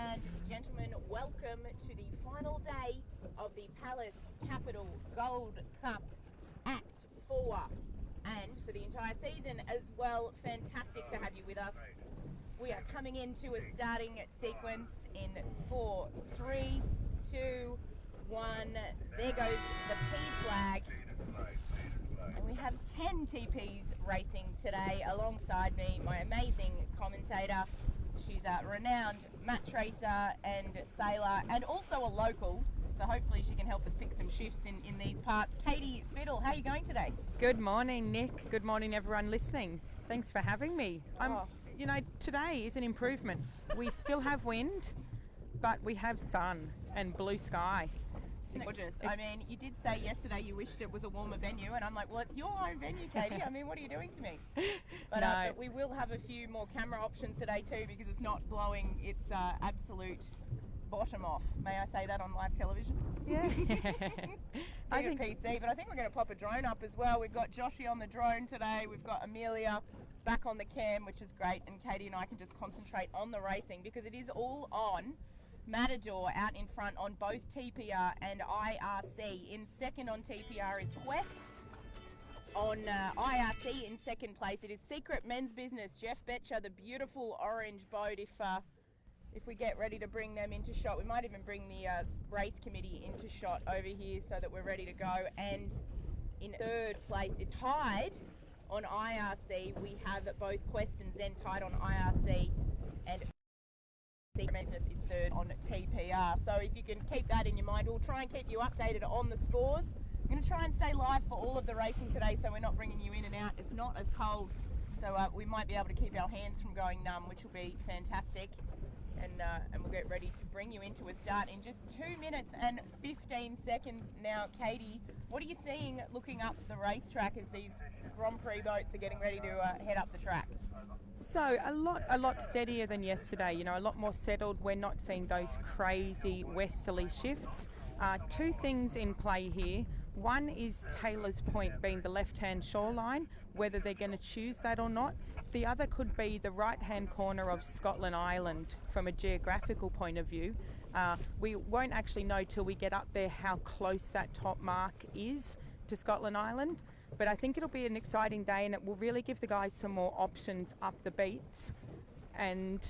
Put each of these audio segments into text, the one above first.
and gentlemen, welcome to the final day of the Pallas Capital Gold Cup Act 4 and for the entire season as well. Fantastic to have you with us. We are coming into a starting sequence in 4, 3, 2, 1. There goes the P flag. And we have 10 TPs racing today. Alongside me, my amazing commentator. She's a renowned match racer and sailor and also a local. So hopefully she can help us pick some shifts in these parts. Katie Spittle, how are you going today? Good morning, Nick. Good morning, everyone listening. Thanks for having me. You know, today is an improvement. We still have wind, but we have sun and blue sky. Gorgeous. I mean, you did say yesterday you wished it was a warmer venue, and I'm like, well, it's your own venue, Katie. I mean, what are you doing to me? But, no. But we will have a few more camera options today too, because it's not blowing its absolute bottom off. May I say that on live television? Yeah. I think PC, but I think we're going to pop a drone up as well. We've got Joshy on the drone today. We've got Amelia back on the cam, which is great, and Katie and I can just concentrate on the racing because it is all on Matador out in front on both TPR and IRC. In second on TPR is Quest. On IRC in second place it is Secret Men's Business. Jeff Betcher, the beautiful orange boat. If we get ready to bring them into shot, we might even bring the race committee into shot over here so that we're ready to go. And in third place it's tied on IRC. We have both Quest and Zen tied on IRC, and Secret Business is third on TPR. So if you can keep that in your mind, we'll try and keep you updated on the scores. I'm going to try and stay live for all of the racing today, so we're not bringing you in and out. It's not as cold, so we might be able to keep our hands from going numb, which will be fantastic. And we'll get ready to bring you into a start in just 2 minutes and 15 seconds. Now, Katie, what are you seeing looking up the racetrack as these Grand Prix boats are getting ready to head up the track? So a lot steadier than yesterday, you know, a lot more settled. We're not seeing those crazy westerly shifts. Two things in play here. One is Taylor's Point being the left-hand shoreline, whether they're going to choose that or not. The other could be the right-hand corner of Scotland Island from a geographical point of view. We won't actually know till we get up there how close that top mark is to Scotland Island. But I think it'll be an exciting day, and it will really give the guys some more options up the beats and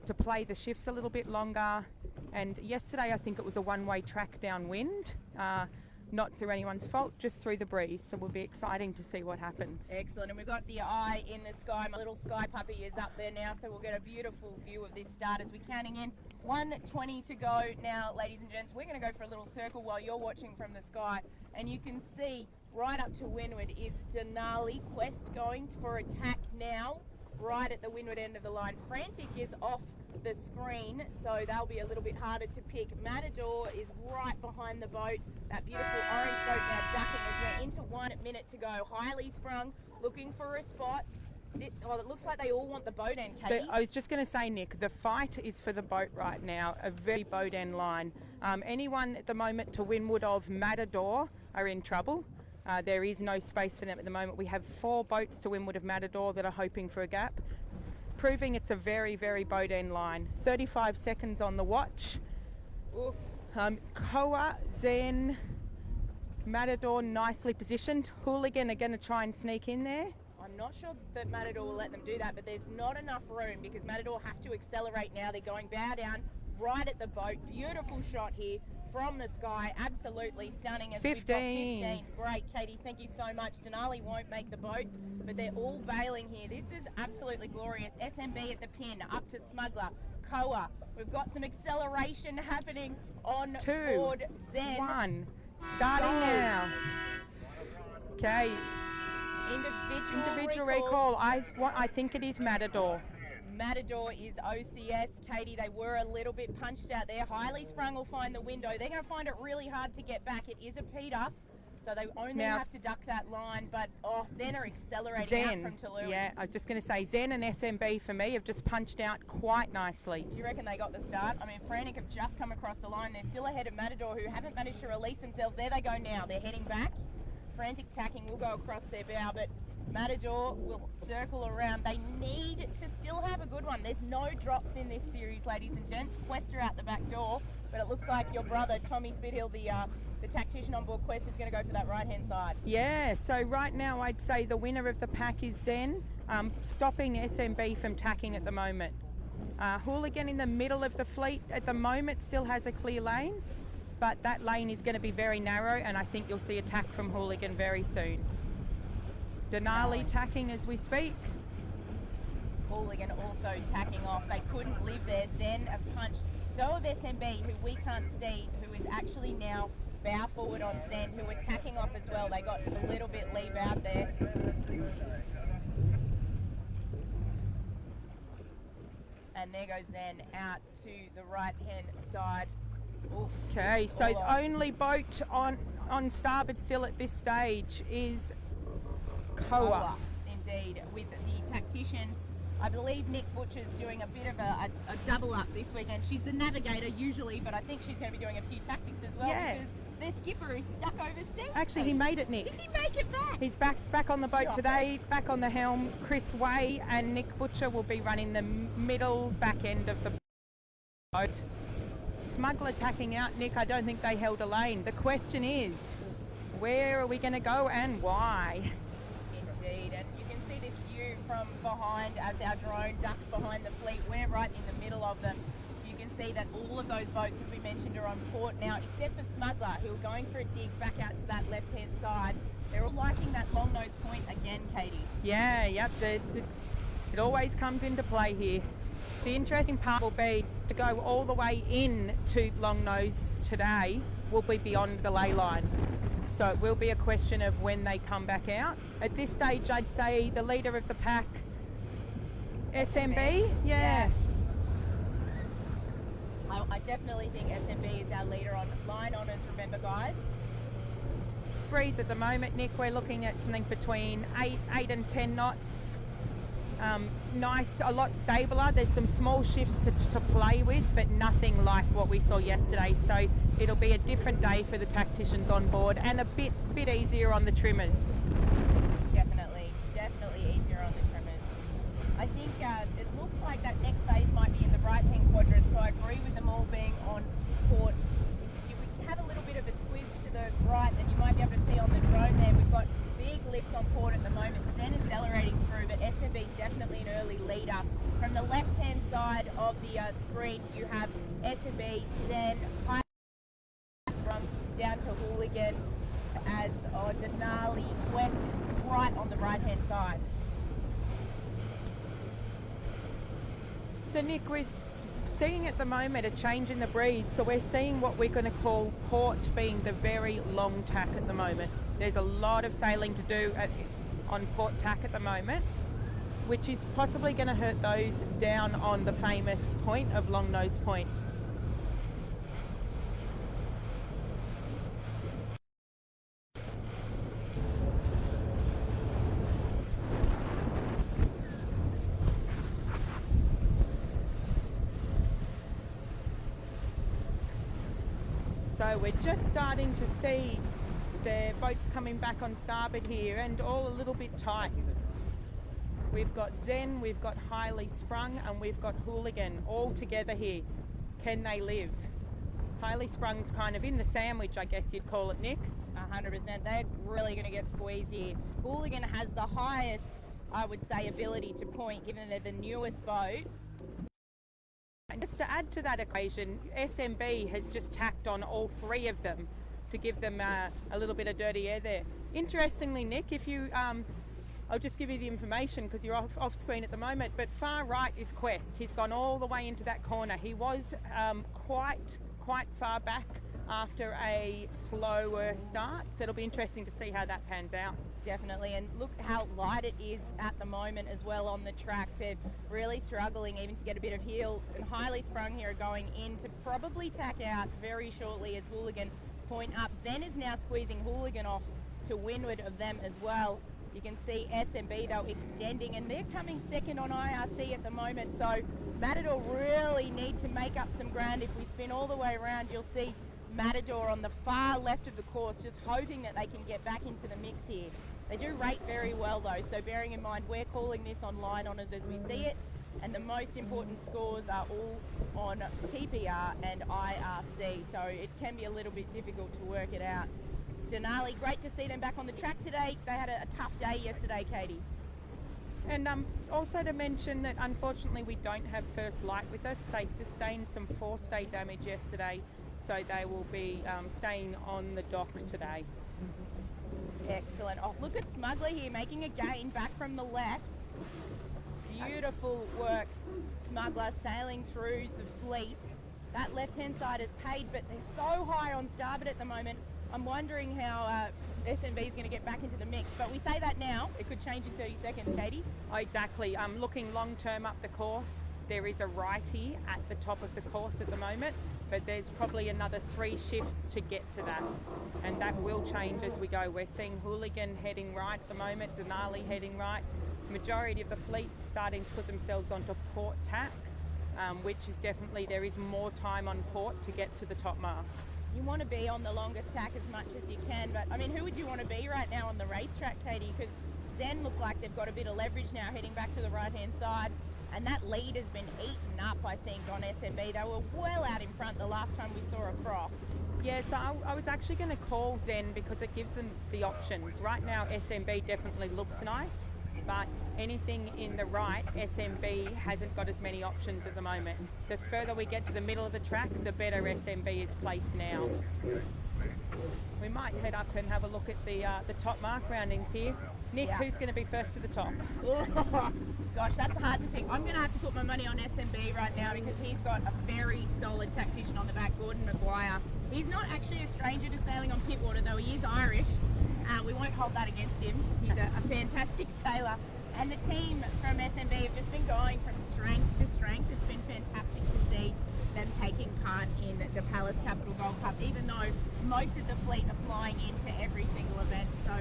to play the shifts a little bit longer. And yesterday I think it was a one-way track downwind, not through anyone's fault, just through the breeze. So we'll be exciting to see what happens. Excellent. And we've got the eye in the sky. My little sky puppy is up there now, so we'll get a beautiful view of this start as we're counting in. 1:20 to go now, ladies and gents. We're going to go for a little circle while you're watching from the sky, and you can see right up to windward is Denali. Quest going for attack now, right at the windward end of the line. Frantic is off the screen, so they'll be a little bit harder to pick. Matador is right behind the boat. That beautiful orange boat now ducking as we're into 1 minute to go. Highly sprung, looking for a spot. It looks like they all want the boat end, Katie. I was just going to say, Nick, the fight is for the boat right now, a very boat end line. Anyone at the moment to windward of Matador are in trouble. There is no space for them at the moment. We have 4 boats to windward of Matador that are hoping for a gap, proving it's a very, very boat end line. 35 seconds on the watch. Oof. Koa, Zen, Matador nicely positioned. Hooligan are going to try and sneak in there. I'm not sure that Matador will let them do that, but there's not enough room because Matador have to accelerate now. They're going bow down right at the boat. Beautiful shot here from the sky. Absolutely stunning. As 15. We've got 15. Great, Katie. Thank you so much. Denali won't make the boat, but they're all bailing here. This is absolutely glorious. SMB at the pin, up to Smuggler. Koa. We've got some acceleration happening on 2, board Zen. 1. Starting now. Okay. Individual recall. I think it is Matador. Matador is OCS. Katie, they were a little bit punched out there. Highly Sprung will find the window. They're going to find it really hard to get back. It is a Peter, so they only have to duck that line. But, Zen are accelerating out from Toulouse. Yeah, I was just going to say, Zen and SMB for me have just punched out quite nicely. Do you reckon they got the start? I mean, Frantic have just come across the line. They're still ahead of Matador, who haven't managed to release themselves. There they go now. They're heading back. Frantic tacking will go across their bow, but Matador will circle around. They need to still have a good one. There's no drops in this series, ladies and gents. Quest are out the back door, but it looks like your brother, Tommy Spithill, the tactician on board Quest, is going to go for that right-hand side. Yeah, so right now I'd say the winner of the pack is Zen, stopping SMB from tacking at the moment. Hooligan in the middle of the fleet at the moment still has a clear lane, but that lane is going to be very narrow, and I think you'll see a tack from Hooligan very soon. Denali tacking as we speak. Hooligan also tacking off. They couldn't live there. Zen have punched. So of SMB, who we can't see, who is actually now bow forward on Zen, who are tacking off as well. They got a little bit leave out there. And there goes Zen out to the right-hand side. Oof, okay, so the only boat on starboard still at this stage is Koa. Indeed, with the tactician. I believe Nick Butcher's doing a bit of a double up this weekend. She's the navigator usually, but I think she's going to be doing a few tactics as well, because their skipper is stuck overseas. Actually, he made it, Nick. Did he make it back? He's back on the boat today, back on the helm. Chris Way and Nick Butcher will be running the middle back end of the boat. Smuggler tacking out, Nick. I don't think they held a lane. The question is, where are we going to go and why? Indeed, and you can see this view from behind as our drone ducks behind the fleet. We're right in the middle of them. You can see that all of those boats, as we mentioned, are on port now, except for Smuggler, who are going for a dig back out to that left-hand side. They're all liking that long nose point again, Katie. Yeah, yep. It always comes into play here. The interesting part will be to go all the way in to long nose today will be beyond the ley line. So it will be a question of when they come back out. At this stage, I'd say the leader of the pack, SMB. Yeah. I definitely think SMB is our leader on line honours, remember, guys. Breeze at the moment, Nick, we're looking at something between 8 and 10 knots. Nice, a lot stabler. There's some small shifts to play with, but nothing like what we saw yesterday. So it'll be a different day for the tacticians on board, and a bit easier on the trimmers. Definitely easier on the trimmers. I think it looks like that next phase might be in the right-hand quadrant, so I agree with them all being on port. If we have a little bit of a squeeze to the right, then you might be able to see on the drone there, we've got big lifts on port at the moment. Zen is accelerating through, but SMB is definitely an early leader. From the left-hand side of the screen, you have SMB, Zen, from down to Hooligan, as Denali, Quest is right on the right-hand side. So Nick, we're seeing at the moment a change in the breeze. So we're seeing what we're going to call port being the very long tack at the moment. There's a lot of sailing to do on port tack at the moment, which is possibly going to hurt those down on the famous point of Long Nose Point. So we're just starting to see the boats coming back on starboard here, and all a little bit tight. We've got Zen, we've got Highly Sprung, and we've got Hooligan all together here. Can they live? Highly Sprung's kind of in the sandwich, I guess you'd call it, Nick. 100%. They're really going to get squeezed here. Hooligan has the highest, I would say, ability to point, given they're the newest boat. And just to add to that equation, SMB has just tacked on all three of them to give them a little bit of dirty air there. Interestingly, Nick, if you, I'll just give you the information because you're off screen at the moment, but far right is Quest. He's gone all the way into that corner. He was quite far back after a slower start, so it'll be interesting to see how that pans out. Definitely, and look how light it is at the moment as well on the track. They're really struggling even to get a bit of heel, and Highly Sprung here are going in to probably tack out very shortly as Hooligan point up. Zen is now squeezing Hooligan off to windward of them as well. You can see SMB though extending, and they're coming second on IRC at the moment, so Matador really need to make up some ground. If we spin all the way around, you'll see Matador on the far left of the course, just hoping that they can get back into the mix here. They do rate very well though, so bearing in mind we're calling this on line honours as we see it, and the most important scores are all on TPR and IRC, so it can be a little bit difficult to work it out. Denali, great to see them back on the track today. They had a tough day yesterday, Katie. And also to mention that unfortunately we don't have First Light with us. They sustained some forestay damage yesterday, so they will be staying on the dock today. Excellent. Oh, look at Smuggler here making a gain back from the left. Beautiful work. Smuggler sailing through the fleet. That left-hand side is paid, but they're so high on starboard at the moment. I'm wondering how SMB is going to get back into the mix. But we say that now. It could change in 30 seconds, Katie. Oh, exactly. Looking long-term up the course, there is a righty at the top of the course at the moment, but there's probably another 3 shifts to get to that, and that will change as we go. We're seeing Hooligan heading right at the moment, Denali heading right. Majority of the fleet starting to put themselves onto port tack, which is definitely, there is more time on port to get to the top mark. You want to be on the longest tack as much as you can, but I mean, who would you want to be right now on the racetrack, Katie? Because Zen look like they've got a bit of leverage now heading back to the right-hand side, and that lead has been eaten up, I think, on SMB. They were well out in front the last time we saw across. Yeah, so I was actually going to call Zen because it gives them the options. Right now, SMB definitely looks nice, but anything in the right, SMB hasn't got as many options at the moment. The further we get to the middle of the track, the better SMB is placed now. We might head up and have a look at the top mark roundings here. Nick, who's going to be first to the top? Gosh, that's hard to pick. I'm going to have to put my money on SMB right now because he's got a very solid tactician on the back, Gordon Maguire. He's not actually a stranger to sailing on pit water, though he is Irish. We won't hold that against him. He's a fantastic sailor. And the team from SMB have just been going from strength to strength. It's been fantastic to see them taking part in the Pallas Capital Gold Cup, even though most of the fleet are flying into every single event. So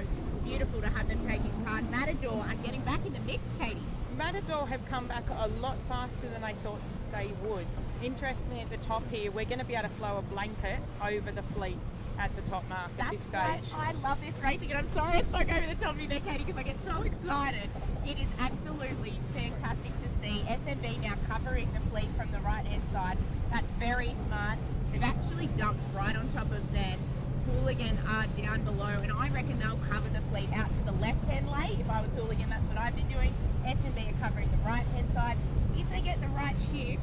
beautiful to have them taking part. Matador are getting back in the mix, Katie. Matador have come back a lot faster than I thought they would. Interestingly, at the top here, we're going to be able to flow a blanket over the fleet at the top mark at this stage. I love this racing, and I'm sorry I spoke over the top of you there, Katie, because I get so excited. It is absolutely fantastic to see SMB now covering the fleet from the right-hand side. That's very smart. They've actually dumped right on top of Zen. Hooligan are down below, and I reckon they'll cover the fleet out to the left-hand lay. If I was Hooligan, that's what I'd be doing. SMB are covering the right-hand side. If they get the right shift,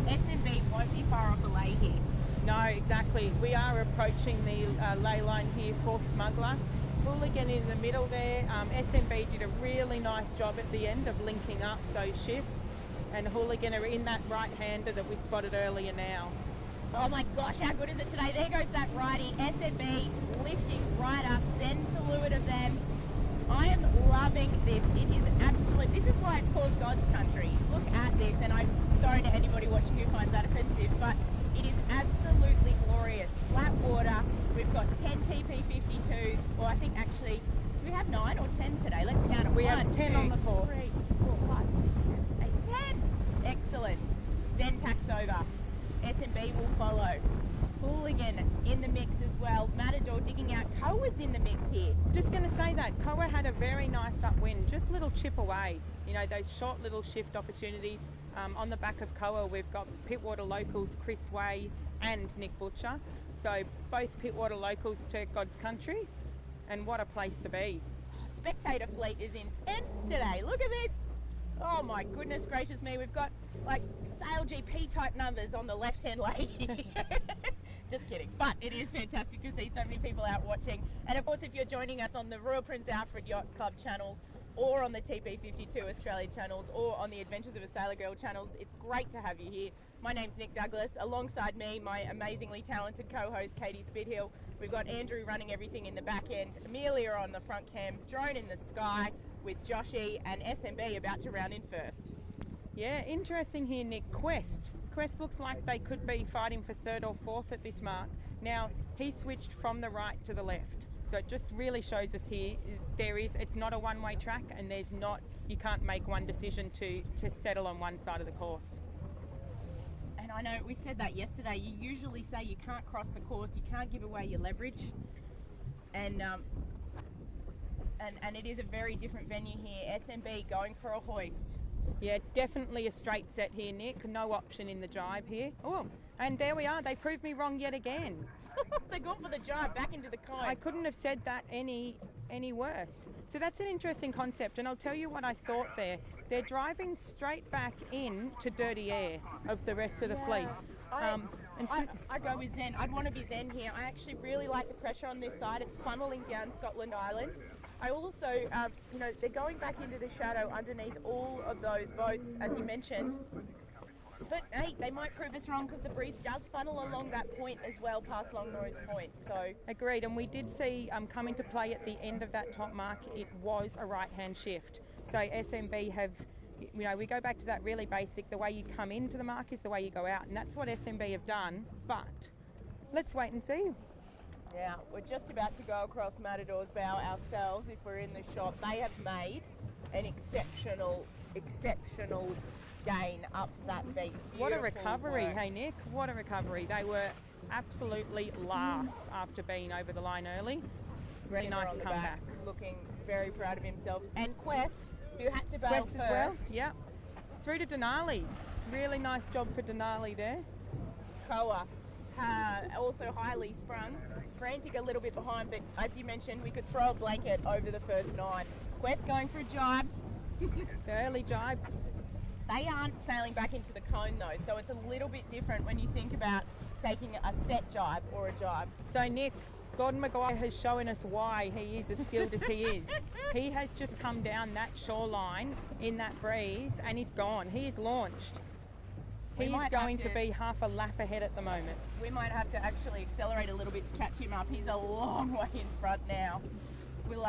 SMB won't be far off the lay here. No, exactly. We are approaching the ley line here for Smuggler. Hooligan in the middle there. SMB did a really nice job at the end of linking up those shifts, and Hooligan are in that right-hander that we spotted earlier now. Oh my gosh, how good is it today? There goes that righty. SMB lifting right up, Zen to leeward of them. I am loving this. It is absolute. This is why it's called God's country. Look at this, and I'm sorry to anybody watching who finds that offensive, but it is absolutely glorious. Flat water. We've got 10 TP52s, or I think actually, do we have 9 or 10 today? Let's count them. We have 10 on the course. 3, 4, 5, 6, 7, 8, 10. Excellent. Zen tacks over. SMB will follow. Hooligan in the mix as well. Matador digging out. Koa's in the mix here. Just going to say that Koa had a very nice upwind, just a little chip away. You know, those short little shift opportunities. On the back of Koa, we've got Pitwater locals Chris Way and Nick Butcher. So both Pitwater locals to God's country, and what a place to be. Spectator fleet is intense today. Look at this. Oh my goodness gracious me. We've got like Sail GP type numbers on the left-hand lane. Just kidding. But it is fantastic to see so many people out watching. And of course, if you're joining us on the Royal Prince Alfred Yacht Club channels, or on the TP52 Australia channels, or on the Adventures of a Sailor Girl channels, it's great to have you here. My name's Nick Douglas. Alongside me, my amazingly talented co-host Katie Spithill. We've got Andrew running everything in the back end, Amelia on the front cam, drone in the sky with Joshy, and SMB about to round in first. Yeah, interesting here, Nick. Quest looks like they could be fighting for 3rd or 4th at this mark. Now, he switched from the right to the left. So it just really shows us here, it's not a one-way track, and you can't make one decision to settle on one side of the course. And I know we said that yesterday, you usually say you can't cross the course, you can't give away your leverage. And and it is a very different venue here. SMB going for a hoist. Yeah, definitely a straight set here, Nick. No option in the jibe here. Oh, and there we are. They proved me wrong yet again. They're going for the jibe back into the cone. I couldn't have said that any worse. So that's an interesting concept, and I'll tell you what I thought there. They're driving straight back in to dirty air of the rest of the fleet. I go with Zen. I'd want to be Zen here. I actually really like the pressure on this side. It's funneling down Scotland Island. I also, they're going back into the shadow underneath all of those boats, as you mentioned. But hey, they might prove us wrong because the breeze does funnel along that point as well, past Longnose Point. So agreed, and we did see come into play at the end of that top mark. It was a right-hand shift. So SMB have, we go back to that really basic. The way you come into the mark is the way you go out, and that's what SMB have done. But let's wait and see. Yeah, we're just about to go across Matador's Bow ourselves. If we're in the shot, they have made an exceptional gain up that beat. What a recovery, hey Nick, what a recovery. They were absolutely last after being over the line early. Really nice comeback. Looking very proud of himself. And Quest, who had to bail Quest first. As well, yeah. Through to Denali. Really nice job for Denali there. Koa, also highly sprung. Frantic a little bit behind, but as you mentioned, we could throw a blanket over the first 9. Quest going for a jibe. The early jibe. They aren't sailing back into the cone though, so it's a little bit different when you think about taking a set jibe or a jibe. So Nick, Gordon Maguire has shown us why he is as skilled as he is. He has just come down that shoreline in that breeze and he's gone. He is launched. He's going to be half a lap ahead at the moment. We might have to actually accelerate a little bit to catch him up. He's a long way in front now. We'll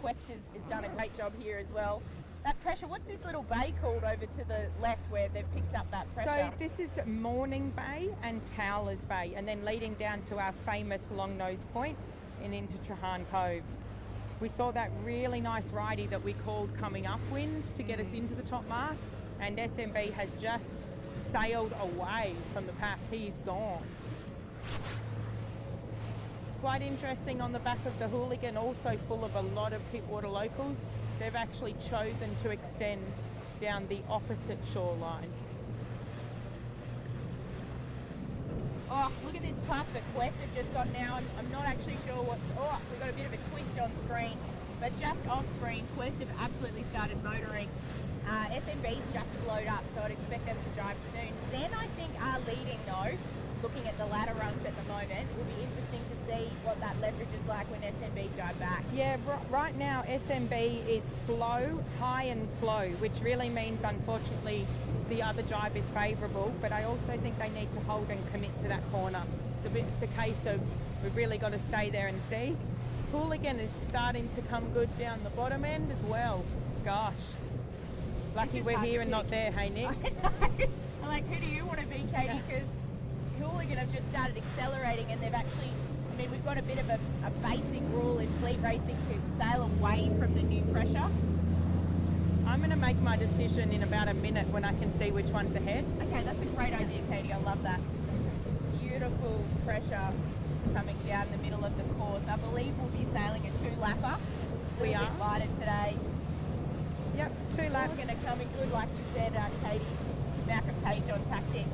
Quest has done a great job here as well. That pressure, what's this little bay called over to the left where they've picked up that pressure? So this is Morning Bay and Towlers Bay, and then leading down to our famous Longnose Point and into Trahan Cove. We saw that really nice righty that we called coming upwind to get us into the top mark, and SMB has just sailed away from the pack. He's gone. Quite interesting on the back of the Hooligan, also full of a lot of Pittwater locals. They've actually chosen to extend down the opposite shoreline. Oh, look at this puff that Quest have just got now. I'm not actually sure what's... Oh, we've got a bit of a twist on screen. But just off screen, Quest have absolutely started motoring. SMB's just slowed up, so I'd expect them to drive soon. Then I think are leading though, looking at the ladder rungs at the moment. It will be interesting to see what that leverage is like when SMB drive back. Yeah, right now SMB is slow, high and slow, which really means unfortunately the other drive is favourable, but I also think they need to hold and commit to that corner. It's a case of we've really got to stay there and see. Hooligan is starting to come good down the bottom end as well. Gosh. Lucky we're here and not there, hey Nick? I'm like, who do you want to be, Katie? Because Hooligan have just started accelerating and they've actually, I mean, we've got a bit of a basic rule in fleet racing to sail away from the new pressure. I'm going to make my decision in about a minute when I can see which one's ahead. Okay, that's a great idea, Katie. I love that. Beautiful pressure coming down the middle of the course. I believe we'll be sailing a 2-lapper. We are. A bit lighter today. Yep, 2 laps. We're going to come in good, like you said, Katie. Back of page on tactics.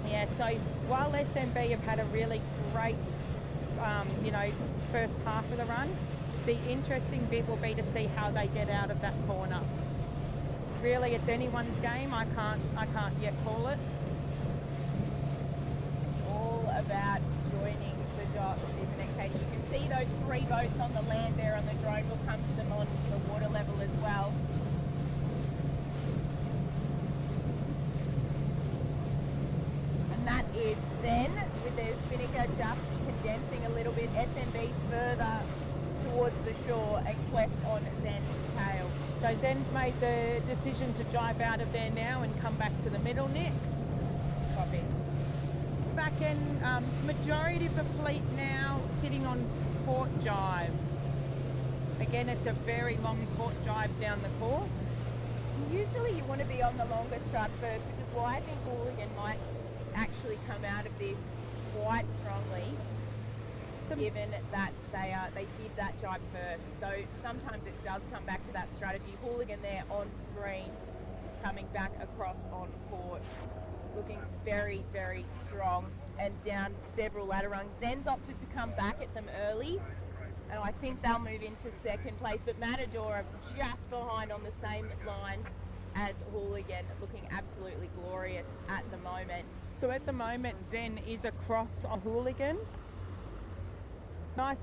Yeah, so while SMB have had a really great, first half of the run, the interesting bit will be to see how they get out of that corner. Really, it's anyone's game. I can't yet call it. All about joining the dots, isn't it, Katie? You can see those 3 boats on the land there on the drone. We'll come to them on the water level as well. That is Zen with their spinnaker just condensing a little bit. SMB further towards the shore and Quest on Zen's tail. So Zen's made the decision to drive out of there now and come back to the middle, Nick. Copy. Back in, majority of the fleet now sitting on port jibe. Again, it's a very long port jibe down the course. Usually you want to be on the longer strut first, which is why I think Hooligan might actually come out of this quite strongly. given that they did that jibe first. So sometimes it does come back to that strategy. Hooligan there on screen, coming back across on court, looking very, very strong and down several ladder rungs. Zen's opted to come back at them early, and I think they'll move into second place, but Matador are just behind on the same line as Hooligan, looking absolutely glorious at the moment. So at the moment, Zen is across a Hooligan. Nice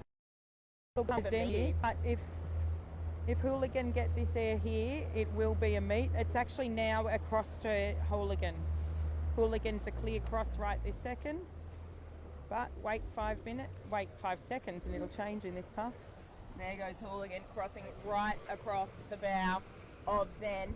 little Zen, but if Hooligan get this air here, it will be a meet. It's actually now across to Hooligan. Hooligan's a clear cross right this second, but wait 5 seconds and it'll change in this puff. There goes Hooligan crossing right across the bow of Zen.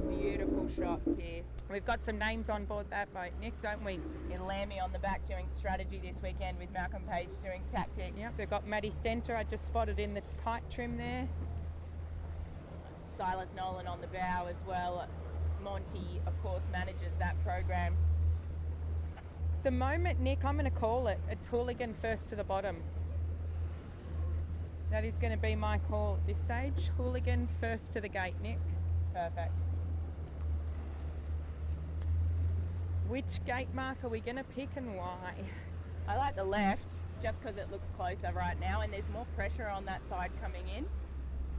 Beautiful shots here. We've got some names on board that boat, Nick, don't we? In Lammy on the back doing strategy this weekend, with Malcolm Page doing tactics. Yep, they've got Maddie Stenter, I just spotted in the kite trim there. Silas Nolan on the bow as well. Monty, of course, manages that program. The moment, Nick, I'm going to call it. It's Hooligan first to the bottom. That is going to be my call at this stage. Hooligan first to the gate, Nick. Perfect. Which gate mark are we going to pick and why? I like the left, just because it looks closer right now, and there's more pressure on that side coming in.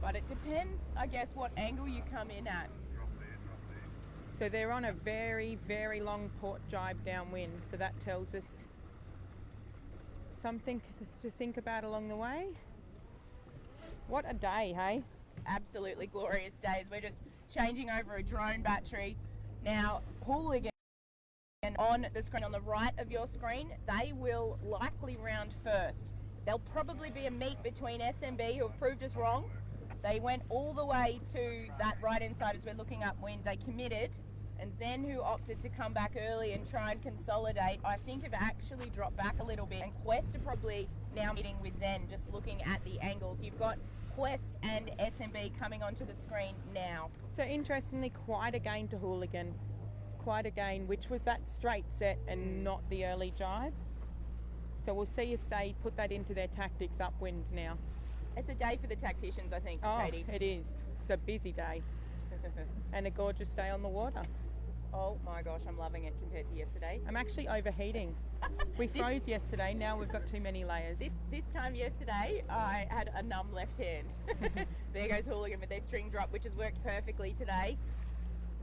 But it depends, I guess, what angle you come in at. So they're on a very, very long port jibe downwind, so that tells us something to think about along the way. What a day, hey? Absolutely glorious days. We're just changing over a drone battery. Now, Hooligan on the screen on the right of your screen, they will likely round first. There'll probably be a meet between SMB, who have proved us wrong. They went all the way to that right inside as we're looking upwind. They committed, and Zen, who opted to come back early and try and consolidate, I think have actually dropped back a little bit. And Quest are probably now meeting with Zen, just looking at the angles. You've got Quest and SMB coming onto the screen now. So interestingly, quite a gain to Hooligan. Quite a gain, which was that straight set and not the early jibe. So we'll see if they put that into their tactics upwind now. It's a day for the tacticians, I think, Katie. It is. It's a busy day. And a gorgeous day on the water. Oh my gosh, I'm loving it compared to yesterday. I'm actually overheating. We froze yesterday, now we've got too many layers. This time yesterday, I had a numb left hand. There goes Hooligan with their string drop, which has worked perfectly today.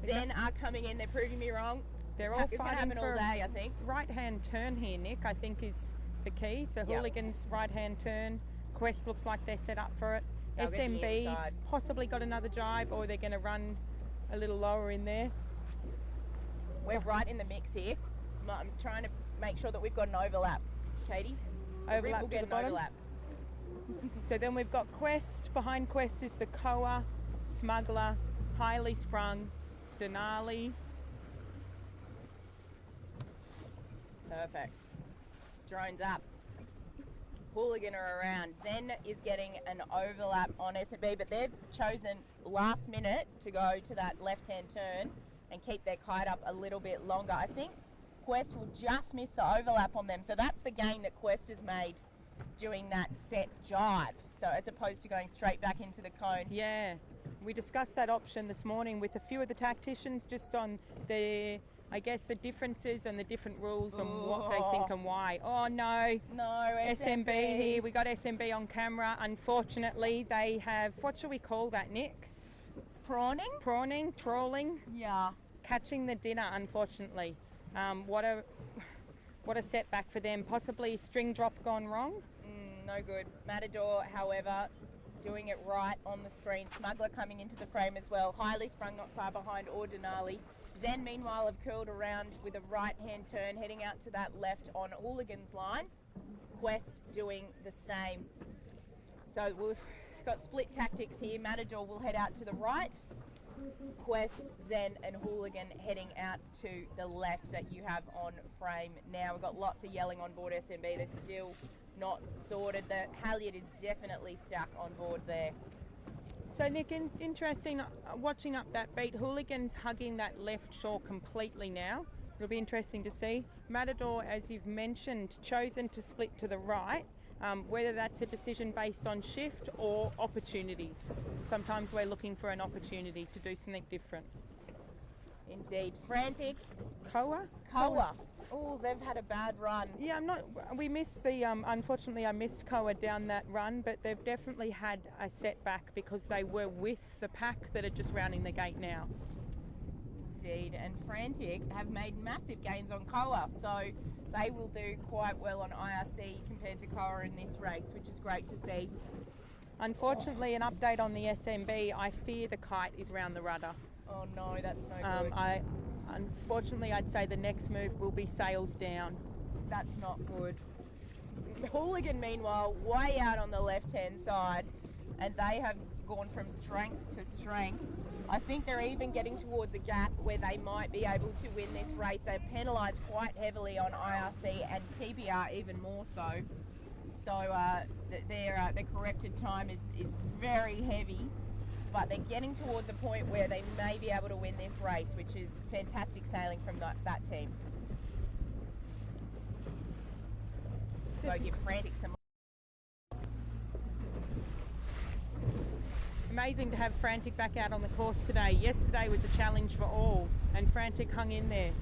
Zen are coming in, they're proving me wrong. They're all fighting for all day, I think. Right-hand turn here, Nick, I think is the key. So Hooligan's right-hand turn. Quest looks like they're set up for it. SMB's possibly got another jibe, or they're going to run a little lower in there. We're right in the mix here. I'm trying to make sure that we've got an overlap, Katie. Overlap will to get the an bottom. overlap. So then we've got Quest. Behind Quest is the Koa, Smuggler, Highly Sprung, Denali. Perfect. Drones up. Hooligan are around. Zen is getting an overlap on SMB, but they've chosen last minute to go to that left-hand turn and keep their kite up a little bit longer. I think Quest will just miss the overlap on them, so that's the gain that Quest has made doing that set jibe, so as opposed to going straight back into the cone. Yeah, we discussed that option this morning with a few of the tacticians, just on the, I guess, the differences and the different rules and what they think and why. Oh no, SMB here. We got SMB on camera. Unfortunately, they have, what should we call that, Nick? Prawning, trawling. Yeah. Catching the dinner, unfortunately. What a setback for them. Possibly string drop gone wrong. No good. Matador, however, doing it right on the screen. Smuggler coming into the frame as well. Highly Sprung not far behind, or Denali. Zen, meanwhile, have curled around with a right-hand turn, heading out to that left on Hooligan's line. Quest doing the same. So we've got split tactics here. Matador will head out to the right. Quest, Zen and Hooligan heading out to the left that you have on frame now. We've got lots of yelling on board SMB. They're still not sorted. The halyard is definitely stuck on board there. So Nick, interesting watching up that beat. Hooligan's hugging that left shore completely now. It'll be interesting to see. Matador, as you've mentioned, chosen to split to the right. Whether that's a decision based on shift or opportunities. Sometimes we're looking for an opportunity to do something different. Indeed. Frantic. Koa? Oh, they've had a bad run. Yeah, we missed the, unfortunately I missed Koa down that run, but they've definitely had a setback because they were with the pack that are just rounding the gate now. Indeed, and Frantic have made massive gains on Koa, so they will do quite well on IRC compared to Koa in this race, which is great to see. Unfortunately, an update on the SMB, I fear the kite is round the rudder. Oh no, that's no good. Unfortunately, I'd say the next move will be sails down. That's not good. Hooligan, meanwhile, way out on the left-hand side, and they have gone from strength to strength. I think they're even getting towards a gap where they might be able to win this race. They've penalised quite heavily on IRC and TBR even more so. So their corrected time is very heavy, but they're getting towards a point where they may be able to win this race, which is fantastic sailing from that team. So give Frantic some. Amazing to have Frantic back out on the course today. Yesterday was a challenge for all, and Frantic hung in there.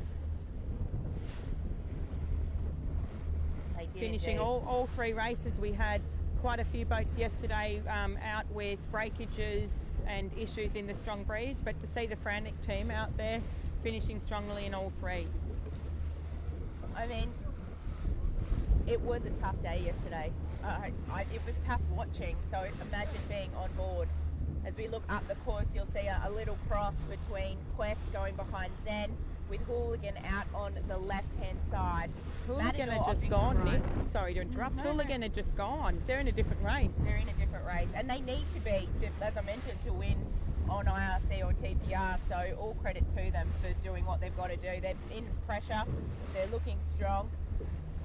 They did finishing all three races. We had quite a few boats yesterday out with breakages and issues in the strong breeze, but to see the Frantic team out there finishing strongly in all three. I mean, it was a tough day yesterday. It was tough watching, so imagine being on board. As we look up the course, you'll see a little cross between Quest going behind Zen, with Hooligan out on the left-hand side. Hooligan had just gone, Nick. Sorry to interrupt. No, Hooligan had just gone. They're in a different race. They're in a different race, and they need to be, as I mentioned, to win on IRC or TPR, so all credit to them for doing what they've got to do. They're in pressure, they're looking strong.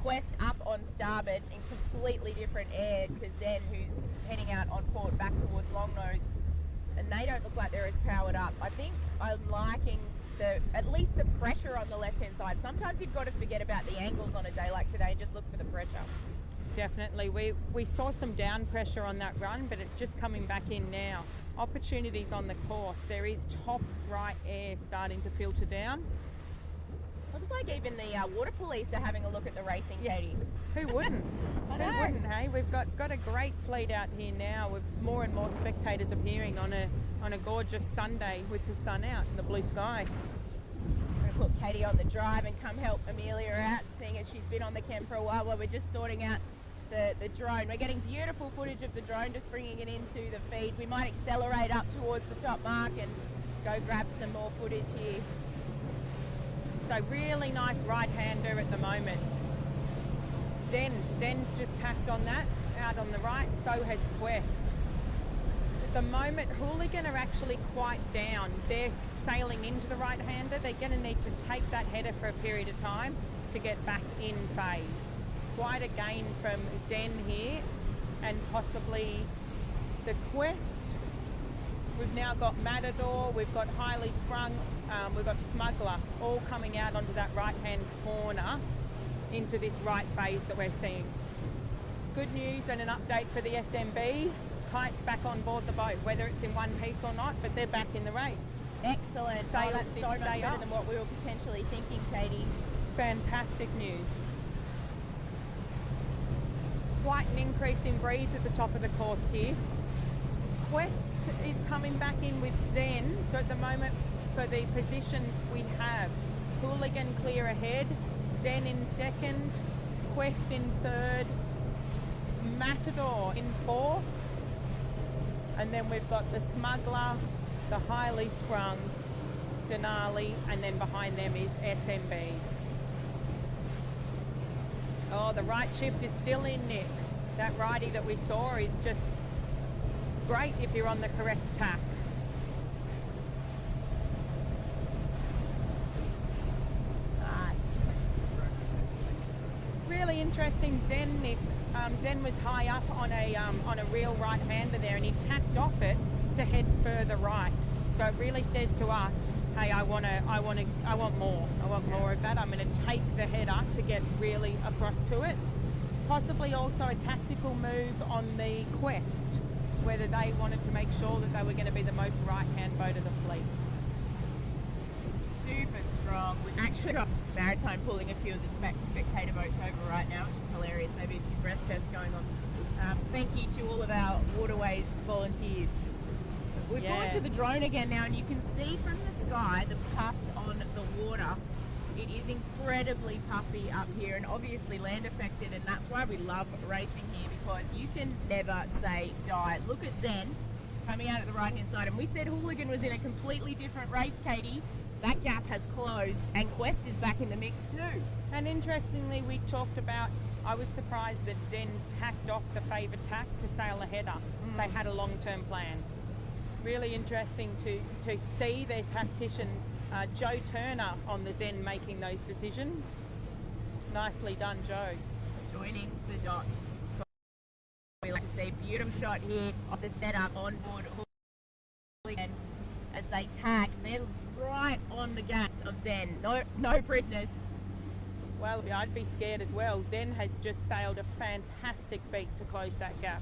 Quest up on starboard in completely different air to Zen, who's heading out on port back towards Longnose, and they don't look like they're as powered up. I think I'm liking at least the pressure on the left-hand side. Sometimes you've got to forget about the angles on a day like today and just look for the pressure. Definitely. We saw some down pressure on that run, but it's just coming back in now. Opportunities on the course. There is top right air starting to filter down. Looks like even the water police are having a look at the racing, Katie. Who wouldn't? Who wouldn't, hey? We've got a great fleet out here now with more and more spectators appearing on a gorgeous Sunday with the sun out and the blue sky. I'm going to put Katie on the drive and come help Amelia out, seeing as she's been on the cam for a while we're just sorting out the drone. We're getting beautiful footage of the drone, just bringing it into the feed. We might accelerate up towards the top mark and go grab some more footage here. So really nice right-hander at the moment. Zen's just tacked on that, out on the right, so has Quest. At the moment, Hooligan are actually quite down. They're sailing into the right-hander. They're going to need to take that header for a period of time to get back in phase. Quite a gain from Zen here, and possibly the Quest. We've now got Matador, we've got Highly Sprung, we've got Smuggler, all coming out onto that right-hand corner into this right phase that we're seeing. Good news and an update for the SMB. Kite's back on board the boat, whether it's in one piece or not, but they're back in the race. Excellent. That's so much better than what we were potentially thinking, Katie. Fantastic news. Quite an increase in breeze at the top of the course here. Quest is coming back in with Zen, so at the moment for the positions we have Hooligan clear ahead, Zen in second, Quest in third, Matador in fourth, and then we've got the Smuggler, the Highly Sprung, Denali, and then behind them is SMB. Oh, the right shift is still in, Nick. That righty that we saw is just great if you're on the correct tack. Nice. Really interesting Zen, Nick. Zen was high up on a real right-hander there, and he tacked off it to head further right. So it really says to us, hey, I want more. I want more of that. I'm going to take the header to get really across to it. Possibly also a tactical move on the Quest, whether they wanted to make sure that they were going to be the most right-hand boat of the fleet. Super strong. We actually got Maritime pulling a few of the spectator boats over right now, which is hilarious. Maybe a few breath tests going on. Thank you to all of our waterways volunteers. We've gone to the drone again now, and you can see from the sky the puffs on the water. It is incredibly puffy up here, and obviously land affected, and that's why we love racing here, because you can never say die. Look at Zen coming out at the right hand side, and we said Hooligan was in a completely different race, Katie. That gap has closed, and Quest is back in the mix too. And interestingly, we talked about, I was surprised that Zen tacked off the favoured tack to sail a header. They had a long-term plan. Really interesting to see their tacticians, Joe Turner on the Zen, making those decisions. Nicely done, Joe. Joining the dots. So we like to see beautiful shot here of the setup on board Hooligan as they tack. They're right on the gas of Zen. No prisoners. Well, I'd be scared as well. Zen has just sailed a fantastic beat to close that gap.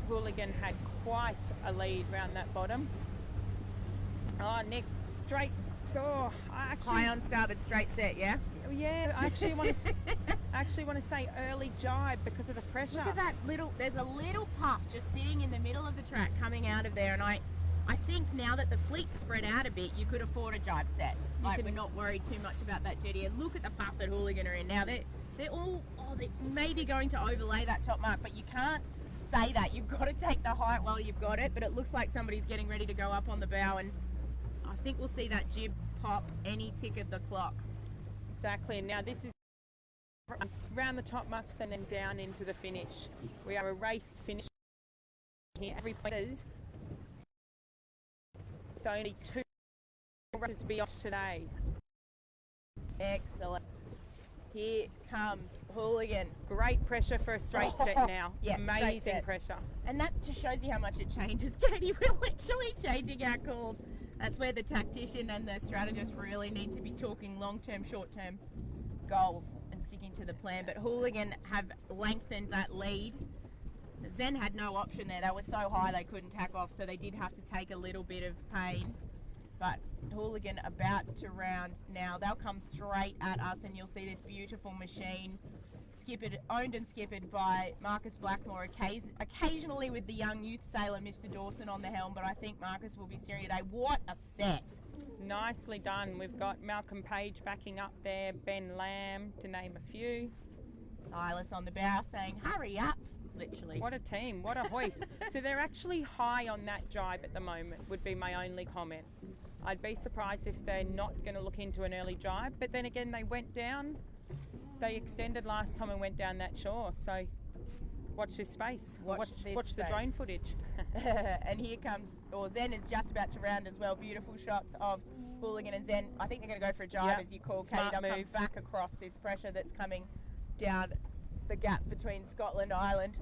Hooligan had quite a lead round that bottom. Oh, Nick, straight. So high on starboard, straight set, yeah. Yeah, I actually want to say early jibe because of the pressure. Look at that little. There's a little puff just sitting in the middle of the track coming out of there, and I think now that the fleet's spread out a bit, you could afford a jibe set. We're not worried too much about that jetty. And look at the puff that Hooligan are in now. They're all they may be going to overlay that top mark, but you can't say that. You've got to take the height while you've got it, but it looks like somebody's getting ready to go up on the bow, and I think we'll see that jib pop any tick of the clock. Exactly, and now this is around the top marks and then down into the finish. We are a race finish here. Every point is only 2 races beyond today. Excellent. Here comes Hooligan. Great pressure for a straight set now. Yeah, amazing pressure. And that just shows you how much it changes, Katie. We're literally changing our calls. That's where the tactician and the strategist really need to be talking long-term, short-term goals and sticking to the plan. But Hooligan have lengthened that lead. Zen had no option there. They were so high they couldn't tack off, so they did have to take a little bit of pain. But Hooligan about to round now. They'll come straight at us, and you'll see this beautiful machine owned and skippered by Marcus Blackmore, occasionally with the young youth sailor Mr. Dawson on the helm, but I think Marcus will be steering today. What a set. Nicely done. We've got Malcolm Page backing up there, Ben Lamb, to name a few. Silas on the bow saying, hurry up, literally. What a team, what a hoist. So they're actually high on that jibe at the moment, would be my only comment. I'd be surprised if they're not going to look into an early jibe, but then again they went down. They extended last time and went down that shore, so watch this space. Watch the drone footage. And here comes, Zen is just about to round as well. Beautiful shots of Hooligan and Zen. I think they're going to go for a jibe, as you call, Katie. They'll come back across this pressure that's coming down the gap between Scotland Island.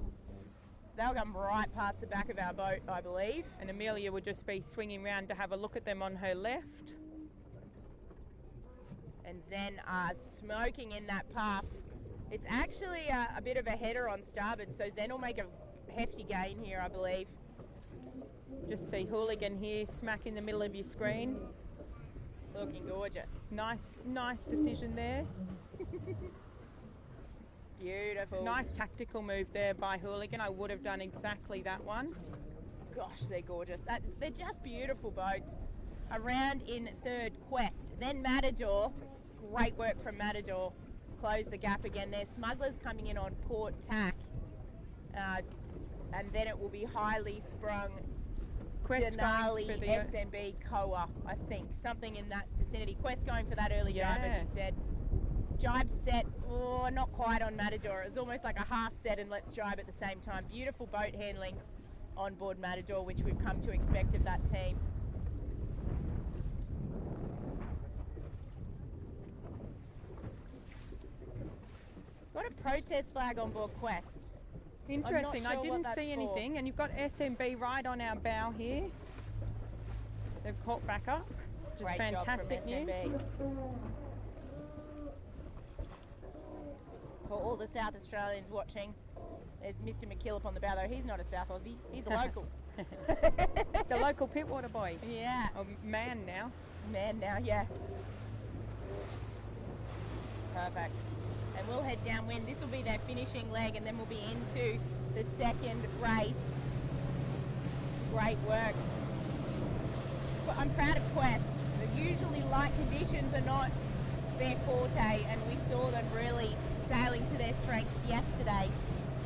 They'll come right past the back of our boat, I believe. And Amelia will just be swinging round to have a look at them on her left. And Zen are smoking in that puff. It's actually a bit of a header on starboard, so Zen will make a hefty gain here, I believe. Just see Hooligan here, smack in the middle of your screen. Looking gorgeous. Nice decision there. Beautiful. Nice tactical move there by Hooligan. I would have done exactly that one. Gosh, they're gorgeous. They're just beautiful boats. Around in third, Quest. Then Matador. Great work from Matador. Close the gap again there. Smugglers coming in on port tack. And then it will be highly sprung Quest Denali SMB Koa, I think. Something in that vicinity. Quest going for that early jibe, as you said. Jibe set, not quite on Matador. It was almost like a half set and let's jibe at the same time. Beautiful boat handling on board Matador, which we've come to expect of that team. Got a protest flag on board Quest. Interesting, Sure I didn't see anything, and you've got SMB right on our bow here. They've caught back up, which is Great fantastic job from news. SMB. For all the South Australians watching, there's Mr. McKillop on the bow, though. He's not a South Aussie, he's a local. The local pitwater boy. Yeah. Oh, man now. Man now, yeah. Perfect. And we'll head downwind. This will be their finishing leg, and then we'll be into the second race. Great work. But I'm proud of Quest. Usually light conditions are not their forte, and we saw them really sailing to their strengths yesterday,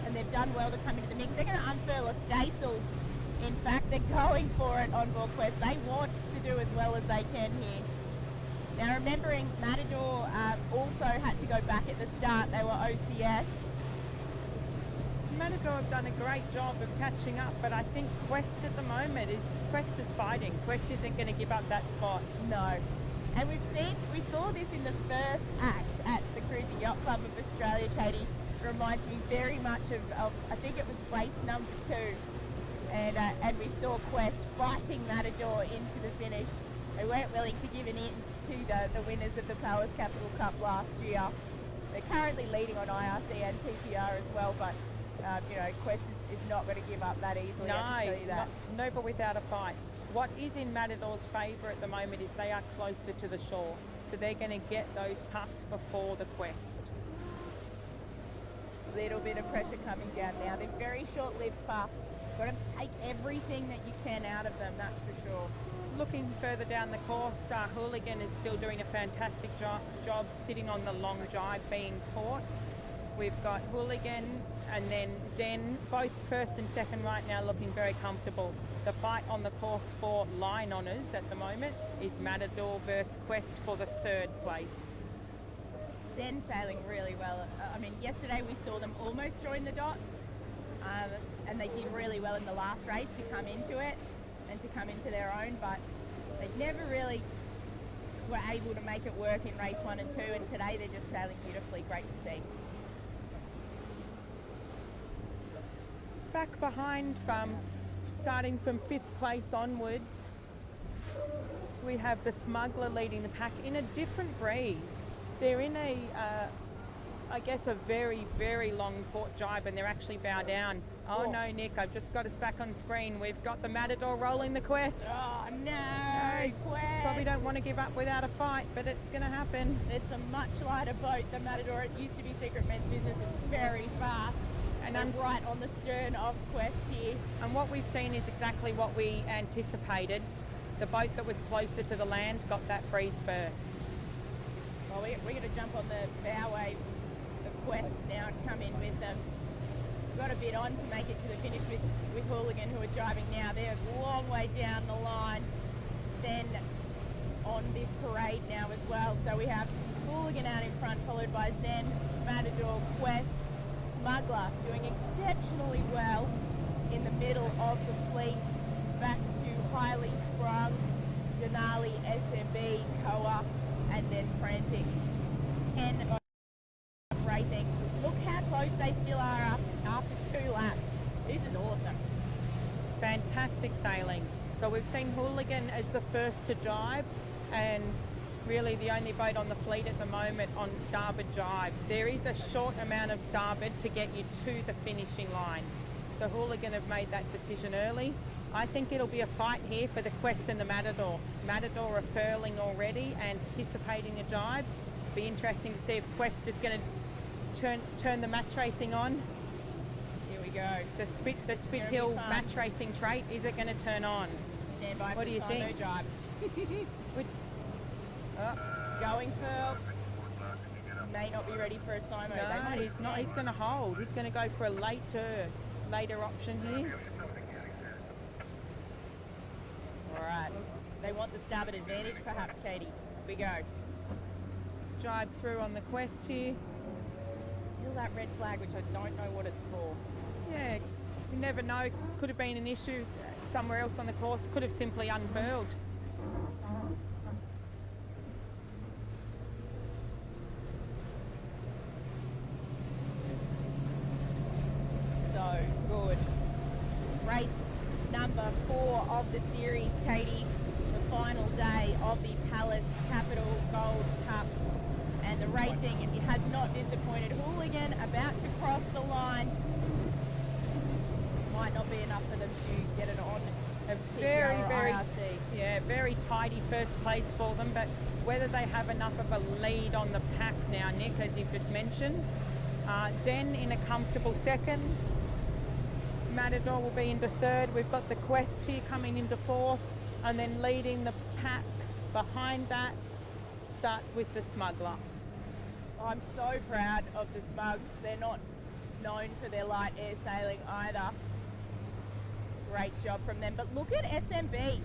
and they've done well to come into the mix. They're going to unfurl a staysail. In fact, they're going for it on board Quest. They want to do as well as they can here. Now, remembering Matador also had to go back at the start. They were OCS. Matador have done a great job of catching up, but I think Quest at the moment Quest is fighting. Quest isn't going to give up that spot. No. And we saw this in the first act at the Cruiser Yacht Club of Australia, Katie. It reminds me very much of I think it was race number 2. And we saw Quest fighting Matador into the finish. They weren't willing to give an inch to the winners of the Pallas Capital Cup last year. They're currently leading on IRC and TPR as well, but Quest is not going to give up that easily. I can tell you that. No, but without a fight. What is in Matador's favour at the moment is they are closer to the shore, so they're going to get those puffs before the Quest. Little bit of pressure coming down now. They're very short-lived puffs. Got to take everything that you can out of them, that's for sure. Looking further down the course, Hooligan is still doing a fantastic job sitting on the long jibe being caught. We've got Hooligan and then Zen, both first and second right now, looking very comfortable. The fight on the course for line honours at the moment is Matador versus Quest for the third place. Zen sailing really well. Yesterday we saw them almost join the dots, and they did really well in the last race to come into it and to come into their own, but they never really were able to make it work in race 1 and 2, and today they're just sailing beautifully. Great to see. Back behind, starting from 5th place onwards, we have the Smuggler leading the pack in a different breeze. They're in a very, very long port jibe, and they're actually bow down. Oh no, Nick, I've just got us back on screen. We've got the Matador rolling the Quest. Oh no, Quest. Probably don't want to give up without a fight, but it's going to happen. It's a much lighter boat. The Matador, it used to be Secret Men's Business. It's very fast. And I'm right on the stern of Quest here. And what we've seen is exactly what we anticipated. The boat that was closer to the land got that breeze first. Well, we're going to jump on the bow wave of Quest now and come in with them. We've got a bit on to make it to the finish with Hooligan, who are driving now. They're a long way down the line. Then on this parade now as well. So we have Hooligan out in front, followed by Zen, Matador, Quest, Smuggler doing exceptionally well in the middle of the fleet. Back to Highly Sprung, Denali, SMB, Koa, and then Frantic. 10 racing. Look how close they still are after 2 laps. This is awesome. Fantastic sailing. So we've seen Hooligan as the first to jibe, and really the only boat on the fleet at the moment on starboard jibe. There is a short amount of starboard to get you to the finishing line. So Hooligan have made that decision early. I think it'll be a fight here for the Quest and the Matador. Matador are furling already, anticipating a jibe. Be interesting to see if Quest is going to turn the match racing on. Here we go. The Spit Hill match racing trait, is it going to turn on? Stand by. What do you think? No jibe. Going for, may not be ready for a Simo. No, he's not. He's going to hold. He's going to go for a later option here. All right. They want the starboard advantage, perhaps, Katie. Here we go. Jibe through on the Quest here. Still that red flag, which I don't know what it's for. Yeah, you never know. Could have been an issue somewhere else on the course. Could have simply unfurled. So good. Race number 4 of the series, Katie. The final day of the Pallas Capital Gold Cup. And the racing, if you had not disappointed, Hooligan about to cross the line. Might not be enough for them to get it on A very very tidy first place for them, but whether they have enough of a lead on the pack now, Nick, as you've just mentioned. Zen in a comfortable second. Matador will be into third. We've got the Quest here coming into fourth, and then leading the pack behind that starts with the Smuggler. I'm so proud of the Smugs. They're not known for their light air sailing either. Great job from them. But look at SMB.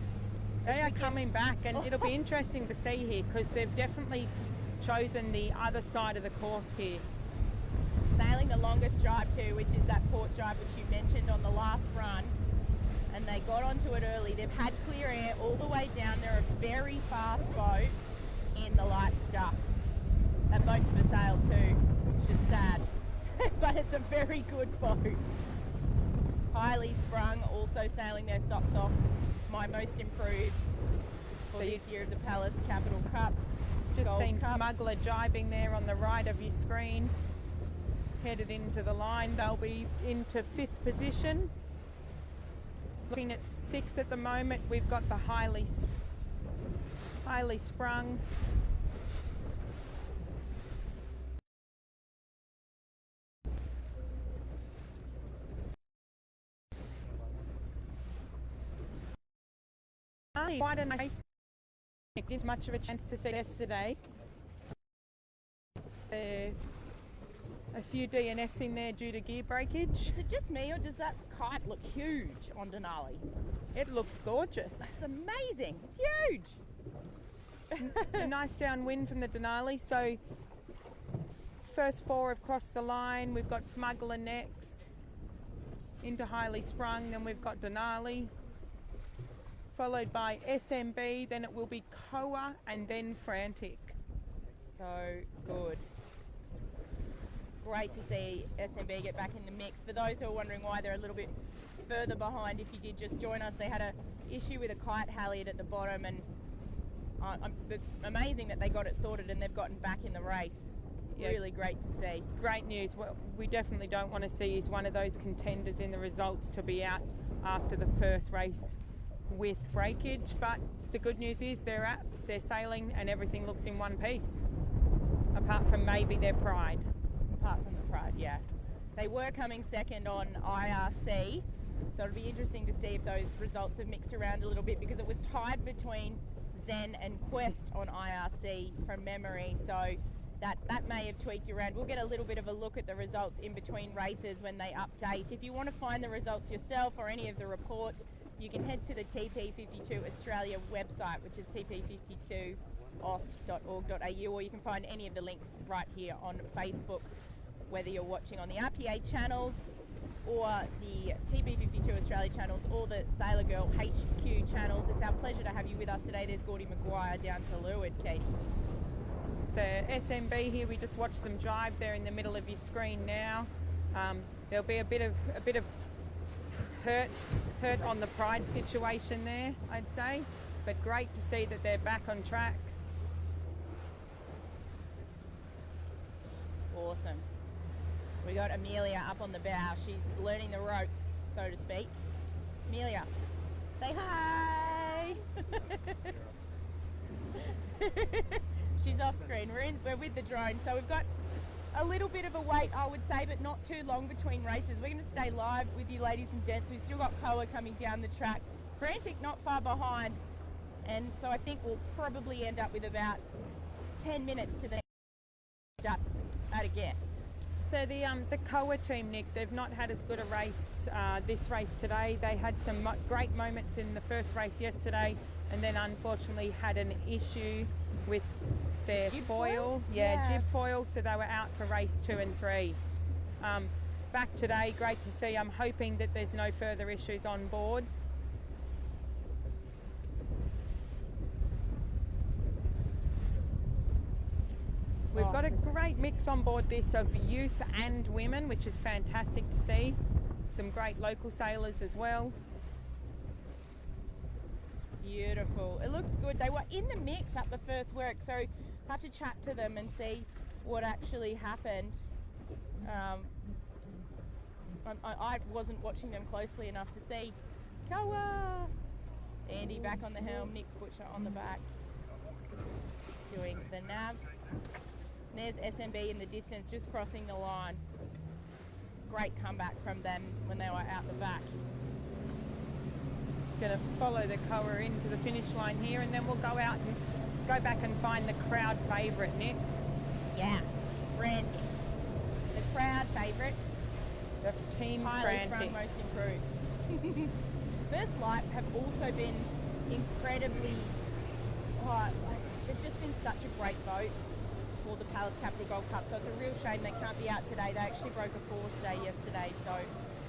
They are coming back, and it'll be interesting to see here because they've definitely chosen the other side of the course here. Sailing the longest drive too, which is that port drive which you mentioned on the last run. And they got onto it early. They've had clear air all the way down. They're a very fast boat in the light stuff. That boat's for sale too, which is sad. But it's a very good boat. Highly Sprung, also sailing their socks off. My most improved for this year of the Pallas Capital Cup. Just Gold seen Cup. Smuggler jibing there on the right of your screen. Headed into the line. They'll be into fifth position. Looking at six at the moment, we've got the Highly Sprung. Quite a nice. It gives much of a chance to see yesterday. A few DNFs in there due to gear breakage. Is it just me or does that kite look huge on Denali? It looks gorgeous. That's amazing. It's huge. A nice downwind from the Denali. So first four have crossed the line. We've got Smuggler next. Into Highly Sprung. Then we've got Denali. Followed by SMB. Then it will be Koa and then Frantic. So good. Great to see SMB get back in the mix. For those who are wondering why they're a little bit further behind, if you did just join us, they had an issue with a kite halyard at the bottom, and it's amazing that they got it sorted and they've gotten back in the race. Yeah. Really great to see. Great news. What we definitely don't want to see is one of those contenders in the results to be out after the first race with breakage, but the good news is they're sailing and everything looks in one piece, apart from maybe their pride. Apart from the pride, yeah. They were coming second on IRC, so it'll be interesting to see if those results have mixed around a little bit, because it was tied between Zen and Quest on IRC from memory, so that may have tweaked around. We'll get a little bit of a look at the results in between races when they update. If you want to find the results yourself or any of the reports, you can head to the TP52 Australia website, which is tp52aus.org.au, or you can find any of the links right here on Facebook, whether you're watching on the RPA channels or the TP52 Australia channels or the Sailor Girl HQ channels. It's our pleasure to have you with us today. There's Gordy Maguire down to leeward, Katie. So SMB here, we just watched them drive. They're in the middle of your screen now. There'll be a bit of hurt on the pride situation there, I'd say, but great to see that they're back on track. Awesome. We got Amelia up on the bow. She's learning the ropes, so to speak. Amelia, say hi. She's off screen. We're with the drone, so we've got a little bit of a wait, I would say, but not too long between races. We're going to stay live with you, ladies and gents. We've still got Koa coming down the track. Frantic not far behind, and so I think we'll probably end up with about 10 minutes to the at a guess. So the Koa team, Nick, they've not had as good a race this race today. They had some great moments in the first race yesterday, and then unfortunately had an issue with their foil. Yeah, jib foil, so they were out for race 2 and 3. Back today, great to see. I'm hoping that there's no further issues on board. We've got a great mix on board this of youth and women, which is fantastic to see. Some great local sailors as well. Beautiful. beautiful. It looks good. They were in the mix at the first work, so I have to chat to them and see what actually happened. I wasn't watching them closely enough to see. Koa! Andy back on the helm, Nick Butcher on the back, doing the nav. And there's SMB in the distance, just crossing the line. Great comeback from them when they were out the back. Going to follow the Koa into the finish line here, and then we'll go out and go back and find the crowd favourite, Nick. Yeah, Frantic. The crowd favourite. The team Pallas Frantic. most improved. First Light have also been incredibly, they've just been such a great boat for the Pallas Capital Gold Cup, so it's a real shame they can't be out today. They actually broke a 4 day yesterday, so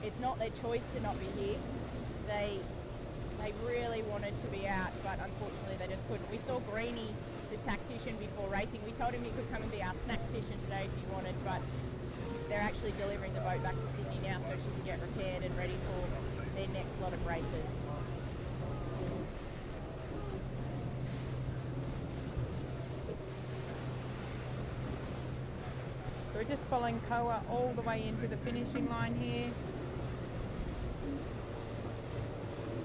it's not their choice to not be here. They really wanted to be out, but unfortunately they just couldn't. We saw Greenie, the tactician, before racing. We told him he could come and be our snack-tician today if he wanted, but they're actually delivering the boat back to Sydney now so she can get repaired and ready for their next lot of races. So we're just following Koa all the way into the finishing line here.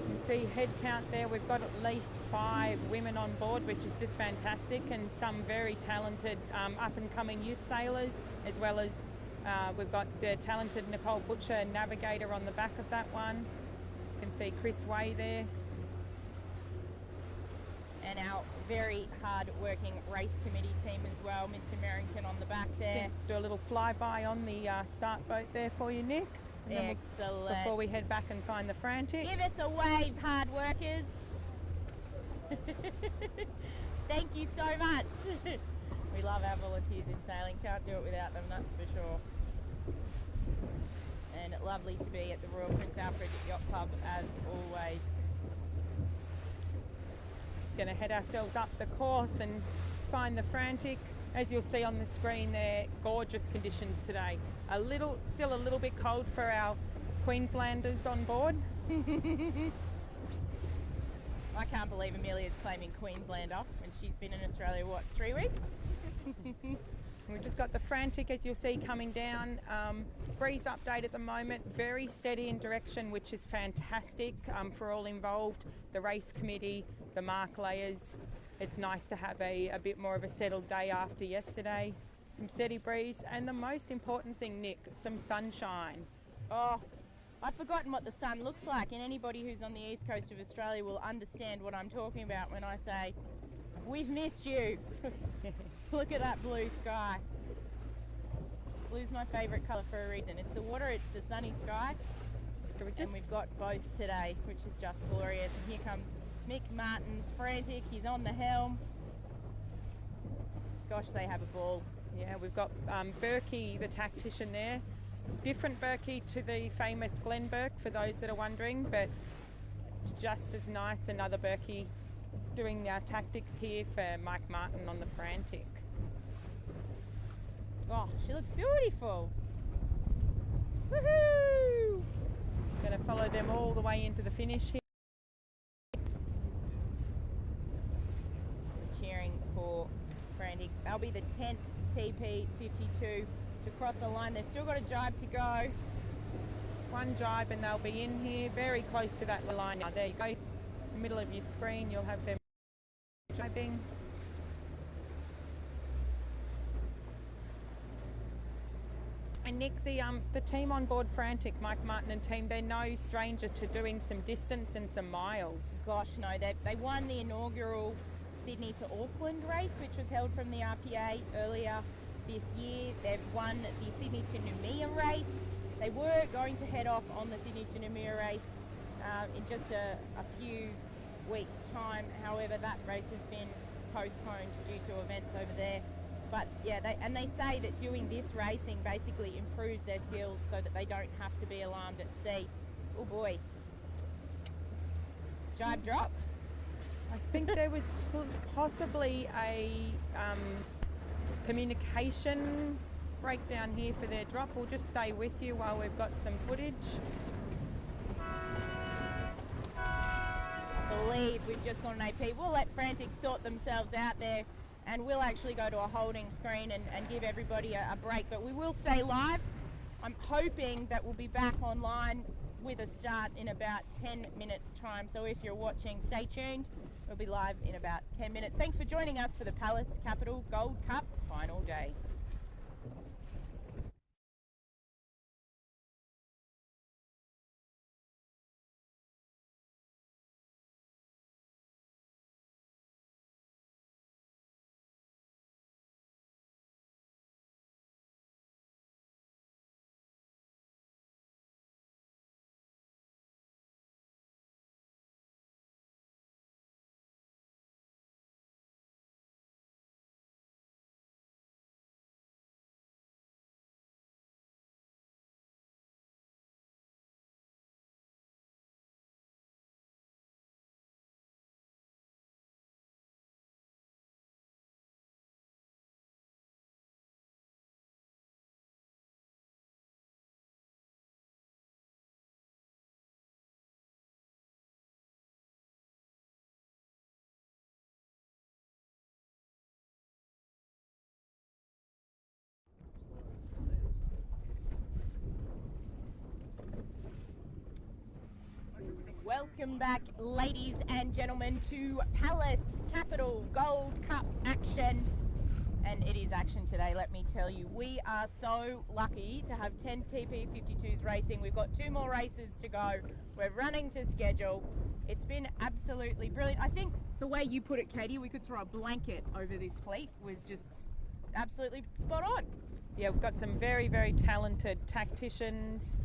You can see head count there. We've got at least 5 women on board, which is just fantastic, and some very talented up-and-coming youth sailors, as well as we've got the talented Nicole Butcher, navigator, on the back of that one. You can see Chris Way there. And our very hard-working race committee team as well. Mr. Merrington on the back there. Do a little flyby on the start boat there for you, Nick. Excellent. Before we head back and find the Frantic. Give us a wave, hard workers. Thank you so much. We love our volunteers in sailing. Can't do it without them, that's for sure. And lovely to be at the Royal Prince Alfred Yacht Club as always. Just going to head ourselves up the course and find the Frantic. As you'll see on the screen there, gorgeous conditions today. Still a little bit cold for our Queenslanders on board. I can't believe Amelia's claiming Queenslander, and she's been in Australia, what, 3 weeks? We've just got the Frantic, as you'll see, coming down. Breeze update at the moment, very steady in direction, which is fantastic for all involved. The race committee, the mark layers. It's nice to have a bit more of a settled day after yesterday. Some steady breeze, and the most important thing, Nick, some sunshine. Oh, I've forgotten what the sun looks like, and anybody who's on the east coast of Australia will understand what I'm talking about when I say, we've missed you. Look at that blue sky. Blue's my favourite colour for a reason. It's the water, it's the sunny sky. So we've got both today, which is just glorious. And here comes Mick Martin's Frantic. He's on the helm. Gosh, they have a ball. Yeah, we've got Berkey, the tactician there. Different Berkey to the famous Glenn Burke, for those that are wondering, but just as nice. Another Berkey doing our tactics here for Mike Martin on the Frantic. Oh, she looks beautiful. Woohoo! Going to follow them all the way into the finish here. Cheering for Frantic. They'll be the 10th TP52 to cross the line. They've still got a jibe to go. One jibe and they'll be in here, very close to that line. Now, there you go. In the middle of your screen, you'll have them jibing. And Nick, the team on board Frantic, Mike Martin and team, they're no stranger to doing some distance and some miles. Gosh, no, they won the inaugural Sydney to Auckland race, which was held from the RPA earlier this year. They've won the Sydney to Noumea race. They were going to head off on the Sydney to Noumea race in just a few weeks' time. However, that race has been postponed due to events over there. But yeah, they say that doing this racing basically improves their skills so that they don't have to be alarmed at sea. Oh boy. Jibe drop. I think there was possibly a communication breakdown here for their drop. We'll just stay with you while we've got some footage. believe we've just gone an AP. We'll let Frantic sort themselves out there, and we'll actually go to a holding screen and give everybody a break. But we will stay live. I'm hoping that we'll be back online with a start in about 10 minutes time. So if you're watching, stay tuned. We'll be live in about 10 minutes. Thanks for joining us for the Pallas Capital Gold Cup final day. Welcome back, ladies and gentlemen, to Pallas Capital Gold Cup action. And it is action today, let me tell you. We are so lucky to have 10 TP52s racing. We've got 2 more races to go. We're running to schedule. It's been absolutely brilliant. I think the way you put it, Katie, we could throw a blanket over this fleet, was just absolutely spot on. Yeah, we've got some very, very talented tacticians,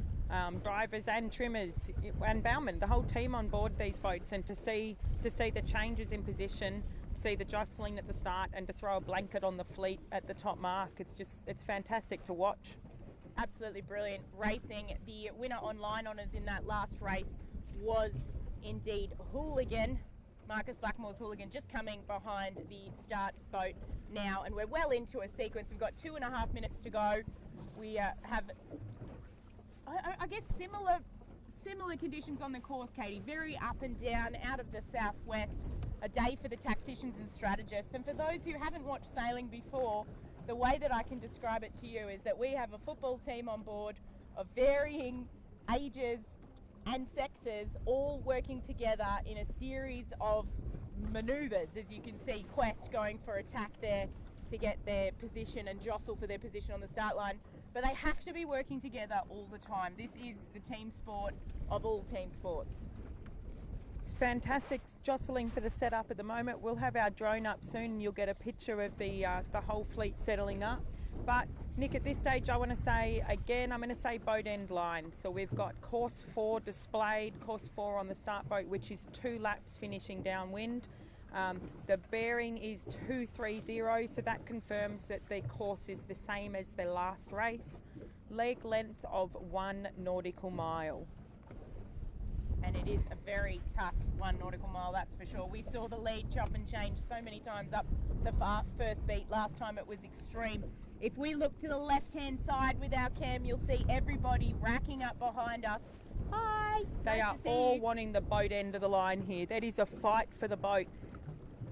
drivers and trimmers and bowmen, the whole team on board these boats, and to see the changes in position, see the jostling at the start, and to throw a blanket on the fleet at the top mark, it's fantastic to watch. Absolutely brilliant racing. The winner on line honours in that last race was indeed Hooligan, Marcus Blackmore's Hooligan, just coming behind the start boat now, and we're well into a sequence. We've got 2.5 minutes to go. We have I guess similar conditions on the course, Katie. Very up and down, out of the southwest. A day for the tacticians and strategists. And for those who haven't watched sailing before, the way that I can describe it to you is that we have a football team on board of varying ages and sexes, all working together in a series of manoeuvres. As you can see, Quest going for attack there to get their position and jostle for their position on the start line. But they have to be working together all the time. This is the team sport of all team sports. It's fantastic jostling for the setup at the moment. We'll have our drone up soon and you'll get a picture of the whole fleet settling up. But Nick, at this stage I want to say again, I'm going to say boat end line. So we've got course 4 displayed, course 4 on the start boat, which is 2 laps finishing downwind. The bearing is 230, so that confirms that the course is the same as the last race. Leg length of 1 nautical mile. And it is a very tough 1 nautical mile, that's for sure. We saw the lead chop and change so many times up the first beat. Last time it was extreme. If we look to the left-hand side with our cam, you'll see everybody racking up behind us. Hi! They nice are to see all you. wanting the boat end of the line here. That is a fight for the boat.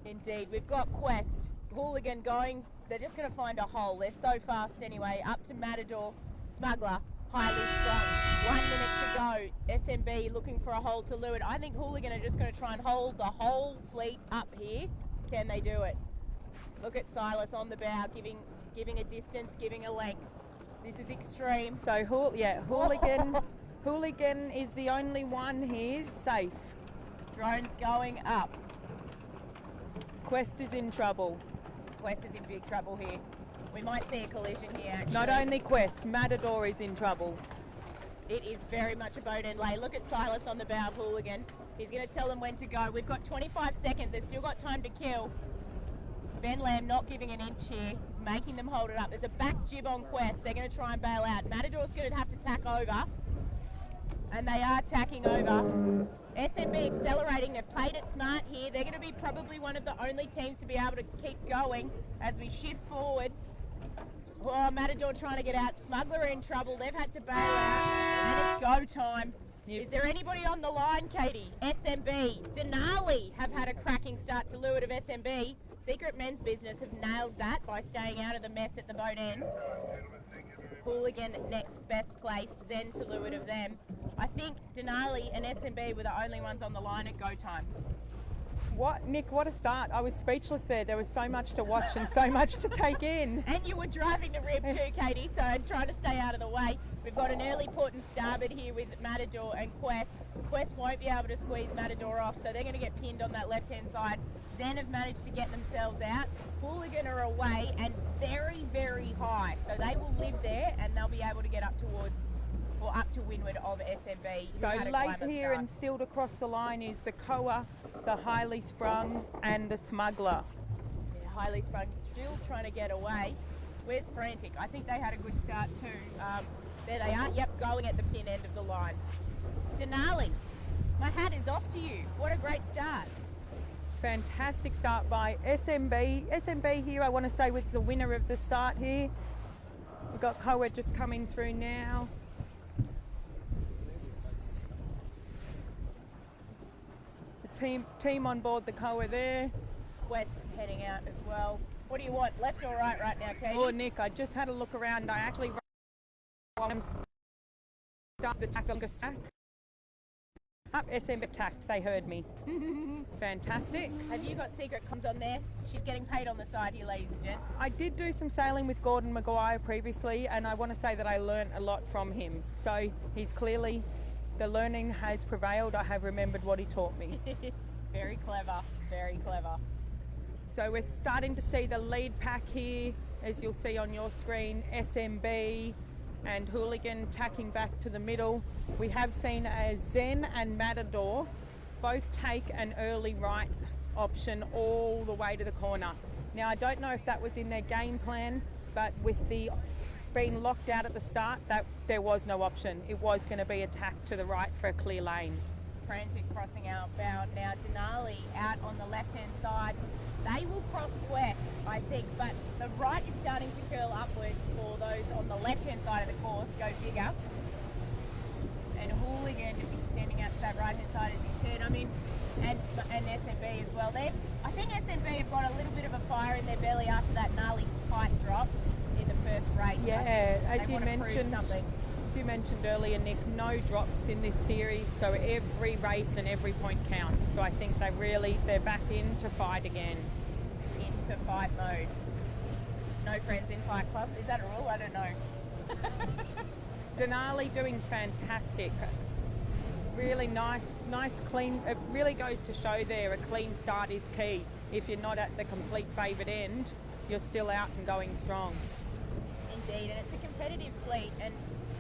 Indeed. We've got Quest, Hooligan going. They're just going to find a hole. They're so fast anyway. Up to Matador, Smuggler, highly strong. 1 minute to go. SMB looking for a hole to leeward. I think Hooligan are just going to try and hold the whole fleet up here. Can they do it? Look at Silas on the bow, giving a distance, giving a length. This is extreme. So, Hooligan is the only one here safe. Drone's going up. Quest is in trouble. Quest is in big trouble here. We might see a collision here, actually. Not only Quest, Matador is in trouble. It is very much a boat end lay. Look at Silas on the bow of Hooligan. He's going to tell them when to go. We've got 25 seconds. They've still got time to kill. Ben Lamb not giving an inch here. He's making them hold it up. There's a back jib on Quest. They're going to try and bail out. Matador's going to have to tack over. And they are tacking over. SMB accelerating. They've played it smart here. They're going to be probably one of the only teams to be able to keep going as we shift forward. Oh, Matador trying to get out. Smuggler in trouble. They've had to bail out. And it's go time. Is there anybody on the line, Katie? SMB. Denali have had a cracking start to leeward of SMB. Secret Men's Business have nailed that by staying out of the mess at the boat end. Hooligan next best placed, Zen to leeward of them. I think Denali and SMB were the only ones on the line at go time. What, Nick, what a start. I was speechless there. There was so much to watch and so much to take in. And you were driving the rib too, Katie, so trying to stay out of the way. We've got an early port and starboard here with Matador and Quest. Quest won't be able to squeeze Matador off, so they're going to get pinned on that left-hand side. Zen have managed to get themselves out. Hooligan are away and very, very high, so they will live there and they'll be able to get up towards or up to windward of SMB. So late here and still to cross the line is the Koa, the Highly Sprung and the Smuggler. Yeah, Highly Sprung still trying to get away. Where's Frantic? I think they had a good start too. There they are. Yep, going at the pin end of the line. Denali, my hat is off to you. What a great start. Fantastic start by SMB. SMB here, I want to say, was the winner of the start here. We've got Koa just coming through now. Team on board the Koa there. Quest heading out as well. What do you want, left or right now, Katie? Oh, Nick, I just had a look around. I actually started the tack on the stack. Up SMB tacked, they heard me. Fantastic. Have you got secret comms on there? She's getting paid on the side here, ladies and gents. I did do some sailing with Gordon Maguire previously, and I want to say that I learnt a lot from him. So he's clearly, the learning has prevailed. I have remembered what he taught me. Very clever, very clever. So we're starting to see the lead pack here, as you'll see on your screen, SMB and Hooligan tacking back to the middle. We have seen Zen and Matador both take an early right option all the way to the corner. Now, I don't know if that was in their game plan, but with the being locked out at the start, that there was no option. It was going to be attacked to the right for a clear lane. Frantic crossing outbound now. Denali out on the left-hand side. They will cross west, I think, but the right is starting to curl upwards for those on the left-hand side of the course. Go bigger. And Hooligan extending out to that right-hand side, as you said. I mean, and SMB as well. I think SMB have got a little bit of a fire in their belly after that gnarly tight drop in the first race. Yeah, as you mentioned earlier, Nick, no drops in this series, so every race and every point counts. So I think they're back into fight again. Into fight mode. No friends in Fight Club. Is that a rule? I don't know. Denali doing fantastic. Really nice, clean. It really goes to show there a clean start is key. If you're not at the complete favoured end, you're still out and going strong. Indeed, and it's a competitive fleet, and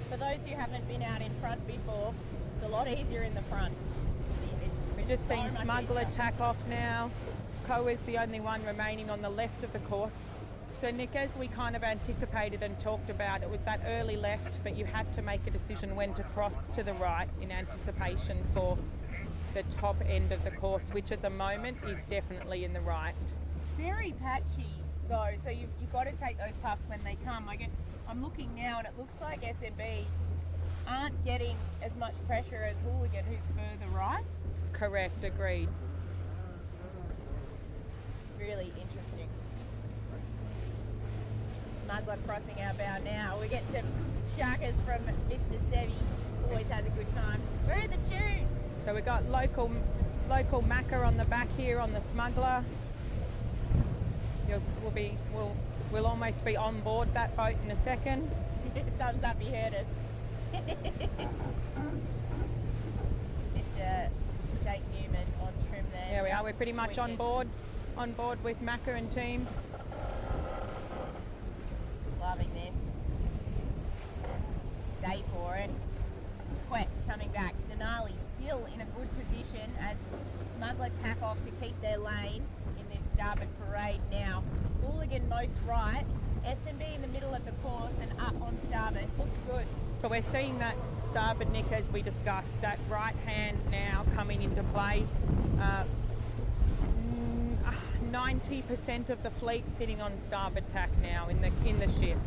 for those who haven't been out in front before, it's a lot easier in the front. We've just seen Smuggler tack off now. Koa's the only one remaining on the left of the course. So Nick, as we kind of anticipated and talked about, it was that early left, but you had to make a decision when to cross to the right in anticipation for the top end of the course, which at the moment is definitely in the right. It's very patchy though, so you've got to take those puffs when they come. I'm looking now and it looks like SMB aren't getting as much pressure as Hooligan, who's further right. Correct, agreed. Really interesting. Smuggler crossing our bow now. We get some sharkers from Mr. Sevi. Always has a good time. Where are the tunes? So we've got local macca on the back here on the Smuggler. We'll almost be on board that boat in a second. Thumbs up, you heard us. Mr. Jake Newman on trim there. There we are. We're pretty much on board with Macca and team. Loving this. Stay for it. Quest coming back. Denali still in a good position as Smuggler tack off to keep their lane in this starboard parade now. Hooligan most right. SMB in the middle of the course and up on starboard. Looks good. So we're seeing that starboard, Nick, as we discussed, that right hand now coming into play. 90% of the fleet sitting on starboard tack now in the shift.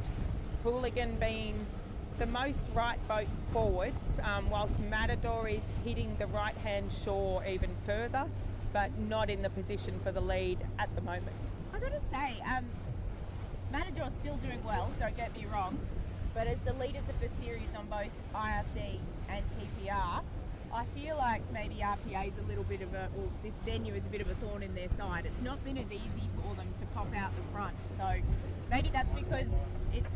Hooligan being the most right boat forwards, whilst Matador is hitting the right-hand shore even further, but not in the position for the lead at the moment. I've got to say, Matador's still doing well, don't get me wrong, but as the leaders of the series on both IRC and TPR, I feel like maybe RPA is a little bit of this venue is a bit of a thorn in their side. It's not been as easy for them to pop out the front, so maybe that's because it's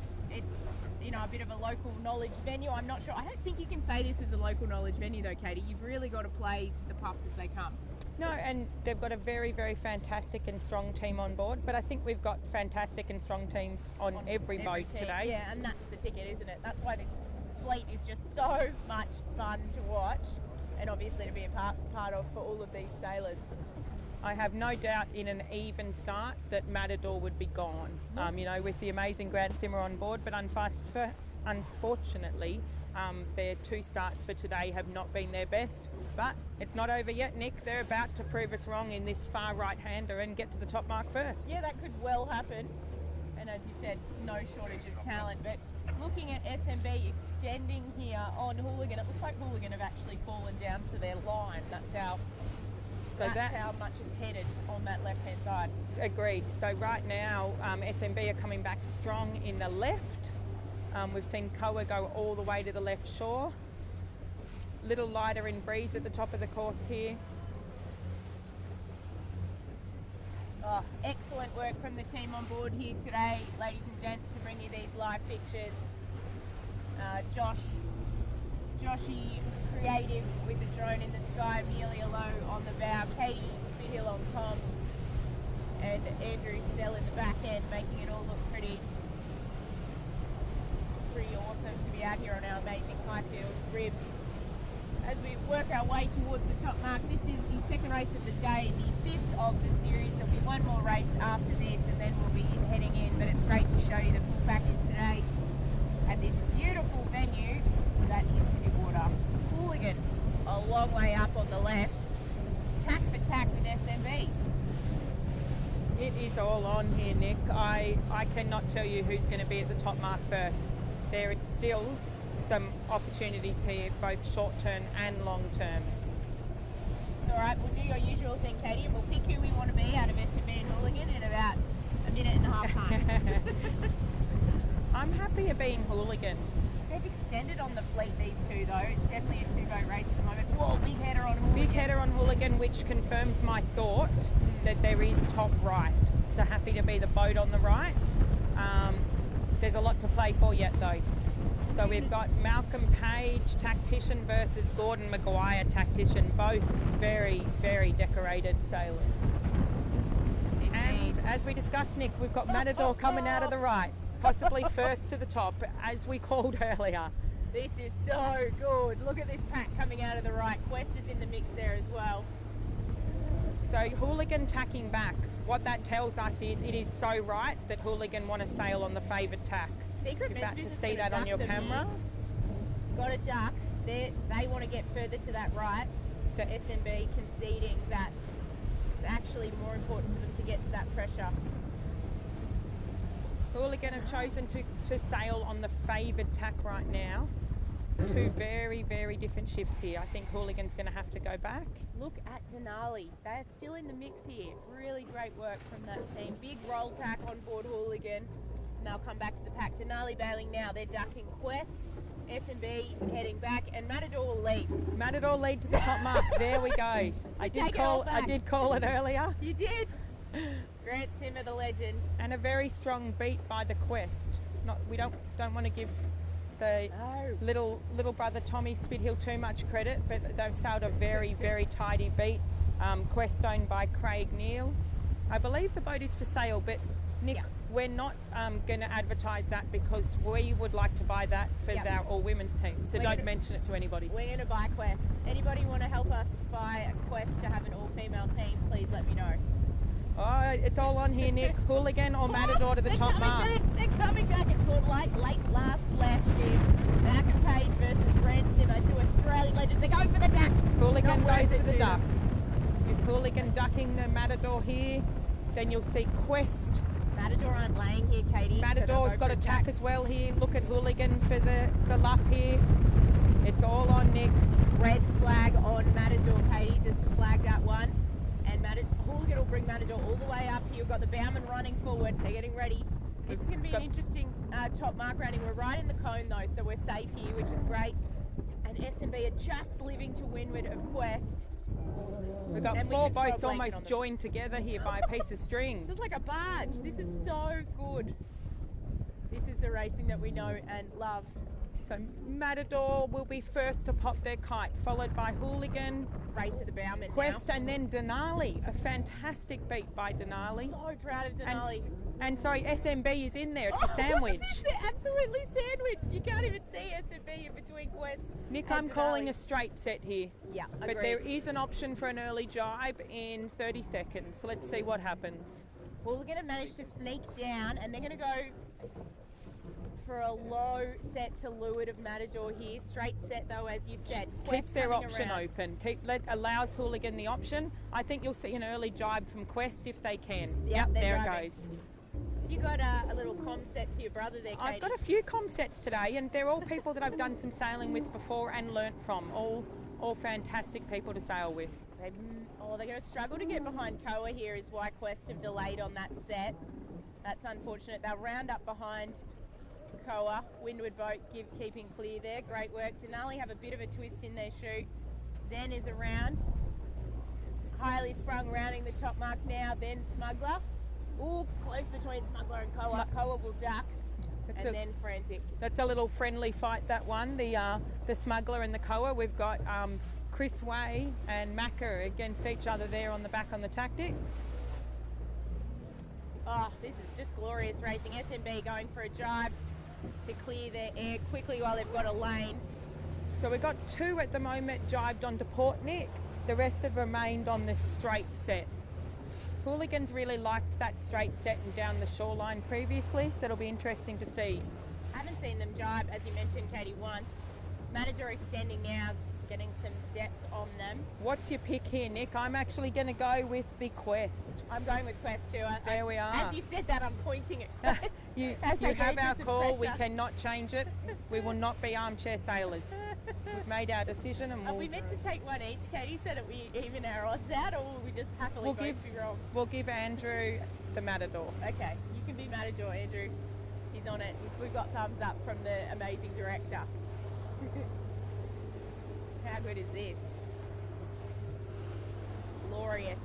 a bit of a local knowledge venue. I'm not sure. I don't think you can say this is a local knowledge venue though, Katie. You've really got to play the puffs as they come. No, and they've got a very, very fantastic and strong team on board, but I think we've got fantastic and strong teams on every boat team today. Yeah, and that's the ticket, isn't it? That's why this fleet is just so much fun to watch and obviously to be a part of for all of these sailors. I have no doubt in an even start that Matador would be gone, with the amazing Grant Simmer on board, but unfortunately their two starts for today have not been their best. But it's not over yet, Nick. They're about to prove us wrong in this far right-hander and get to the top mark first. Yeah, that could well happen. And as you said, no shortage of talent. But looking at SMB extending here on Hooligan, it looks like Hooligan have actually fallen down to their line. That's how much is headed on that left-hand side. Agreed. So right now, SMB are coming back strong in the left. We've seen Koa go all the way to the left shore. Little lighter in breeze at the top of the course here. Oh, excellent work from the team on board here today, ladies and gents, to bring you these live pictures. Joshy creative with the drone in the sky, Amelia Lowe on the bow, Katie Spithill on comms, and Andrew Snell in the back end, making it all look pretty awesome to be out here on our amazing Highfield rib. As we work our way towards the top mark, this is the second race of the day, the fifth of the series. There'll be one more race after this and then we'll be heading in, but it's great to show you the full package today and this beautiful venue that is Clearwater. Hooligan, a long way up on the left, tack for tack with SMB. It is all on here, Nick. I cannot tell you who's going to be at the top mark first. There is still some opportunities here, both short term and long term. All right, we'll do your usual thing, Katie, and we'll pick who we want to be out of SMB and Hooligan in about a minute and a half time. I'm happy at being Hooligan. They've extended on the fleet, these two, though. It's definitely a two-boat race at the moment. Whoa, big header on Hooligan. Big header on Hooligan, which confirms my thought that there is top right. So happy to be the boat on the right. There's a lot to play for yet, though. So we've got Malcolm Page, tactician, versus Gordon Maguire, tactician, both very, very decorated sailors. And as we discussed, Nick, we've got Matador coming out of the right, possibly first to the top, as we called earlier. This is so good. Look at this pack coming out of the right. Quest is in the mix there as well. So Hooligan tacking back. What that tells us is it is so right that Hooligan want to sail on the favoured tack. Secret You're about message to see that on your camera. Got a duck. They want to get further to that right. So SMB conceding that it's actually more important for them to get to that pressure. Hooligan have chosen to sail on the favoured tack right now. Two very, very different shifts here. I think Hooligan's going to have to go back. Look at Denali. They're still in the mix here. Really great work from that team. Big roll tack on board Hooligan. And they'll come back to the pack. Denali bailing now. They're ducking Quest. SMB heading back, and Matador will lead. Matador lead to the top mark. There we go. I did call it earlier. You did. Grant Simmer, the legend. And a very strong beat by the Quest. We don't want to give the little brother Tommy Spithill too much credit, but they've sailed a very, very tidy beat. Quest owned by Craig Neal. I believe the boat is for sale, but Nick, we're not going to advertise that because we would like to buy that for our all-women's team. So don't mention it to anybody. We're going to buy Quest. Anybody want to help us buy a Quest to have an all-female team, please let me know. Oh, it's all on here, Nick. Hooligan or Matador to the top mark. They're coming back. It's sort of late last left here. Malcolm Page versus Grant Simmer, two Australian legends. They're going for the duck. Hooligan goes for the duck. Is Hooligan ducking the Matador here? Then you'll see Quest Matador aren't laying here, Katie. Matador's so got attack as well here. Look at Hooligan for the luff here. It's all on Nick. Red flag on Matador, Katie, just to flag that one. And Hooligan will bring Matador all the way up here. We've got the Bowman running forward. They're getting ready. This is going to be an interesting top mark rounding. We're right in the cone though, so we're safe here, which is great. And S&B are just living to windward of Quest. We've got four boats almost joined together here by a piece of string. This is like a barge. This is so good. This is the racing that we know and love. So Matador will be first to pop their kite, followed by Hooligan, race at the Bowman Quest, now. And then Denali. A fantastic beat by Denali. So proud of Denali. And sorry, SMB is in there. It's a sandwich. They're absolutely sandwiched. You can't even see SMB in between Quest. Nick, I'm calling a straight set here. Yeah, agreed. But there is an option for an early jibe in 30 seconds. So let's see what happens. Well, we're going to manage to sneak down, and they're going to go for a low set to leeward of Matador here. Straight set though, as you said. Keeps their option open. Allows Hooligan the option. I think you'll see an early jibe from Quest if they can. Yep, there it goes. You got a little com set to your brother there, Katie? I've got a few com sets today, and they're all people that I've done some sailing with before and learnt from. All fantastic people to sail with. They're going to struggle to get behind Koa here, is why Quest have delayed on that set. That's unfortunate. They'll round up behind Koa. Windward boat keeping clear there. Great work. Denali have a bit of a twist in their chute. Zen is around. Highly sprung, rounding the top mark now. Then Smuggler. Ooh, close between Smuggler and Koa. Koa will duck. And then Frantic. That's a little friendly fight, that one. The Smuggler and the Koa. We've got Chris Way and Macca against each other there on the back on the tactics. Oh, this is just glorious racing. SMB going for a jibe to clear their air quickly while they've got a lane. So we've got two at the moment jibed onto Port Nick. The rest have remained on this straight set. Hooligans really liked that straight set and down the shoreline previously, so it'll be interesting to see. Haven't seen them jibe, as you mentioned, Katie, once. Matador extending now, getting some depth on them. What's your pick here, Nick? I'm actually going to go with the Quest. I'm going with Quest too. There we are. As you said that, I'm pointing at Quest. you have our call. We cannot change it. We will not be armchair sailors. We've made our decision, and Are we meant to take one each? Katie said that we even our odds out, or will we just happily both be wrong? We'll give Andrew the Matador. Okay, you can be Matador, Andrew. He's on it. We've got thumbs up from the amazing director. How good is this? Glorious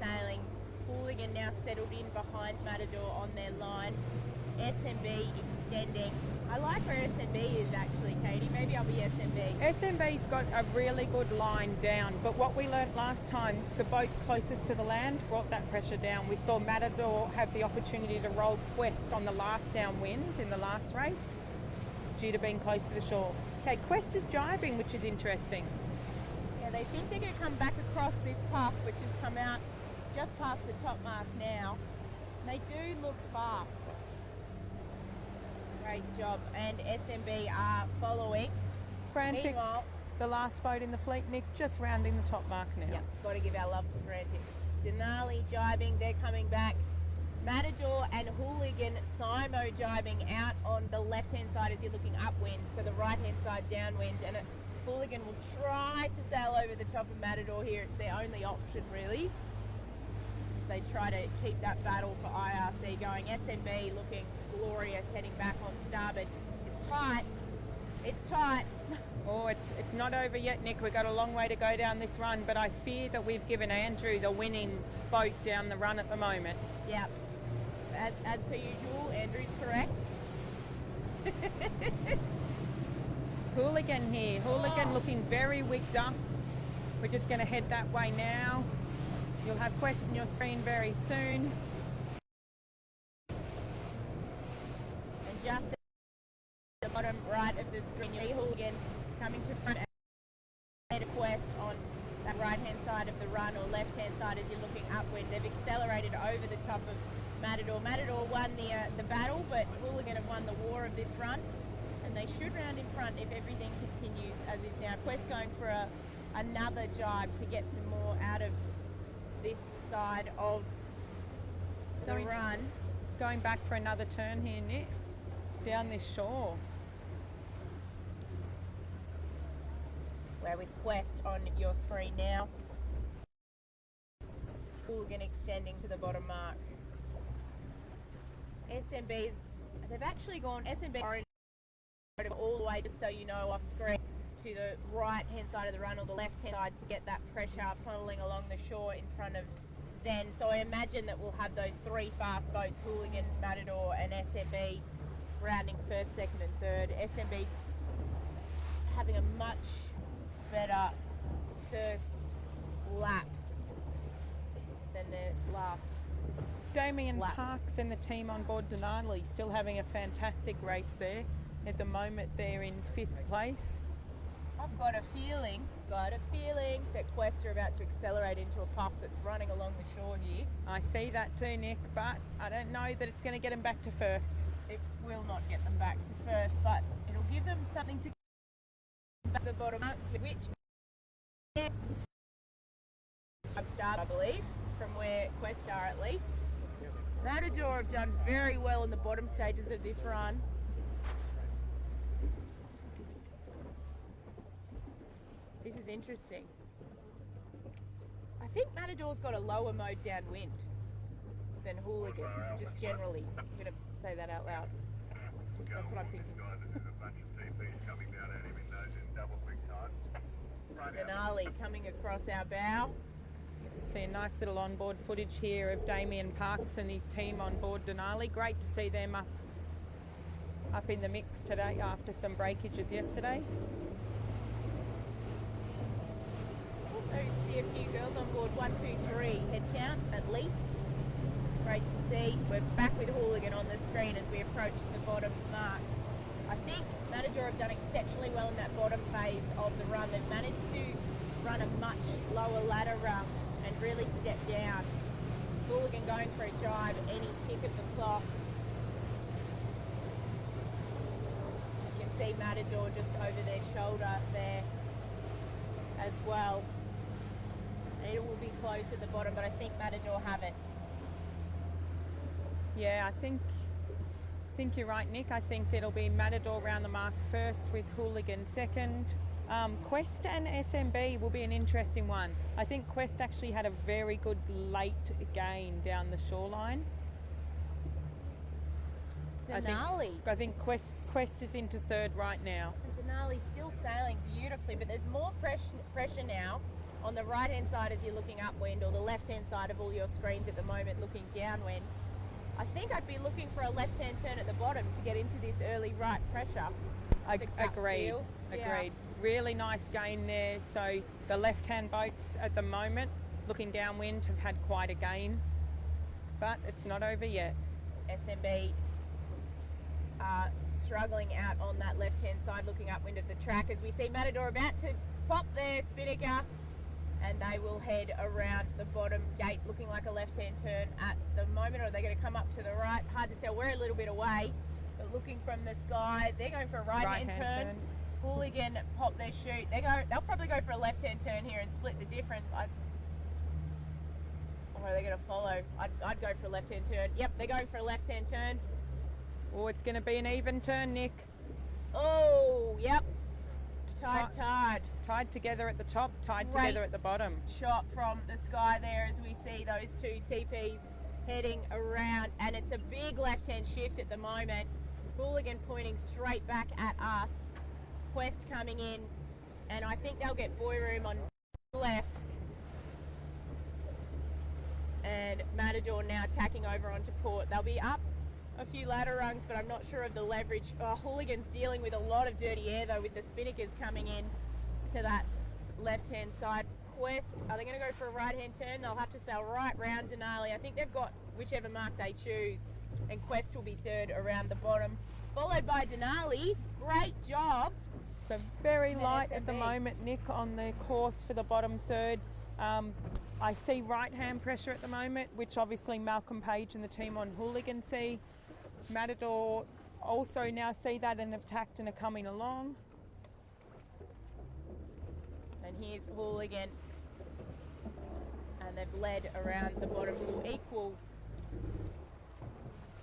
sailing. Hooligan now settled in behind Matador on their line. SMB extending. I like where SMB is actually, Katie. Maybe I'll be SMB. SMB's got a really good line down, but what we learnt last time, the boat closest to the land brought that pressure down. We saw Matador have the opportunity to roll Quest on the last downwind in the last race due to being close to the shore. Okay, Quest is jibing, which is interesting. Yeah, they think they're going to come back across this puff, which has come out just past the top mark now. They do look fast. Great job. And SMB are following. Frantic, meanwhile, the last boat in the fleet, Nick, just rounding the top mark now. Yep, got to give our love to Frantic. Denali jibing, they're coming back. Matador and Hooligan Simo jibing out on the left-hand side as you're looking upwind, so the right-hand side downwind, and Hooligan will try to sail over the top of Matador here. It's their only option, really. They try to keep that battle for IRC going. SMB looking glorious, heading back on starboard. It's tight. It's tight. Oh, it's not over yet, Nick. We've got a long way to go down this run, but I fear that we've given Andrew the winning boat down the run at the moment. Yep. As per usual, Andrew's correct. Hooligan here. Hooligan looking very wicked up. We're just going to head that way now. You'll have Quest on your screen very soon. And just at the bottom right of the screen, you see Hooligan coming to front and Quest on that right-hand side of the run, or left-hand side as you're looking upwind. They've accelerated over the top of Matador. Matador won the battle, but Hooligan have won the war of this run, and they should round in front if everything continues as is now. Quest going for another jibe to get some more out of this side of the run. Going back for another turn here, Nick, down this shore. We're with Quest on your screen now. Hooligan extending to the bottom mark. SMB's, they've actually gone SMB orange all the way, just so you know, off screen to the right hand side of the run or the left hand side to get that pressure funneling along the shore in front of Zen. So I imagine that we'll have those three fast boats, Hooligan, Matador and SMB, rounding first, second and third. SMB having a much better first lap than the last. Damien lap. Parks and the team on board Denali still having a fantastic race there. At the moment they're in 5th place. I've got a feeling that Quest are about to accelerate into a puff that's running along the shore here. I see that too, Nick, but I don't know that it's going to get them back to first. It will not get them back to first, but it'll give them something to back the bottom marks, which start, I believe, from where Quest are at least. Matador have done very well in the bottom stages of this run. This is interesting. I think Matador's got a lower mode downwind than Hooligans, just generally. I'm going to say that out loud. That's what I'm thinking. Denali coming across our bow. See a nice little onboard footage here of Damien Parks and his team on board Denali. Great to see them up in the mix today after some breakages yesterday. Also see a few girls on board, 1, 2, 3 head count at least. Great to see. We're back with Hooligan on the screen as we approach the bottom marks. I think Matador have done exceptionally well in that bottom phase of the run. They've managed to run a much lower ladder run and really step down. Hooligan going for a jibe at any tick of the clock. You can see Matador just over their shoulder there as well. It will be close at the bottom, but I think Matador have it. Yeah, I think you're right, Nick. I think it'll be Matador round the mark first with Hooligan second. Quest and SMB will be an interesting one. I think Quest actually had a very good late gain down the shoreline. Denali. I think Quest is into third right now. And Denali's still sailing beautifully, but there's more pressure now on the right hand side as you're looking upwind, or the left hand side of all your screens at the moment looking downwind. I think I'd be looking for a left hand turn at the bottom to get into this early right pressure. Agreed. Yeah. Really nice gain there. So the left hand boats at the moment looking downwind have had quite a gain, but it's not over yet. SMB are struggling out on that left hand side looking upwind of the track as we see Matador about to pop their spinnaker, and they will head around the bottom gate looking like a left hand turn at the moment. Or are they going to come up to the right? Hard to tell. We're a little bit away, but looking from the sky, they're going for a right hand turn. Hooligan pop their chute. They'll probably go for a left hand turn here and split the difference. Or are they going to follow? I'd go for a left hand turn. Yep, they're going for a left hand turn. Oh, it's going to be an even turn, Nick. Oh, yep. Tied together at the top, tied together at the bottom. Shot from the sky there as we see those two TPs heading around, and it's a big left hand shift at the moment. Hooligan pointing straight back at us. Quest coming in, and I think they'll get buoy room on the left. And Matador now tacking over onto port. They'll be up a few ladder rungs, but I'm not sure of the leverage. Hooligan's dealing with a lot of dirty air though, with the spinnakers coming in to that left hand side. Quest, are they going to go for a right hand turn? They'll have to sail right round Denali. I think they've got whichever mark they choose, and Quest will be third around the bottom, followed by Denali. Great job. So very light at the moment, Nick, on the course for the bottom third. I see right hand pressure at the moment, which obviously Malcolm Page and the team on Hooligan see. Matador also now see that and have tacked and are coming along. And here's Hooligan, and they've led around the bottom equal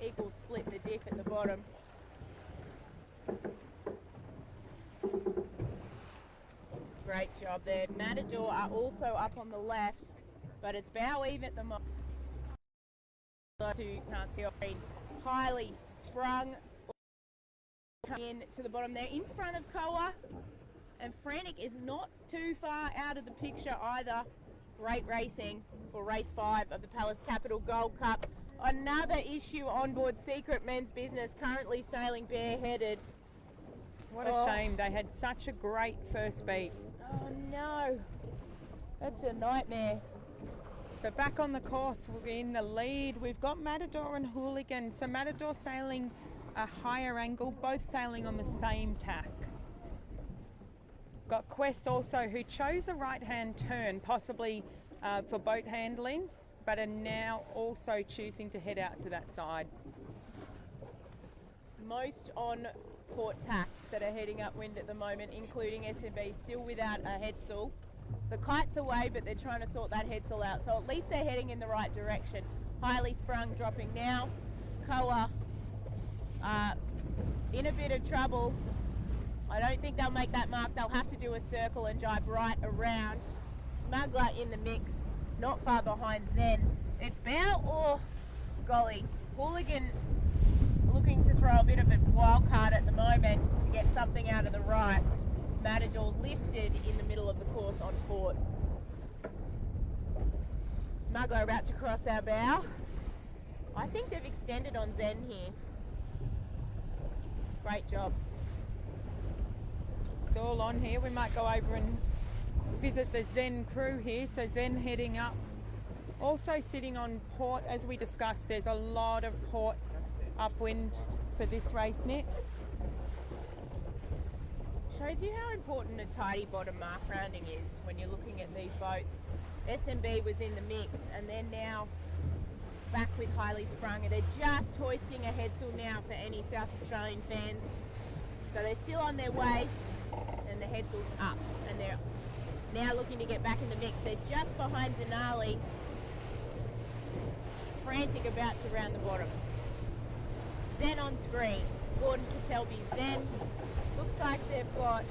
equal split the diff at the bottom. Great job there. Matador are also up on the left, but it's bow even at the moment. Can't see off screen. Highly sprung in to the bottom there in front of Koa, and Frantic is not too far out of the picture either. Great racing for race 5 of the Pallas Capital Gold Cup. Another issue on board Secret Men's Business, currently sailing bareheaded. What a shame. They had such a great first beat. Oh no, that's a nightmare. So back on the course, we're in the lead. We've got Matador and Hooligan. So Matador sailing a higher angle, both sailing on the same tack. Got Quest also, who chose a right-hand turn, possibly for boat handling, but are now also choosing to head out to that side. Most on port tacks that are heading upwind at the moment, including SMB, still without a headsail. The kite's away, but they're trying to sort that headsail out, so at least they're heading in the right direction. Highly sprung, dropping now. Koa in a bit of trouble. I don't think they'll make that mark. They'll have to do a circle and jibe right around. Smuggler in the mix, not far behind Zen. It's bow or golly. Hooligan looking to throw a bit of a wild card at the moment to get something out of the right. Matador lifted in the middle of the course on port. Smuggler about to cross our bow. I think they've extended on Zen here. Great job. It's all on here. We might go over and visit the Zen crew here. So Zen heading up. Also sitting on port, as we discussed, there's a lot of port upwind for this race, Nick. Shows you how important a tidy bottom mark rounding is when you're looking at these boats. SMB was in the mix, and they're now back with Highly Sprung, and they're just hoisting a headsail now for any South Australian fans. So they're still on their way, and the headsail's up, and they're now looking to get back in the mix. They're just behind Denali. Frantic about to round the bottom. Zen on screen. Gordon Katelby, Zen. Looks like they've got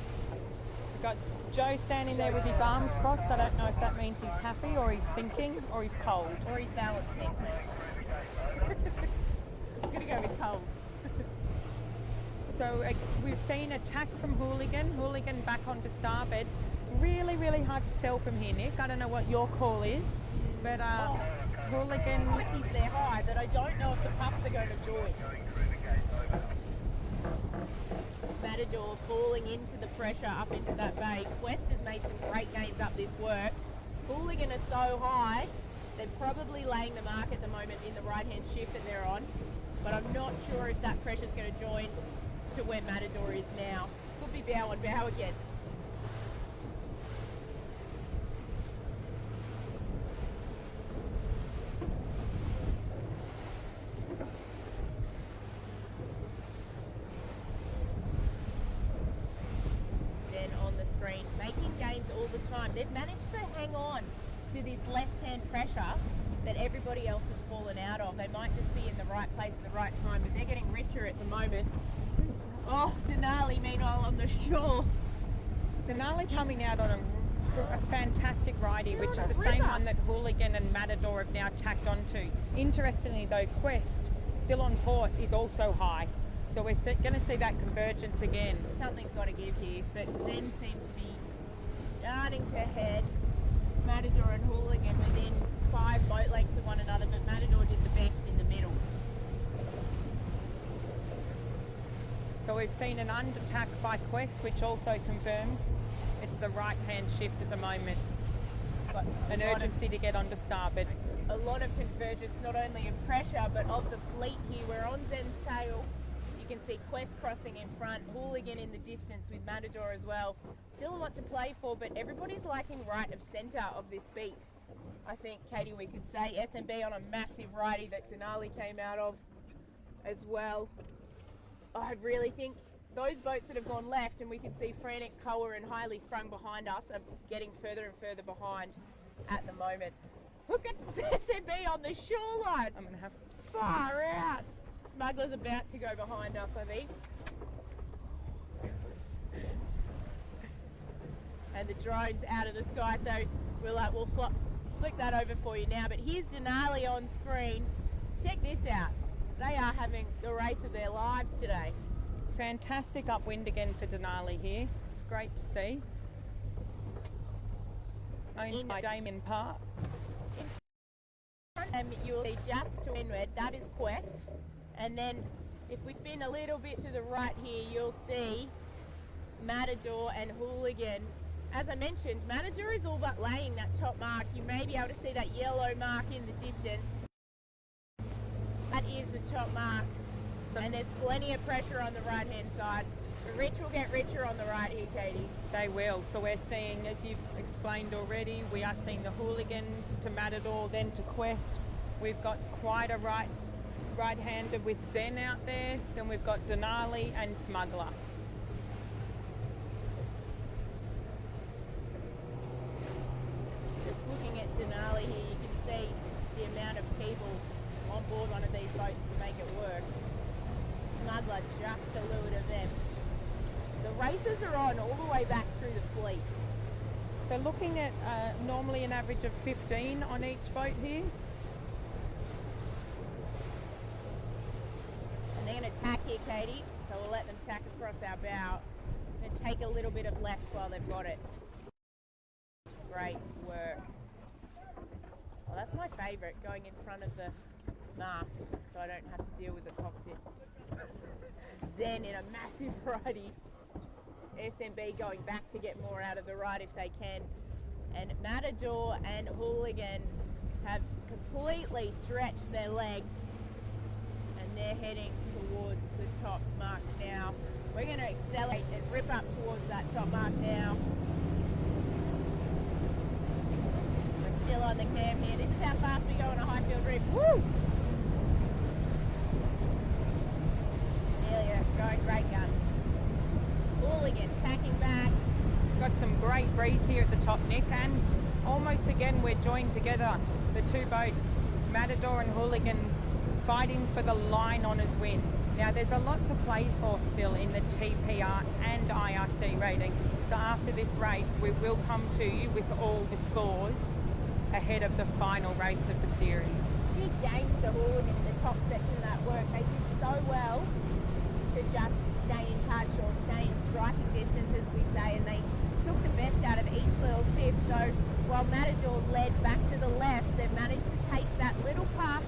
Joe standing there with his arms crossed. I don't know if that means he's happy or he's thinking or he's cold. Or he's balancing. I'm going to go with cold. So we've seen attack from Hooligan. Hooligan back onto starboard. Really, really hard to tell from here, Nick. I don't know what your call is, but Hooligan... He's there high, but I don't know if the pups are going to join. Matador falling into the pressure up into that bay. Quest has made some great gains up this work. Hooligan are so high, they're probably laying the mark at the moment in the right-hand shift that they're on, but I'm not sure if that pressure's going to join to where Matador is now. Could be bow on bow again. They've managed to hang on to this left-hand pressure that everybody else has fallen out of. They might just be in the right place at the right time, but they're getting richer at the moment. Oh, Denali, meanwhile, on the shore. Denali coming out on a fantastic righty, which is the same one that Hooligan and Matador have now tacked onto. Interestingly, though, Quest, still on port, is also high. So we're going to see that convergence again. Something's got to give here, but Zen seems to be starting to head. Matador and Hooligan within 5 boat lengths of one another, but Matador did the best in the middle. So we've seen an under-tack by Quest, which also confirms it's the right-hand shift at the moment. But an urgency to get onto starboard. A lot of convergence, not only in pressure, but of the fleet here. We're on Zen's tail. You can see Quest crossing in front, Hooligan in the distance with Matador as well. Still a lot to play for, but everybody's liking right of centre of this beat. I think, Katie, we could say SMB on a massive righty that Denali came out of as well. I really think those boats that have gone left, and we can see Frantic, Koa and Highly Sprung behind us, are getting further and further behind at the moment. Look at SMB on the shoreline. I'm going to have... Far out. Smuggler's about to go behind us, I think. And the drone's out of the sky, so we'll flick that over for you now. But here's Denali on screen. Check this out. They are having the race of their lives today. Fantastic upwind again for Denali here. Great to see. Owned by Damien Parks. And you'll see just to windward, that is Quest. And then if we spin a little bit to the right here, you'll see Matador and Hooligan. As I mentioned, Matador is all but laying that top mark. You may be able to see that yellow mark in the distance. That is the top mark. And there's plenty of pressure on the right-hand side. The rich will get richer on the right here, Katie. They will. So we're seeing, as you've explained already, we are seeing the Hooligan to Matador, then to Quest. We've got quite a right-hander with Zen out there. Then we've got Denali and Smuggler. Just looking at Denali here, you can see the amount of people on board one of these boats to make it work. Smuggler just a load of them. The races are on all the way back through the fleet. So looking at normally an average of 15 on each boat here. And they're going to tack here, Katie, so we'll let them tack across our bow and take a little bit of left while they've got it. Great work. Well, that's my favourite, going in front of the mast so I don't have to deal with the cockpit. Zen in a massive righty. SMB going back to get more out of the right if they can. And Matador and Hooligan have completely stretched their legs and they're heading towards the top mark now. We're going to accelerate and rip up towards that top mark now. We're still on the cam here. This is how fast we go on a high field reef. Woo! Amelia going great guns. Hooligan tacking back. Got some great breeze here at the top, Nick, and almost again we're joined together, the two boats, Matador and Hooligan, fighting for the line honours win. Now there's a lot to play for still in the TPR and IRC rating, so after this race we will come to you with all the scores ahead of the final race of the series. Big games to Hooligan in the top section of that work. They did so well to just stay in touch or stay in striking distance, as we say, and they took the best out of each little shift. So while Matador led back to the left, they've managed to take that little puff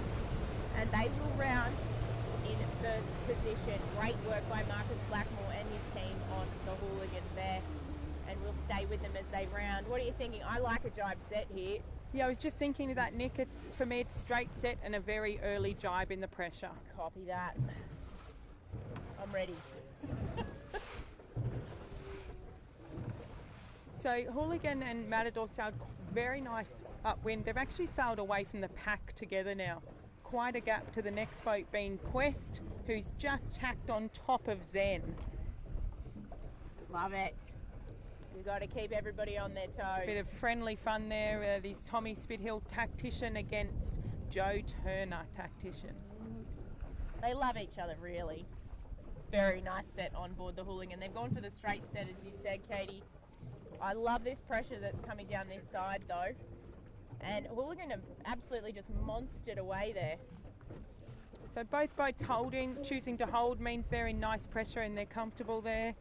and they will round in first position. Great work by Marcus Blackmore and his team on the Hooligan there, and we'll stay with them as they round. What are you thinking? I like a jibe set here. Yeah, I was just thinking of that, Nick. For me, it's straight set and a very early jibe in the pressure. Copy that. I'm ready. So Hooligan and Matador sailed very nice upwind. They've actually sailed away from the pack together now. Quite a gap to the next boat being Quest, who's just tacked on top of Zen. Love it. We've got to keep everybody on their toes. Bit of friendly fun there. This Tommy Spithill tactician against Joe Turner tactician. They love each other, really. Very nice set on board the Hooligan. They've gone for the straight set, as you said, Katie. I love this pressure that's coming down this side, though. And Hooligan have absolutely just monstered away there. So both boats holding, choosing to hold means they're in nice pressure and they're comfortable there.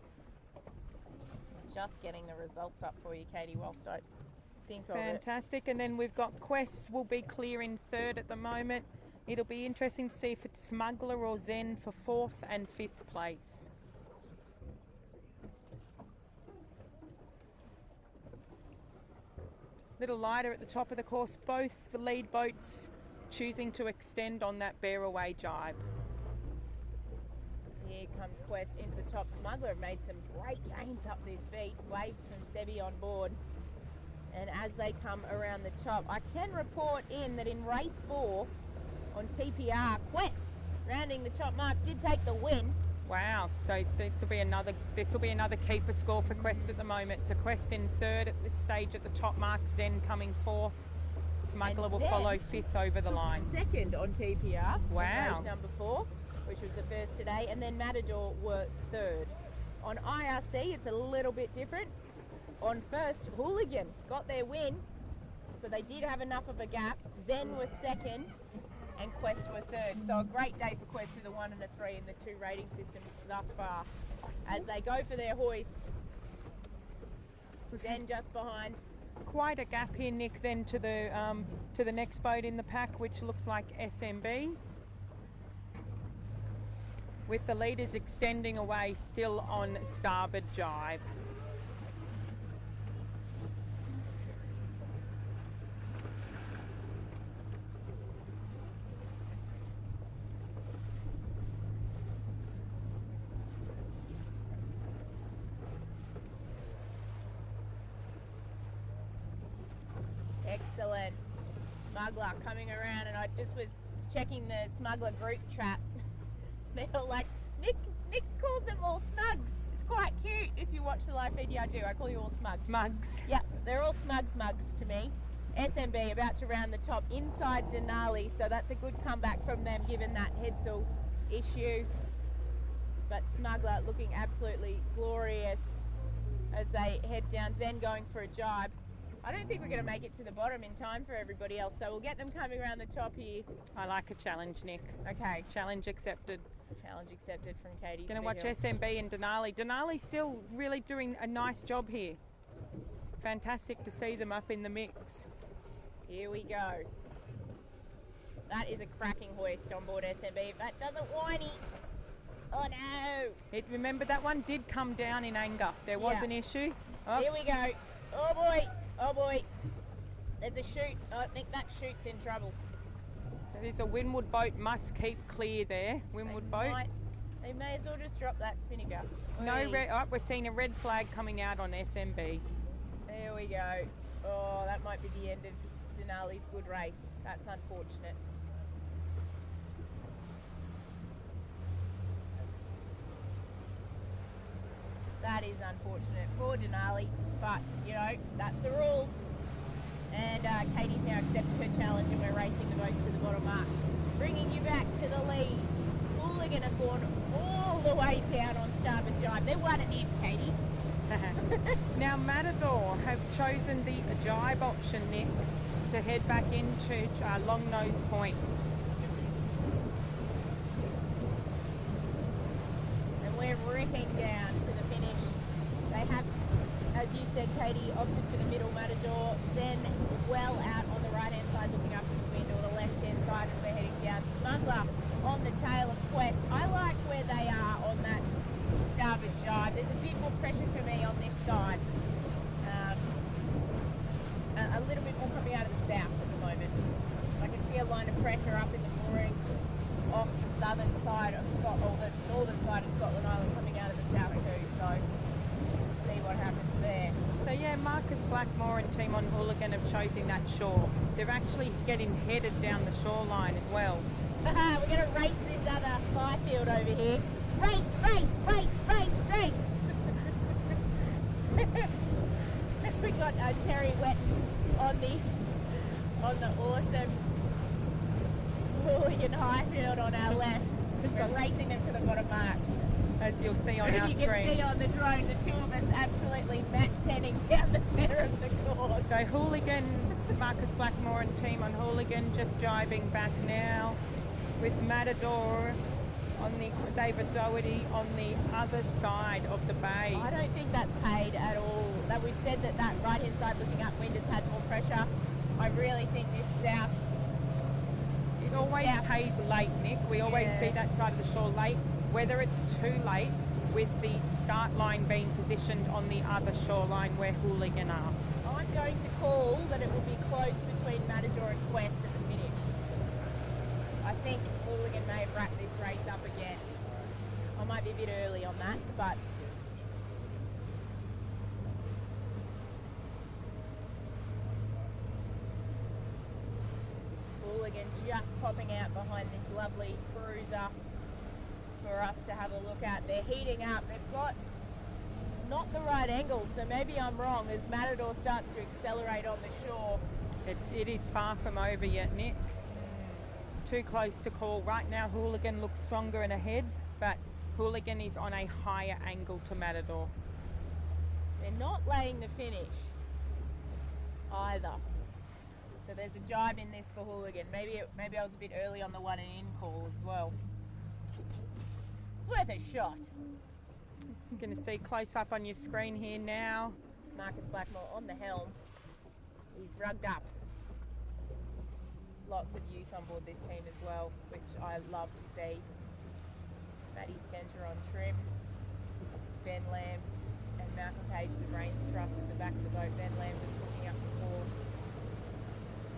Just getting the results up for you, Katie, whilst I think of it. Fantastic. And then we've got Quest will be clear in third at the moment. It'll be interesting to see if it's Smuggler or Zen for 4th and 5th place. Little lighter at the top of the course. Both the lead boats choosing to extend on that bear away jibe. Here comes Quest into the top. Smuggler have made some great gains up this beat. Waves from Sebi on board. And as they come around the top, I can report in that in race 4 on TPR, Quest, rounding the top mark, did take the win. Wow, so this will be another keeper score for Quest at the moment. So Quest in third at this stage at the top mark, Zen coming 4th. Smuggler will Zen follow 5th over the took line. second on TPR. Wow. Race number 4, which was the first today, and then Matador were 3rd. On IRC, it's a little bit different. On first, Hooligan got their win, so they did have enough of a gap. Zen was 2nd, and Quest were 3rd. So a great day for Quest with a 1 and a 3 in the 2 rating systems thus far. As they go for their hoist, Zen just behind. Quite a gap here, Nick, then to the next boat in the pack, which looks like SMB. With the leaders extending away still on starboard jibe. Excellent. Smuggler coming around, and I just was checking the Smuggler group chat. They were like, Nick calls them all smugs. It's quite cute. If you watch the live feed, yeah, I do. I call you all smugs. Smugs. Yeah, they're all smugs to me. SMB about to round the top inside Denali, so that's a good comeback from them given that Hedsel issue. But Smuggler looking absolutely glorious as they head down. Zen going for a jibe. I don't think we're going to make it to the bottom in time for everybody else, so we'll get them coming around the top here. I like a challenge, Nick. Okay. Challenge accepted. Challenge accepted from Katie. Going to watch SMB and Denali. Denali still really doing a nice job here. Fantastic to see them up in the mix. Here we go. That is a cracking hoist on board SMB. If that doesn't whiny. Oh no. Remember that one did come down in anger. There was an issue. Oh. Here we go. Oh boy. Oh boy. There's a chute. I think that chute's in trouble. That is a Windward boat. Must keep clear there. Windward boat. They may as well just drop that spinnaker. No red. Oh, we're seeing a red flag coming out on SMB. There we go. Oh, that might be the end of Denali's good race. That's unfortunate. That is unfortunate for Denali, but you know, that's the rules. And Katie's now accepted her challenge and we're racing the boat to the bottom mark. Bringing you back to the lead. Hooligan have gone all the way down on starboard jibe. They're 1 and in, Katie. Now Matador have chosen the jibe option, Nick, to head back into Long Nose Point. And we're ripping down to the finish. They have, as you said, Katie, opted for the middle Matador, then well out on the right-hand side looking up to the wind, or the left-hand side as we're heading down. Smuggler on the tail of Quest. I like where they are on that starboard jibe. There's a bit more pressure for me on this side. A little bit more coming out of the south at the moment. I can see a line of pressure up in the moorings off the southern side of Scotland, or the northern side of Scotland Island coming out of the south too. So see what happens there. So yeah, Marcus Blackmore and Team on Hooligan have chosen that shore. They're actually getting headed down the shoreline as well. We're going to race this other fly field over here. Race, race, race, race, race. We got Terry Wetton on the awesome Hooligan Highfield on our left. We're racing them to the bottom mark. As you'll see on our you screen. You can see on the drone, the two of us absolutely mat-tenning down the centre of the course. So Hooligan, Marcus Blackmore and Team on Hooligan just jibing back now, with Matador on the David Doherty on the other side of the bay. I don't think that's paid at all. That we've said that right-hand side looking upwind has had more pressure. I really think this south... It always pays late, Nick. We always see that side of the shore late. Whether it's too late with the start line being positioned on the other shoreline where Hooligan are. I'm going to call that it will be close between Matador and Quest at the finish. I think Hooligan may have wrapped this race up again. I might be a bit early on that, but Hooligan just popping out behind this lovely cruiser for us to have a look at. They're heating up. They've got not the right angle, so maybe I'm wrong as Matador starts to accelerate on the shore. It is far from over yet, Nick. Too close to call. Right now, Hooligan looks stronger and ahead, but Hooligan is on a higher angle to Matador. They're not laying the finish either. So there's a jibe in this for Hooligan. Maybe I was a bit early on the 1 and in call as well. It's worth a shot. You're going to see close up on your screen here now. Marcus Blackmore on the helm. He's rugged up. Lots of youth on board this team as well, which I love to see. Maddie Stenter on trim. Ben Lamb and Malcolm Page, the reins thrust at the back of the boat. Ben Lamb just looking up the course.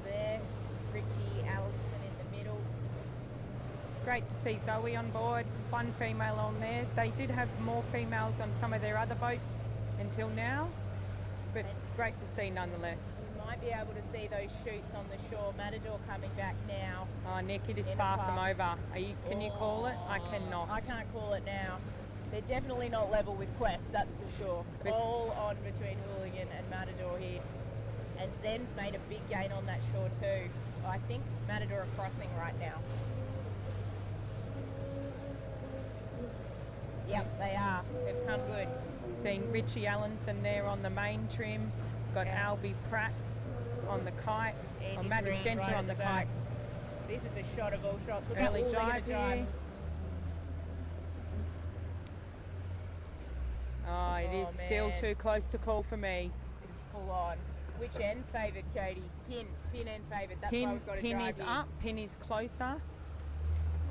There, Richie Allison in the middle. Great to see Zoe on board, one female on there. They did have more females on some of their other boats until now, but great to see nonetheless. You might be able to see those shoots on the shore. Matador coming back now. Oh, Nick, it is far from over. Can you call it? I cannot. I can't call it now. They're definitely not level with Quest, that's for sure. It's all on between Hooligan and Matador here. And Zen's made a big gain on that shore too. I think Matador are crossing right now. Yep, they are. They've come good. Seeing Richie Allenson there on the main trim. Got Albie Pratt on the kite. Or Maddie Stenter right on the kite. This is a shot of all shots. Look early how jibe here. Oh, it is still too close to call for me. It's full on. Which end's favoured, Katie? Pin end favoured. That's why we've got a Pin drive is here. up. Pin is closer.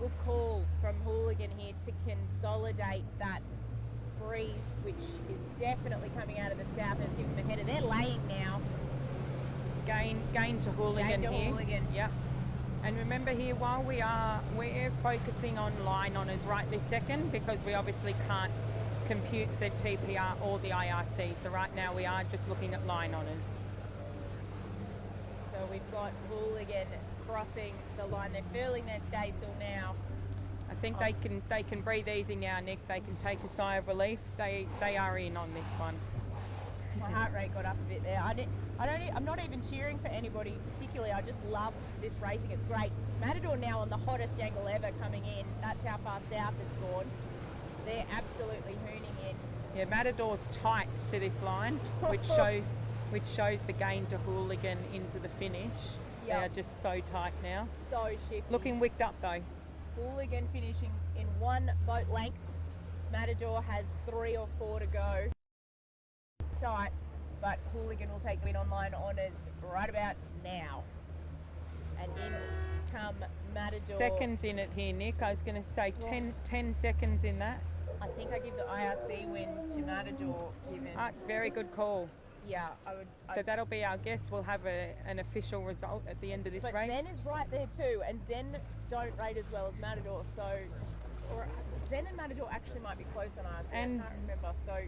Good call from Hooligan here to consolidate that breeze, which is definitely coming out of the south and give them a header. They're laying now. Gain to Hooligan here. Hooligan. Yep. And remember here, while we're focusing on line honours right this second, because we obviously can't compute the TPR or the IRC. So right now we are just looking at line honours. So we've got Hooligan crossing the line. They're furling their staysail now. I think they can breathe easy now, Nick. They can take a sigh of relief. They are in on this one. My heart rate got up a bit there. I'm not even cheering for anybody particularly. I just love this racing. It's great. Matador now on the hottest angle ever coming in. That's how far south it's gone. They're absolutely hooning in. Yeah, Matador's tight to this line, which shows the gain to Hooligan into the finish. Yep. They are just so tight now. So shifty. Looking wicked up though. Hooligan finishing in 1 boat length. Matador has 3 or 4 to go. Tight, but Hooligan will take win on line honours right about now. And in come Matador. Seconds in it here, Nick. I was going to say 10 seconds in that. I think I give the IRC win to Matador, given. Very good call. Yeah, I would. So that'll be our guess. We'll have an official result at the end of this race. But Zen is right there too, and Zen don't rate as well as Matador. So, or Zen and Matador actually might be close on IRC. And I can't remember. So.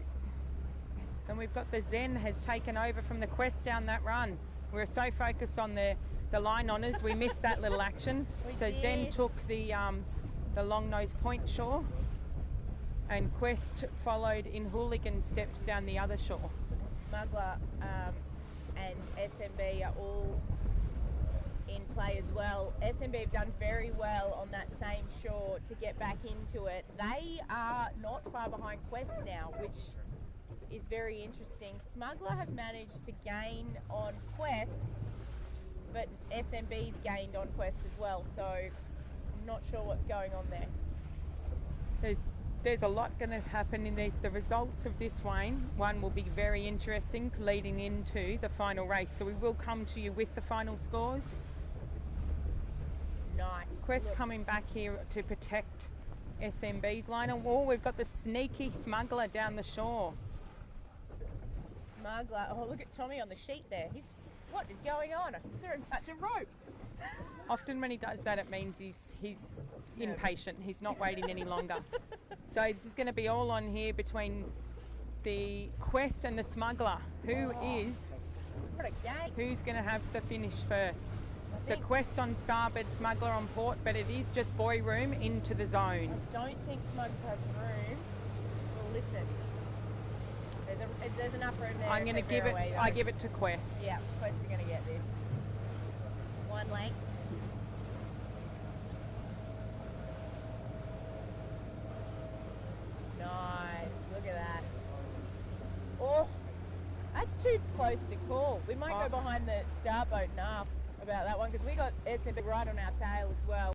And we've got the Zen has taken over from the Quest down that run. We're so focused on the line honours, we missed that little action. So did. Zen took the long nose point shore, and Quest followed in Hooligan steps down the other shore. Smuggler and SMB are all in play as well. SMB have done very well on that same shore to get back into it. They are not far behind Quest now, which is very interesting. Smuggler have managed to gain on Quest, but SMB's gained on Quest as well, so I'm not sure what's going on there. There's a lot going to happen in these. The results of this one will be very interesting leading into the final race. So we will come to you with the final scores. Nice. Quest coming back here to protect SMB's line on wall. We've got the sneaky Smuggler down the shore. Smuggler. Oh, look at Tommy on the sheet there. What is going on? Is there a rope? Often when he does that, it means he's impatient. He's not waiting any longer. So this is going to be all on here between the Quest and the Smuggler. Who's going to have the finish first? So Quest on starboard, Smuggler on port, but it is just boy room into the zone. I don't think Smuggler has room. Well, listen. There's enough room there. I'm going to give it. I give it to Quest. Yeah, Quest are going to get this. one length. Nice, look at that. Oh, that's too close to call. We might go behind the start boat and ask about that one because we got SMB right on our tail as well.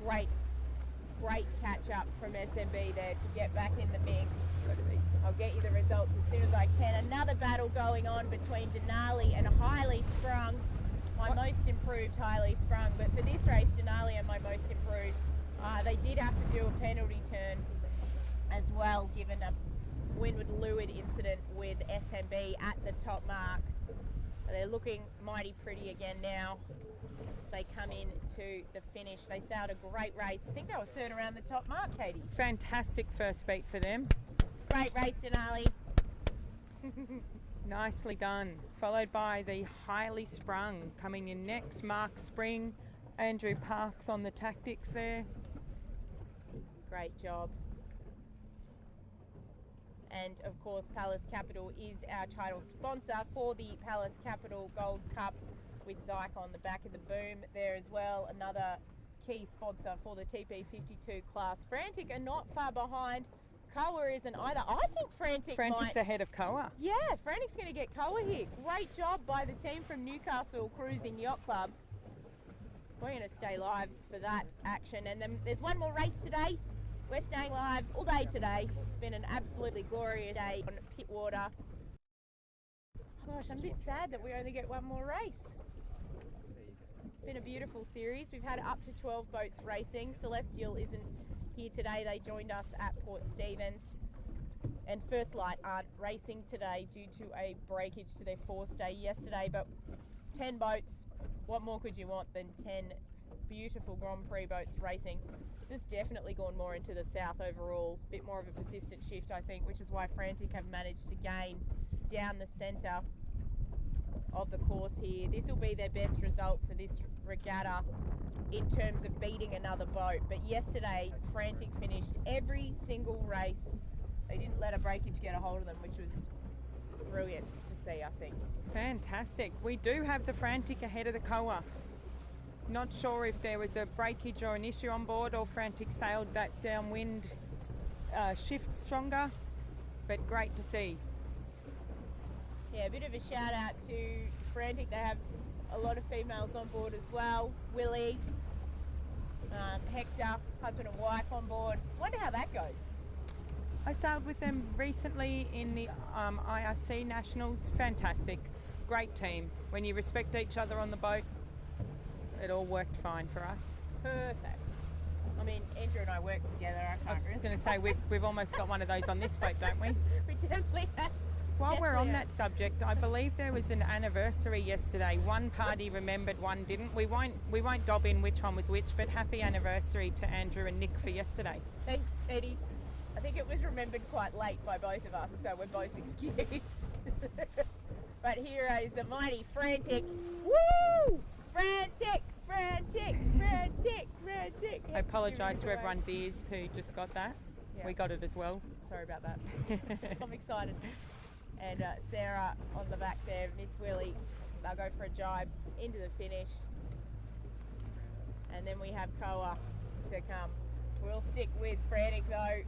Great catch up from SMB there to get back in the mix. I'll get you the results as soon as I can. Another battle going on between Denali and Highly Sprung. My most improved Highly Sprung, but for this race, Denali are my most improved. They did have to do a penalty turn as well, given a windward leeward incident with SMB at the top mark. They're looking mighty pretty again now. They come in to the finish. They sailed a great race. I think they were third around the top mark, Katie. Fantastic first beat for them. Great race, Denali. Nicely done. Followed by the Highly Sprung coming in next. Mark Spring, Andrew Parks on the tactics there. Great job. And of course, Pallas Capital is our title sponsor for the Pallas Capital Gold Cup, with Zyke on the back of the boom there as well. Another key sponsor for the TP52 class. Frantic are not far behind. Koa isn't either. I think Frantic's ahead of Koa. Yeah, Frantic's going to get Koa here. Great job by the team from Newcastle Cruising Yacht Club. We're going to stay live for that action. And then there's one more race today. We're staying live all day today. It's been an absolutely glorious day on Pittwater. Gosh, I'm a bit sad that we only get one more race. It's been a beautiful series. We've had up to 12 boats racing. Celestial isn't here today. They joined us at Port Stephens. And First Light aren't racing today due to a breakage to their force day yesterday. But 10 boats, what more could you want than 10 beautiful Grand Prix boats racing? This has definitely gone more into the south overall. A bit more of a persistent shift, I think, which is why Frantic have managed to gain down the centre of the course here. This will be their best result for this regatta in terms of beating another boat. But yesterday, Frantic finished every single race. They didn't let a breakage get a hold of them, which was brilliant to see, I think. Fantastic. We do have the Frantic ahead of the Koa. Not sure if there was a breakage or an issue on board, or Frantic sailed that downwind shift stronger, but great to see. Yeah, a bit of a shout out to Frantic. They have a lot of females on board as well. Willie, Hector, husband and wife on board. Wonder how that goes. I sailed with them recently in the IRC Nationals. Fantastic. Great team. When you respect each other on the boat, it all worked fine for us. Perfect. I mean, Andrew and I work together. I was going to say, we've almost got one of those on this boat, don't we? We definitely have. While we're on that subject, I believe there was an anniversary yesterday. One party remembered, one didn't. We won't dob in which one was which, but happy anniversary to Andrew and Nick for yesterday. Thanks, Eddie. I think it was remembered quite late by both of us, so we're both excused. But here is the mighty Frantic. Woo! Frantic! Frantic! Frantic! Frantic! I apologise to everyone's ears who just got that. Yeah. We got it as well. Sorry about that. I'm excited. And Sarah on the back there, Miss Willie, they'll go for a jibe into the finish. And then we have Koa to come. We'll stick with Frantic though.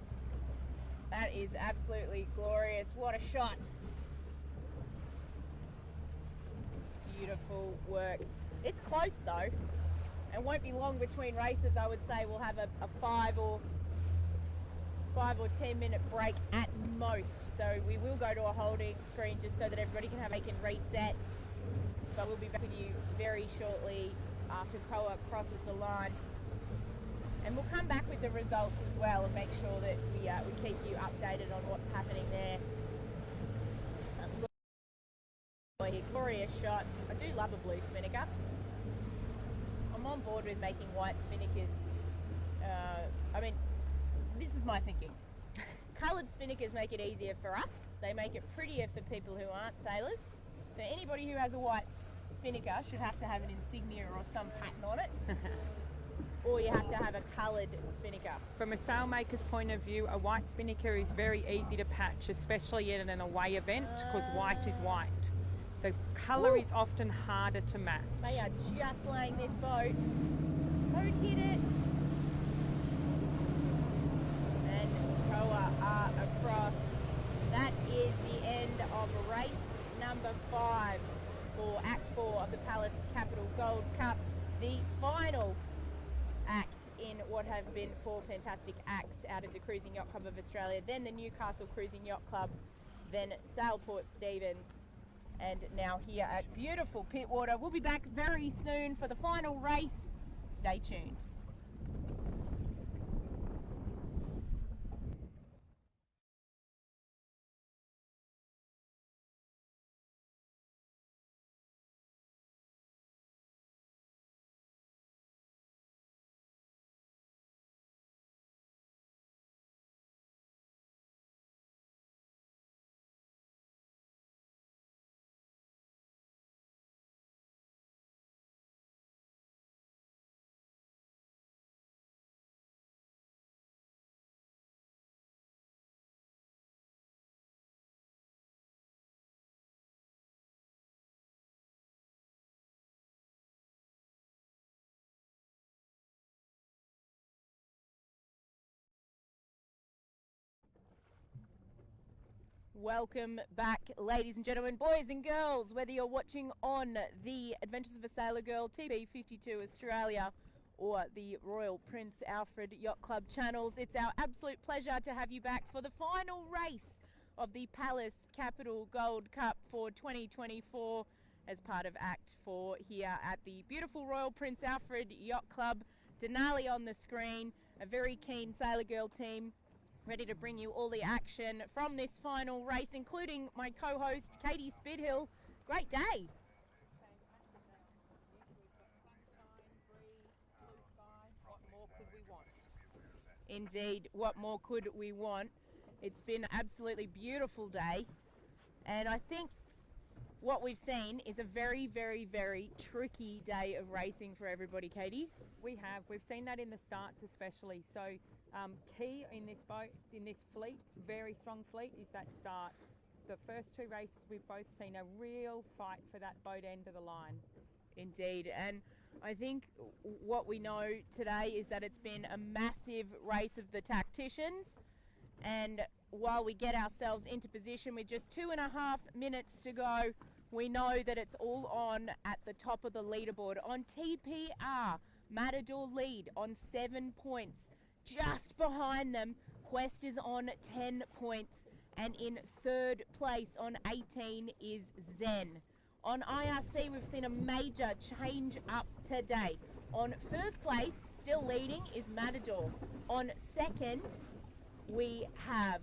That is absolutely glorious. What a shot. Beautiful work. It's close though, and won't be long between races. I would say we'll have a 5 or 10 minute break at most. So we will go to a holding screen just so that everybody can reset. But we'll be back with you very shortly after Koa crosses the line. And we'll come back with the results as well and make sure that we keep you updated on what's happening there. Glorious shot. I do love a blue spinnaker. I'm on board with making white spinnakers. I mean, this is my thinking. Coloured spinnakers make it easier for us. They make it prettier for people who aren't sailors. So anybody who has a white spinnaker should have to have an insignia or some pattern on it. Or you have to have a coloured spinnaker. From a sailmaker's point of view, a white spinnaker is very easy to patch, especially in an away event, because white is white. the colour is often harder to match. They are just laying this boat. Don't hit it. And Koa are across. That is the end of race number 5 for Act 4 of the Pallas Capital Gold Cup. The final act in what have been 4 fantastic acts out of the Cruising Yacht Club of Australia, then the Newcastle Cruising Yacht Club, then Sailport Stevens, and now here at beautiful Pittwater. We'll be back very soon for the final race. Stay tuned. Welcome back, ladies and gentlemen, boys and girls, whether you're watching on the Adventures of a Sailor Girl TB52 Australia or the Royal Prince Alfred Yacht Club channels. It's our absolute pleasure to have you back for the final race of the Pallas Capital Gold Cup for 2024 as part of Act 4 here at the beautiful Royal Prince Alfred Yacht Club. Denali on the screen, a very keen Sailor Girl team ready to bring you all the action from this final race, including my co-host Katie Spidhill. Great day. Indeed, what more could we want? It's been an absolutely beautiful day, and I think what we've seen is a very, very, very tricky day of racing for everybody, Katie. We've seen that in the starts especially. So key in this boat, in this fleet, very strong fleet, is that start. The first 2 races we've both seen a real fight for that boat end of the line. Indeed, and I think what we know today is that it's been a massive race of the tacticians, and while we get ourselves into position with just 2.5 minutes to go, we know that it's all on at the top of the leaderboard. On TPR, Matador lead on 7 points. Just behind them, Quest is on 10 points, and in 3rd place on 18 is Zen. On IRC, we've seen a major change up today. On 1st place, still leading, is Matador. On 2nd, we have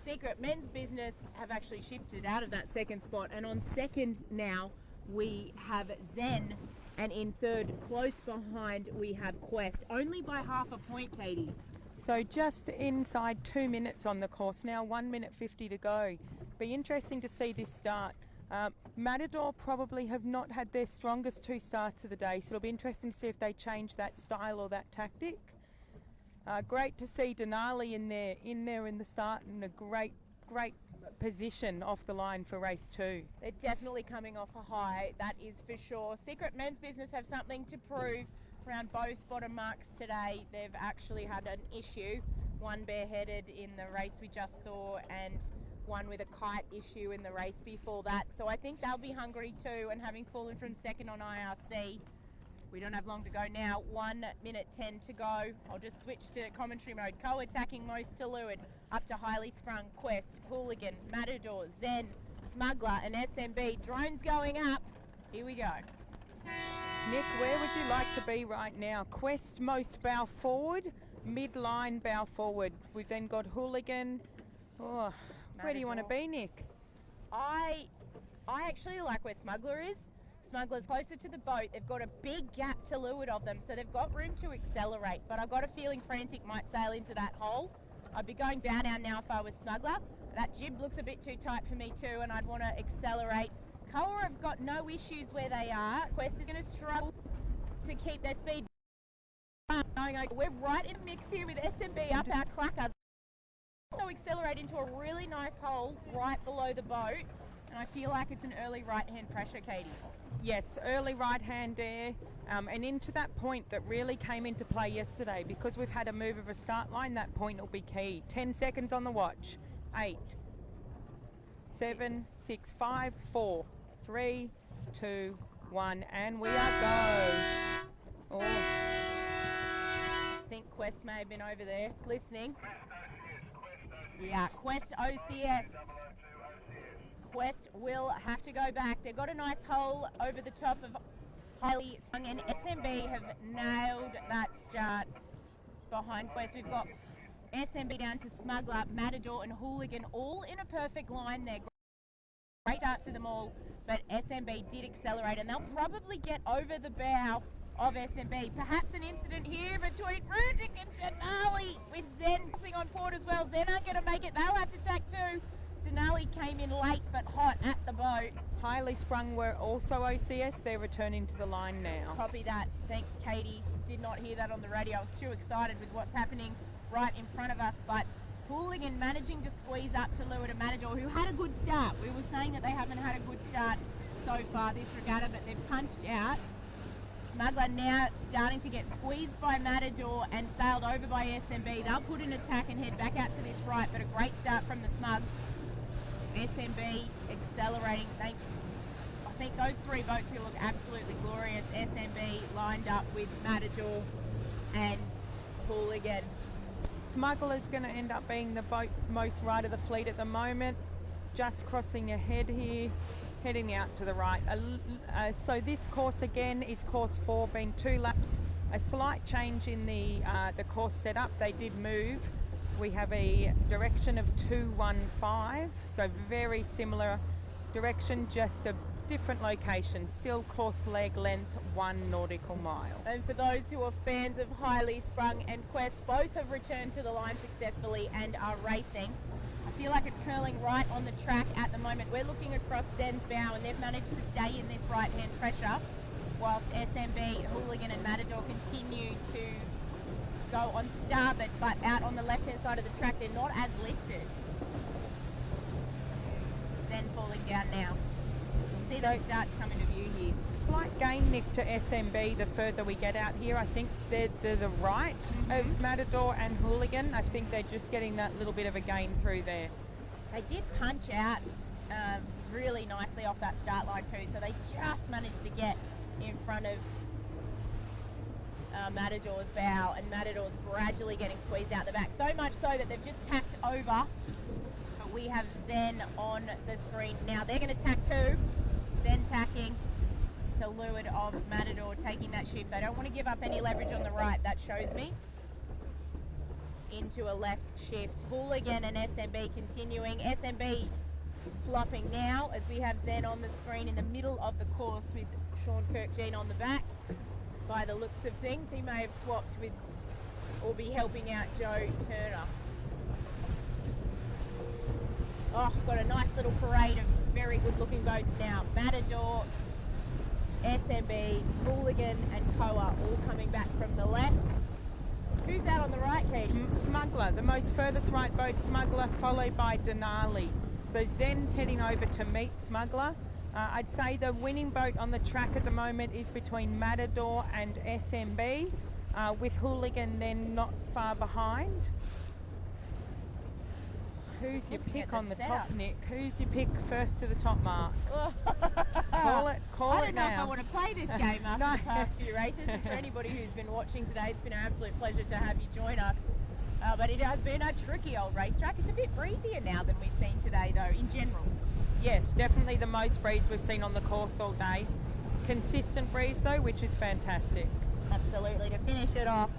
Secret Men's Business, have actually shifted out of that 2nd spot, and on 2nd now we have Zen, and in 3rd, close behind, we have Quest, only by half a point, Katie. So just inside 2 minutes on the course now, 1 minute 50 to go. Be interesting to see this start. Matador probably have not had their strongest 2 starts of the day, so it'll be interesting to see if they change that style or that tactic. Great to see Denali in there in the start, in a great position off the line for race 2. They're definitely coming off a high, that is for sure. Secret Men's Business have something to prove around both bottom marks today. They've actually had an issue, one bareheaded in the race we just saw, and one with a kite issue in the race before that. So I think they'll be hungry too, and having fallen from 2nd on IRC, we don't have long to go now. 1 minute 10 to go. I'll just switch to commentary mode. Co-attacking most to leeward, up to highly sprung Quest, Hooligan, Matador, Zen, Smuggler and SMB. Drones going up. Here we go. Nick, where would you like to be right now? Quest most bow forward, midline bow forward. We've then got Hooligan. Oh, where do you want to be, Nick? I actually like where Smuggler is. Smuggler's closer to the boat. They've got a big gap to leeward of them, so they've got room to accelerate. But I've got a feeling Frantic might sail into that hole. I'd be going bow down now if I was Smuggler. That jib looks a bit too tight for me too, and I'd want to accelerate. Koa have got no issues where they are. Quest is going to struggle to keep their speed going. We're right in the mix here with SMB up our clacker. Also accelerate into a really nice hole right below the boat. And I feel like it's an early right-hand pressure, Katie. Yes, early right hand there, and into that point that really came into play yesterday. Because we've had a move of a start line, that point will be key. 10 seconds on the watch. 8, 7, 6, 5, 4, 3, 2, 1, and we are go. Oh. I think Quest may have been over there listening. Yeah, Quest OCS. Quest will have to go back. They've got a nice hole over the top of Highly Sprung, and SMB have nailed that start behind Quest. We've got SMB down to Smuggler, Matador and Hooligan all in a perfect line there. Great starts to them all, but SMB did accelerate, and they'll probably get over the bow of SMB. Perhaps an incident here between Rudick and Denali, with Zen pushing on board as well. Zen aren't going to make it. They'll have to tack too. Denali came in late but hot at the boat. Highly Sprung were also OCS. They're returning to the line now. Copy that. Thanks, Katie. Did not hear that on the radio. I was too excited with what's happening right in front of us. But Hooligan managing to squeeze up to Lua de Matador, who had a good start. We were saying that they haven't had a good start so far this regatta, but they've punched out. Smuggler now starting to get squeezed by Matador and sailed over by SMB. They'll put an attack and head back out to this right, but a great start from the Smugs. SMB accelerating. I think those three boats will look absolutely glorious. SMB lined up with Matador and Hooligan. Smuggler's going to end up being the boat most right of the fleet at the moment. Just crossing ahead here, heading out to the right. So this course again is course 4, been 2 laps. A slight change in the course setup. They did move. We have a direction of 215, so very similar direction, just a different location. Still course leg length 1 nautical mile. And for those who are fans of Highly Sprung and Quest, both have returned to the line successfully and are racing. I feel like it's curling right on the track at the moment. We're looking across Zen's bow, and they've managed to stay in this right-hand pressure, whilst SMB, Hooligan and Matador continue to go on starboard, but out on the left-hand side of the track, they're not as lifted. Then falling down now. We'll see them start to come into view here. Slight gain, Nick, to SMB the further we get out here. I think they're the right of Matador and Hooligan. I think they're just getting that little bit of a gain through there. They did punch out really nicely off that start line too, so they just managed to get in front of Matador's bow, and Matador's gradually getting squeezed out the back, so much so that they've just tacked over. But we have Zen on the screen now. They're going to tack too. Zen tacking to leeward of Matador, taking that shift. They don't want to give up any leverage on the right, that shows me. Into a left shift. Hooligan and SMB continuing. SMB flopping now as we have Zen on the screen in the middle of the course with Sean Kirkjean on the back. By the looks of things, he may have swapped with or be helping out Joe Turner. Oh, got a nice little parade of very good looking boats now. Matador, SMB, Hooligan and Koa all coming back from the left. Who's out on the right, Kate? Smuggler, the most furthest right boat, Smuggler, followed by Denali. So Zen's heading over to meet Smuggler. I'd say the winning boat on the track at the moment is between Matador and SMB, with Hooligan then not far behind. Who's your pick on the top, Nick? Who's your pick first to the top mark? Call it now. I don't know if I want to play this game after the past few races. And for anybody who's been watching today, it's been an absolute pleasure to have you join us. But it has been a tricky old racetrack. It's a bit breezier now than we've seen today, though, in general. Yes, definitely the most breeze we've seen on the course all day. Consistent breeze, though, which is fantastic. Absolutely. To finish it off,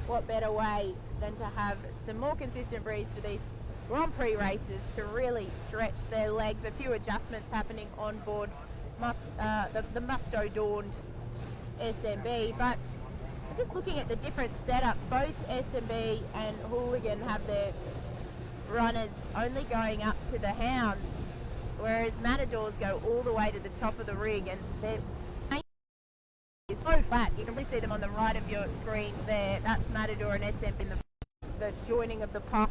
what better way than to have some more consistent breeze for these Grand Prix races to really stretch their legs. A few adjustments happening on board the must-adorned SMB, but just looking at the different setups, both SMB and Hooligan have their runners only going up to the hounds, whereas Matadors go all the way to the top of the rig, and they're so flat. You can really see them on the right of your screen there. That's Matador and SMB in the joining of the puff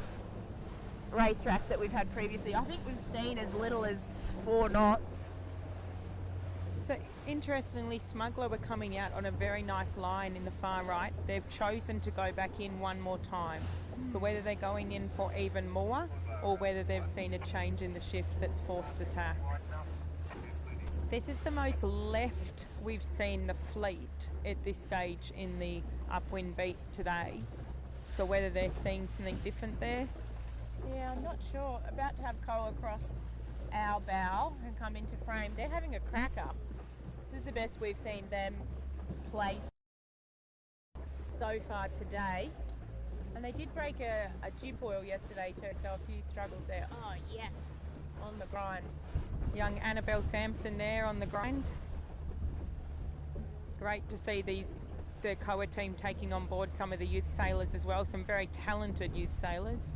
racetracks that we've had previously. I think we've seen as little as 4 knots. So interestingly, Smuggler were coming out on a very nice line in the far right. They've chosen to go back in one more time. So whether they're going in for even more or whether they've seen a change in the shift that's forced attack. This is the most left we've seen the fleet at this stage in the upwind beat today. So whether they're seeing something different there. Yeah, I'm not sure. About to have Koa across our bow and come into frame. They're having a cracker. This is the best we've seen them play so far today. And they did break a jib oil yesterday too, so a few struggles there. Oh yes, on the grind. Young Annabelle Sampson there on the grind. Great to see the Koa team taking on board some of the youth sailors as well, some very talented youth sailors.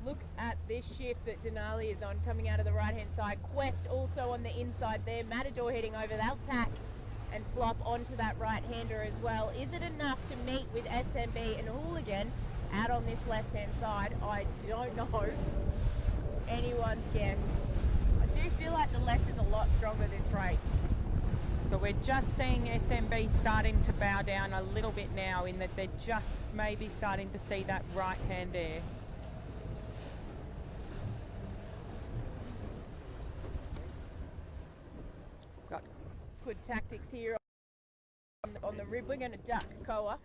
Look at this shift that Denali is on coming out of the right hand side. Quest also on the inside there. Matador heading over. They'll tack and flop onto that right hander as well. Is it enough to meet with SMB and Hooligan out on this left hand side? I don't know. Anyone's guess. I do feel like the left is a lot stronger this race. So we're just seeing SMB starting to bow down a little bit now, in that they're just maybe starting to see that right hand air. Got good tactics here on the rib. We're going to duck Koa.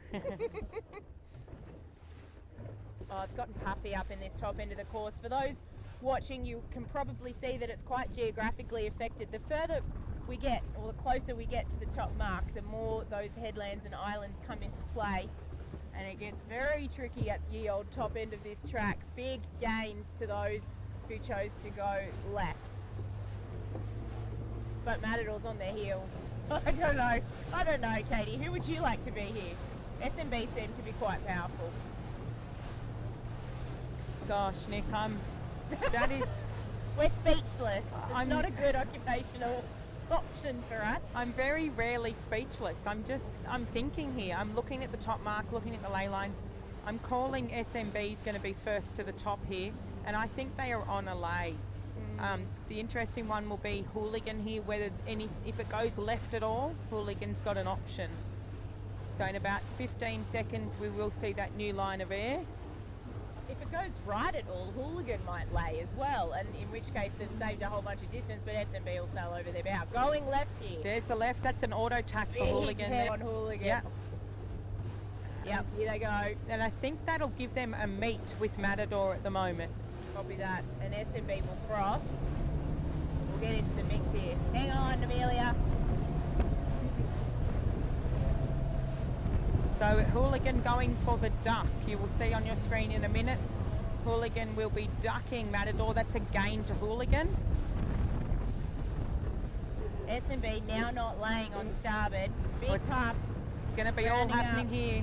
Oh, it's gotten puffy up in this top end of the course. For those watching, you can probably see that it's quite geographically affected. The further we get, or the closer we get to the top mark, the more those headlands and islands come into play, and it gets very tricky at the old top end of this track. Big gains to those who chose to go left. But Matador's on their heels. I don't know, Katie. Who would you like to be here? SMB seem to be quite powerful. Gosh, Nick, that is... We're speechless. It's not a good occupational option for us. I'm very rarely speechless. I'm thinking here. I'm looking at the top mark, looking at the ley lines. I'm calling SMB is going to be first to the top here, and I think they are on a lay. The interesting one will be Hooligan here, if it goes left at all, Hooligan's got an option. So in about 15 seconds we will see that new line of air. If it goes right at all, Hooligan might lay as well, and in which case they've saved a whole bunch of distance, but SMB will sail over their bow. Going left here. There's the left. That's an auto tack for Hooligan. Head on Hooligan. Yep, here they go. And I think that'll give them a meet with Matador at the moment. Copy that. And SMB will cross. We'll get into the mix here. Hang on, Amelia. So Hooligan going for the duck. You will see on your screen in a minute. Hooligan will be ducking Matador. That's a gain to Hooligan. SMB now not laying on starboard. Big puff. It's going to be all happening here.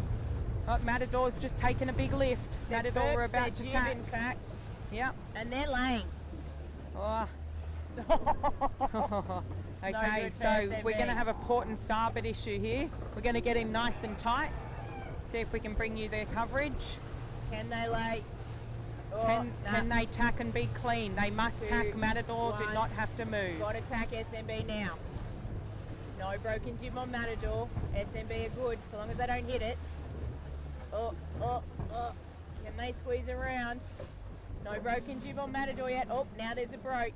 Oh, Matador's just taken a big lift. Matador we're about to tack. In fact. Yep. And they're laying. Oh. Okay, so we're going to have a port and starboard issue here. We're going to get in nice and tight. See if we can bring you their coverage. Can they lay? Oh, can they tack and be clean? They must tack. Matador do not have to move. Got to tack SMB now. No broken jib on Matador. SMB are good, so long as they don't hit it. Oh. Can they squeeze around? No broken jib on Matador yet. Oh, now there's a broke.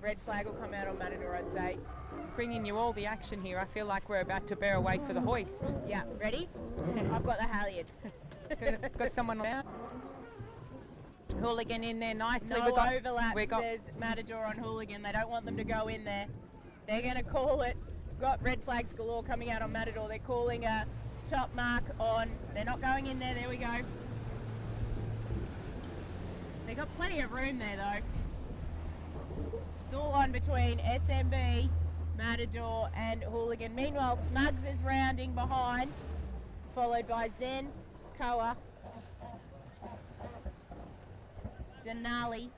Red flag will come out on Matador, I'd say. Bringing you all the action here. I feel like we're about to bear away for the hoist. Yeah, ready? I've got the halyard. Got someone out. Hooligan in there nicely. No overlap, says Matador on Hooligan. They don't want them to go in there. They're going to call it. Got red flags galore coming out on Matador. They're calling a top mark on. They're not going in there. There we go. They got plenty of room there though. It's all on between SMB, Matador and Hooligan. Meanwhile, Smugs is rounding behind, followed by Zen, Koa, Denali,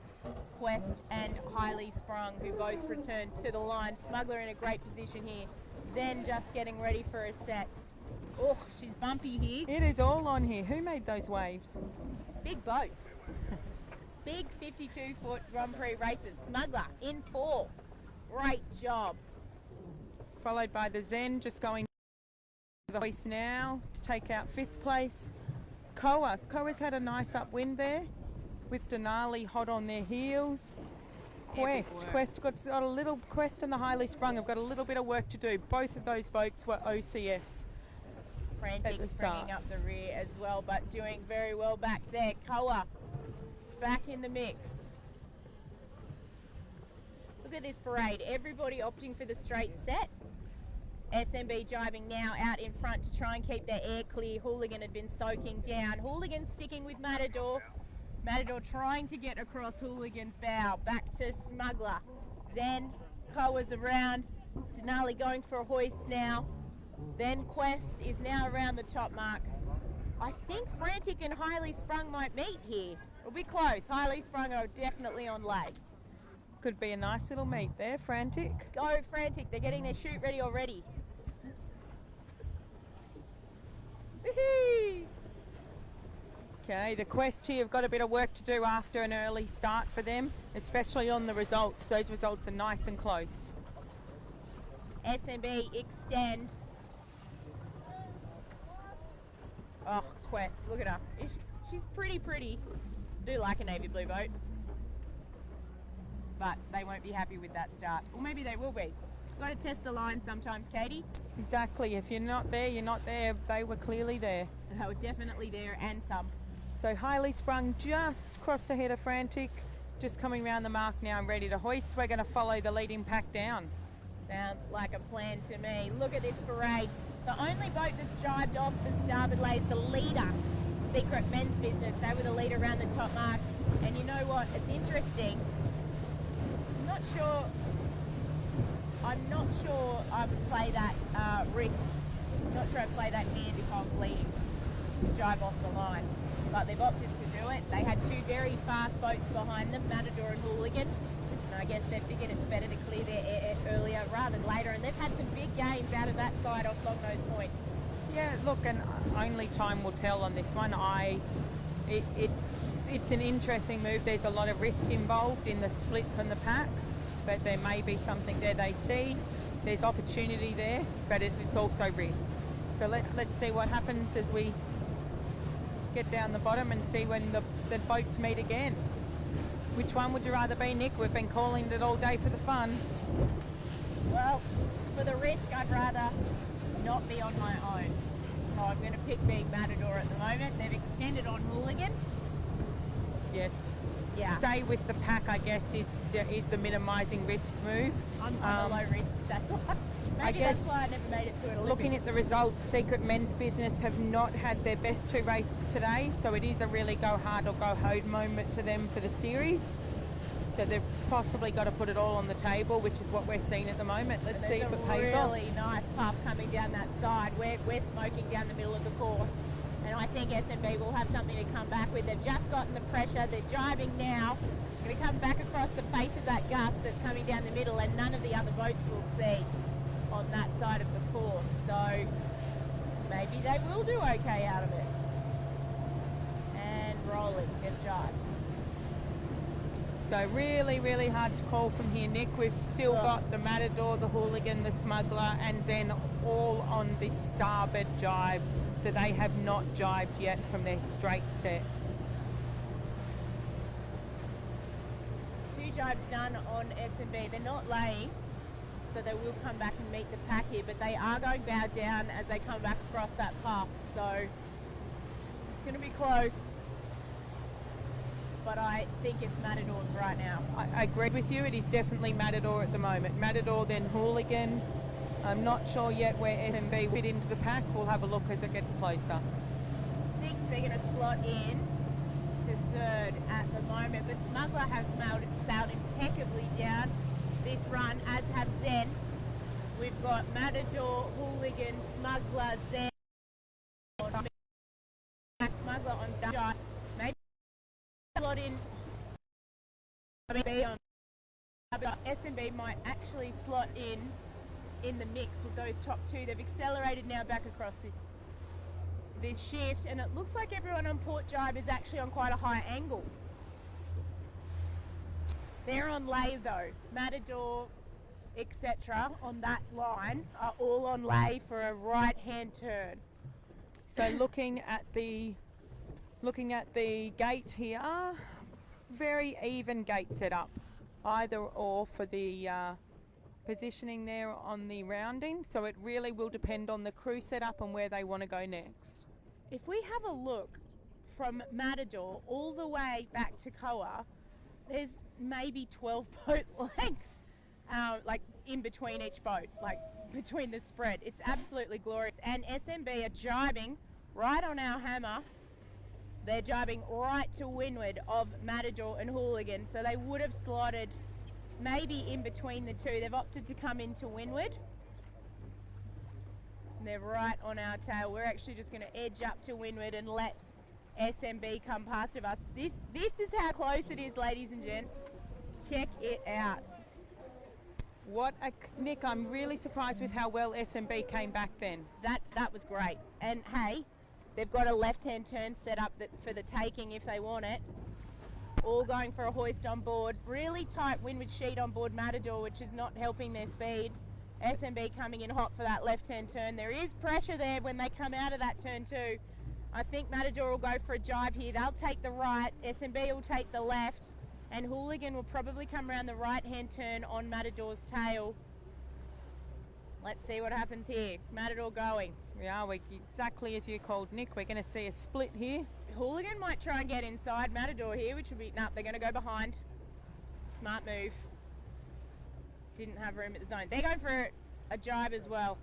Quest and Highly Sprung, who both returned to the line. Smuggler in a great position here. Zen just getting ready for a set. Oh, she's bumpy here. It is all on here. Who made those waves? Big boats. big 52-foot Grand Prix races. Smuggler in 4. Great job. Followed by the Zen, just going to the hoist now to take out 5th place. Koa's had a nice upwind there with Denali hot on their heels. Quest got a little, Quest and the Highly Sprung have got a little bit of work to do. Both of those boats were OCS. Frantic bringing up the rear as well, but doing very well back there. Koa back in the mix. Look at this parade. Everybody opting for the straight set. SMB jibing now out in front to try and keep their air clear. Hooligan had been soaking down. Hooligan sticking with Matador. Matador trying to get across Hooligan's bow. Back to Smuggler. Zen, Koa's around. Denali going for a hoist now. Then Quest is now around the top mark. I think Frantic and Highly Sprung might meet here. It'll be close. Highly Sprung are definitely on leg. Could be a nice little meet there, Frantic. Go Frantic. They're getting their chute ready already. Okay, the Quest here have got a bit of work to do after an early start for them, especially on the results. Those results are nice and close. SMB extend. Oh, Quest, look at her. She's pretty. Do like a navy blue boat. But they won't be happy with that start. Or maybe they will be. Got to test the line sometimes, Katie. Exactly. If you're not there, you're not there. They were clearly there. They were definitely there, and some. So Highly Sprung just crossed ahead of Frantic. Just coming around the mark now and ready to hoist. We're going to follow the leading pack down. Sounds like a plan to me. Look at this parade. The only boat that's jibed off the starboard lay is the leader. Secret Men's Business. They were the leader around the top mark. And you know what? It's interesting. I'm not sure I would play that risk. I'm not sure I'd play that hand if I was leading to jibe off the line. But they've opted to do it. They had 2 very fast boats behind them, Matador and Hooligan. And I guess they figured it's better to clear their air earlier rather than later. And they've had some big gains out of that side off Longnose Point. Yeah, look, and only time will tell on this one. It's an interesting move. There's a lot of risk involved in the split from the pack, but there may be something there they see. There's opportunity there, but it's also risk. So let's see what happens as we get down the bottom and see when the boats meet again. Which one would you rather be, Nick? We've been calling it all day for the fun. Well, for the risk, I'd rather not be on my own. So I'm going to pick being Matador at the moment. They've extended on Hooligan. Yes. Yeah. Stay with the pack, I guess, is the minimising risk move. I'm a low risk, that's why. Maybe that's why I never made it to an Olympic. Looking at the results, Secret Men's Business have not had their best 2 races today, so it is a really go hard or go home moment for them for the series. So they've possibly got to put it all on the table, which is what we're seeing at the moment. Let's see if it pays off. There's a really nice puff coming down that side. We're smoking down the middle of the course. And I think SMB will have something to come back with. They've just gotten the pressure. They're jibing now. Going to come back across the face of that gust that's coming down the middle, and none of the other boats will see on that side of the course. So maybe they will do okay out of it. And rolling, they've jibed. So really hard to call from here, Nick. We've still got the Matador, the Hooligan, the Smuggler, and Zen all on the starboard jibe. So they have not jibed yet from their straight set. 2 jibes done on SMB. They're not laying, so they will come back and meet the pack here, but they are going bow down as they come back across that path. So it's going to be close, but I think it's Matador's right now. I agree with you. It is definitely Matador at the moment. Matador, then Hooligan. I'm not sure yet where SMB fit into the pack. We'll have a look as it gets closer. I think they're going to slot in to 3rd at the moment, but Smuggler has sailed impeccably down this run, as have Zen. We've got Matador, Hooligan, Smuggler, Zen. Smuggler on shot. Maybe slot in. SMB might actually slot in the mix with those top 2. They've accelerated now back across this shift, and it looks like everyone on port jibe is actually on quite a high angle. They're on lay though. Matador, etc. on that line are all on lay for a right-hand turn. So looking at the gate here, very even gate setup, either or for the positioning there on the rounding. So it really will depend on the crew setup and where they want to go next. If we have a look from Matador all the way back to Koa, there's maybe 12 boat lengths, like in between each boat, like between the spread. It's absolutely glorious. And SMB are jibing right on our hammer. They're jibing right to windward of Matador and Hooligan, so they would have slotted maybe in between the two. They've opted to come into windward. And they're right on our tail. We're actually just going to edge up to windward and let SMB come past of us. This is how close it is, ladies and gents. Check it out. Nick, I'm really surprised with how well SMB came back then. That was great. And hey, they've got a left-hand turn set up for the taking if they want it. All going for a hoist on board. Really tight windward sheet on board Matador, which is not helping their speed. SMB coming in hot for that left-hand turn. There is pressure there when they come out of that turn too. I think Matador will go for a jibe here. They'll take the right, SMB will take the left, and Hooligan will probably come around the right-hand turn on Matador's tail. Let's see what happens here. Matador going. Yeah, exactly as you called, Nick. We're going to see a split here. Hooligan might try and get inside Matador here, which would be, no, they're going to go behind. Smart move. Didn't have room at the zone. They're going for a jibe as well.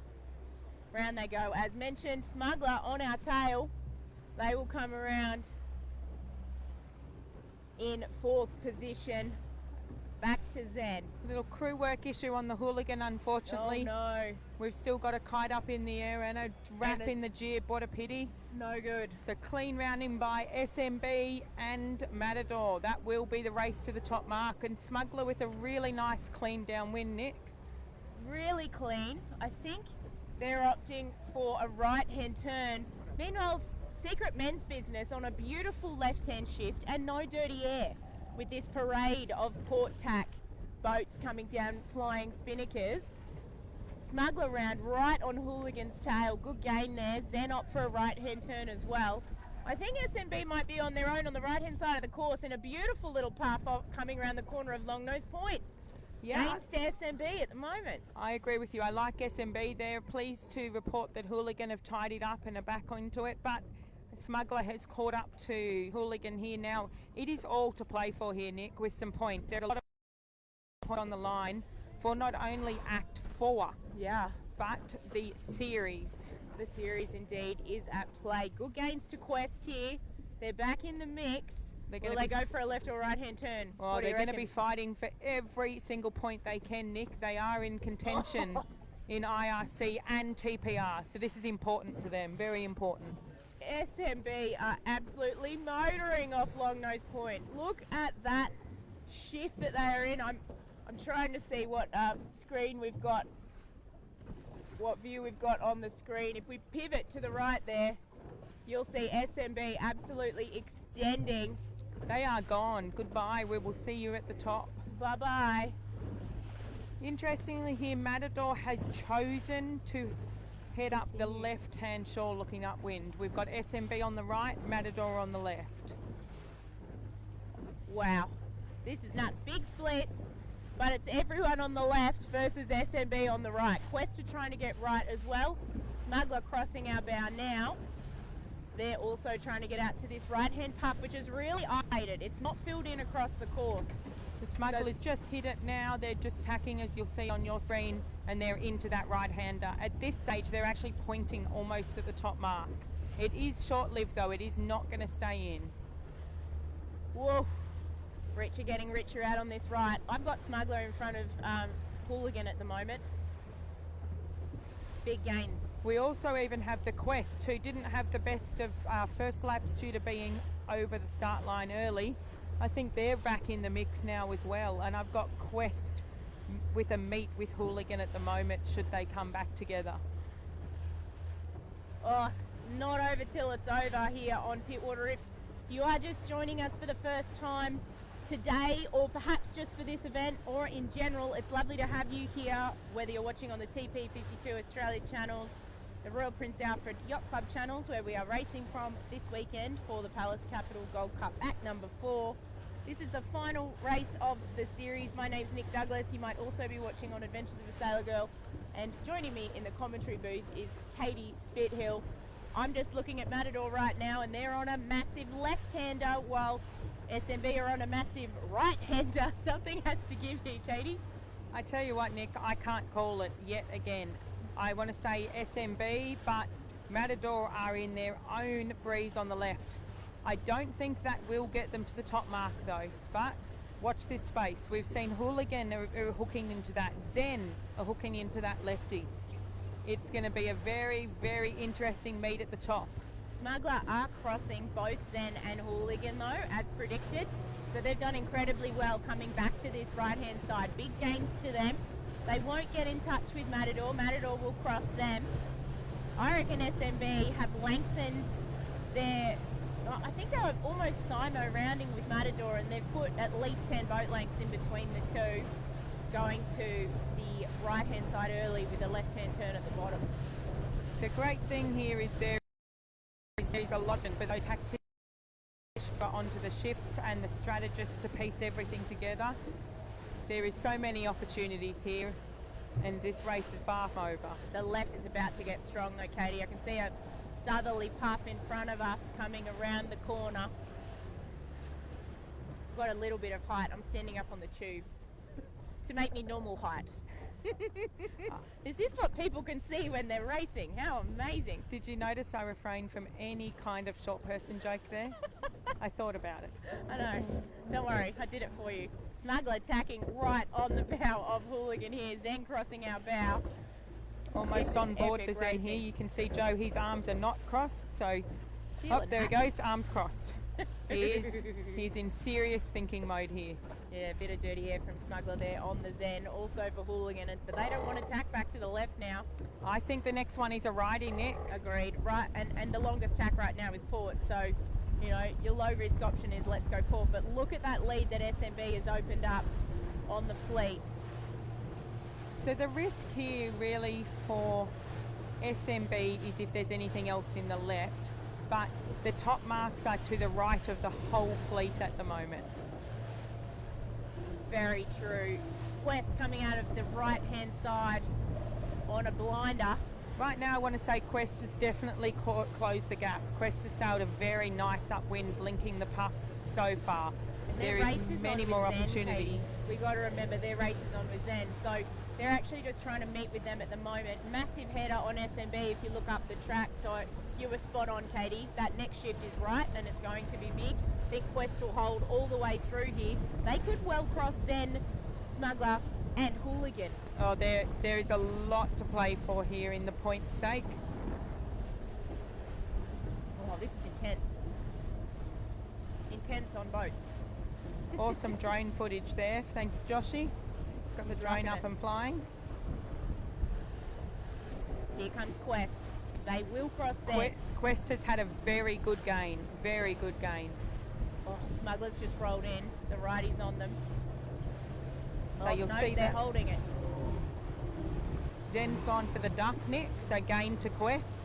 Round they go. As mentioned, Smuggler on our tail. They will come around in fourth position. Back to Zen. Little crew work issue on the Hooligan, unfortunately. Oh no. We've still got a kite up in the air and a wrap in the gear. What a pity. No good. So clean rounding by SMB and Matador. That will be the race to the top mark. And Smuggler with a really nice clean downwind, Nick. Really clean. I think they're opting for a right-hand turn. Meanwhile, Secret Men's Business on a beautiful left-hand shift and no dirty air, with this parade of port tack boats coming down, flying spinnakers. Smuggler round right on Hooligan's tail. Good gain there. Zen opt for a right-hand turn as well. I think SMB might be on their own on the right-hand side of the course in a beautiful little path off coming around the corner of Longnose Point. Yeah. Gains to SMB at the moment. I agree with you. I like SMB. They're pleased to report that Hooligan have tidied up and are back onto it, but Smuggler has caught up to Hooligan here now. It is all to play for here, Nick, with some points. There are a lot of points on the line for not only Act 4, yeah, but the series. The series indeed is at play. Good gains to Quest here. They're back in the mix. Will they go for a left or right hand turn? Well, they're going to be fighting for every single point they can, Nick. They are in contention in IRC and TPR, so this is important to them, very important. SMB are absolutely motoring off Longnose Point. Look at that shift that they are in. I'm trying to see what screen we've got, what view we've got on the screen. If we pivot to the right there, you'll see SMB absolutely extending. They are gone. Goodbye. We will see you at the top. Bye-bye. Interestingly here, Matador has chosen to head up the left-hand shore looking upwind. We've got SMB on the right, Matador on the left. Wow. This is nuts. Big splits, but it's everyone on the left versus SMB on the right. Quest are trying to get right as well. Smuggler crossing our bow now. They're also trying to get out to this right-hand puff, which is really isolated. It's not filled in across the course. The Smugglers just hit it now. They're just tacking, as you'll see on your screen, and they're into that right-hander. At this stage, they're actually pointing almost at the top mark. It is short-lived, though. It is not going to stay in. Whoa. Richer getting richer out on this right. I've got Smuggler in front of Hooligan at the moment. Big gains. We also even have the Quest, who didn't have the best of first laps due to being over the start line early. I think they're back in the mix now as well, and I've got Quest with a meet with Hooligan at the moment should they come back together. Oh, it's not over till it's over here on Pittwater. If you are just joining us for the first time today, or perhaps just for this event or in general, it's lovely to have you here, whether you're watching on the TP52 Australia channels, the Royal Prince Alfred Yacht Club channels, where we are racing from this weekend for the Pallas Capital Gold Cup Act number 4. This is the final race of the series. My name's Nick Douglas. You might also be watching on Adventures of a Sailor Girl. And joining me in the commentary booth is Katie Spithill. I'm just looking at Matador right now, and they're on a massive left-hander, whilst SMB are on a massive right-hander. Something has to give here, Katie. I tell you what, Nick, I can't call it yet again. I want to say SMB, but Matador are in their own breeze on the left. I don't think that will get them to the top mark though, but watch this space. We've seen Hooligan hooking into that, Zen are hooking into that lefty. It's going to be a very, very interesting meet at the top. Smuggler are crossing both Zen and Hooligan though, as predicted. So they've done incredibly well coming back to this right-hand side. Big gains to them. They won't get in touch with Matador. Matador will cross them. I reckon SMB have lengthened their... I think they were almost Simo rounding with Matador, and they've put at least 10 boat lengths in between the two, going to the right-hand side early with a left-hand turn at the bottom. The great thing here is there's a lot for those tacticians onto the shifts and the strategists to piece everything together. There is so many opportunities here, and this race is far from over. The left is about to get strong though, Katie. I can see a southerly puff in front of us coming around the corner. Got a little bit of height. I'm standing up on the tubes to make me normal height. Is this what people can see when they're racing? How amazing. Did you notice I refrained from any kind of short person joke there? I thought about it. I know. Don't worry, I did it for you. Smuggler attacking right on the bow of Hooligan here. Zen crossing our bow. Almost on board the Zen here. You can see Joe, his arms are not crossed, so there he goes, arms crossed. He's in serious thinking mode here. Yeah, a bit of dirty air from Smuggler there on the Zen, also for Hooligan, but they don't want to tack back to the left now. I think the next one is a righty, Nick. Agreed. Right, and the longest tack right now is Port, so you know your low risk option is let's go Port. But look at that lead that SMB has opened up on the fleet. So the risk here really for SMB is if there's anything else in the left, but the top marks are to the right of the whole fleet at the moment. Very true. Quest coming out of the right-hand side on a blinder. Right now I want to say Quest has definitely closed the gap. Quest has sailed a very nice upwind, linking the puffs so far. There is many more opportunities. We got to remember their race is on with Zen, so they're actually just trying to meet with them at the moment. Massive header on SMB if you look up the track, so you were spot on, Katie. That next shift is right and it's going to be big. I think Quest will hold all the way through here. They could well cross Zen, Smuggler and Hooligan. Oh, there is a lot to play for here in the point stake. Oh, this is intense. Intense on boats. Awesome drone footage there. Thanks, Joshy. Got the drone up and flying. Here comes Quest. They will cross there. Quest has had a very good gain. Very good gain. Oh, Smuggler's just rolled in. The righty's on them. So you'll see they're that holding it. Zen's gone for the duck, Nick. So gain to Quest.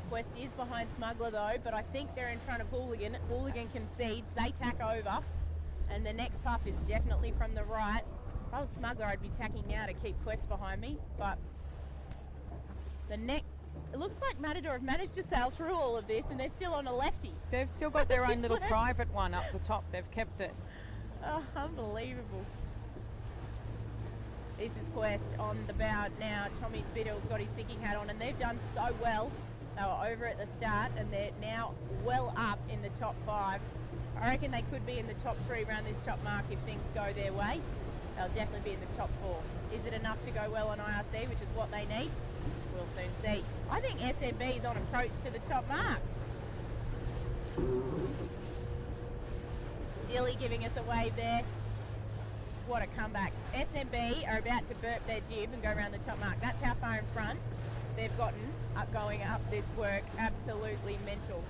Quest is behind Smuggler though, but I think they're in front of Hooligan. Hooligan concedes. They tack over. And the next puff is definitely from the right. If I was Smuggler, I'd be tacking now to keep Quest behind me. But the next, it looks like Matador have managed to sail through all of this, and they're still on a lefty. They've still got their own little private one up the top. They've kept it. Oh, unbelievable. This is Quest on the bow now. Tommy Spittl's got his thinking hat on, and they've done so well. They were over at the start, and they're now well up in the top 5. I reckon they could be in the top 3 around this top mark if things go their way. They'll definitely be in the top 4. Is it enough to go well on IRC, which is what they need? We'll soon see. I think SMB is on approach to the top mark. Dilly giving us a wave there. What a comeback. SMB are about to burp their jib and go around the top mark. That's how far in front they've gotten going up this work. Absolutely mental.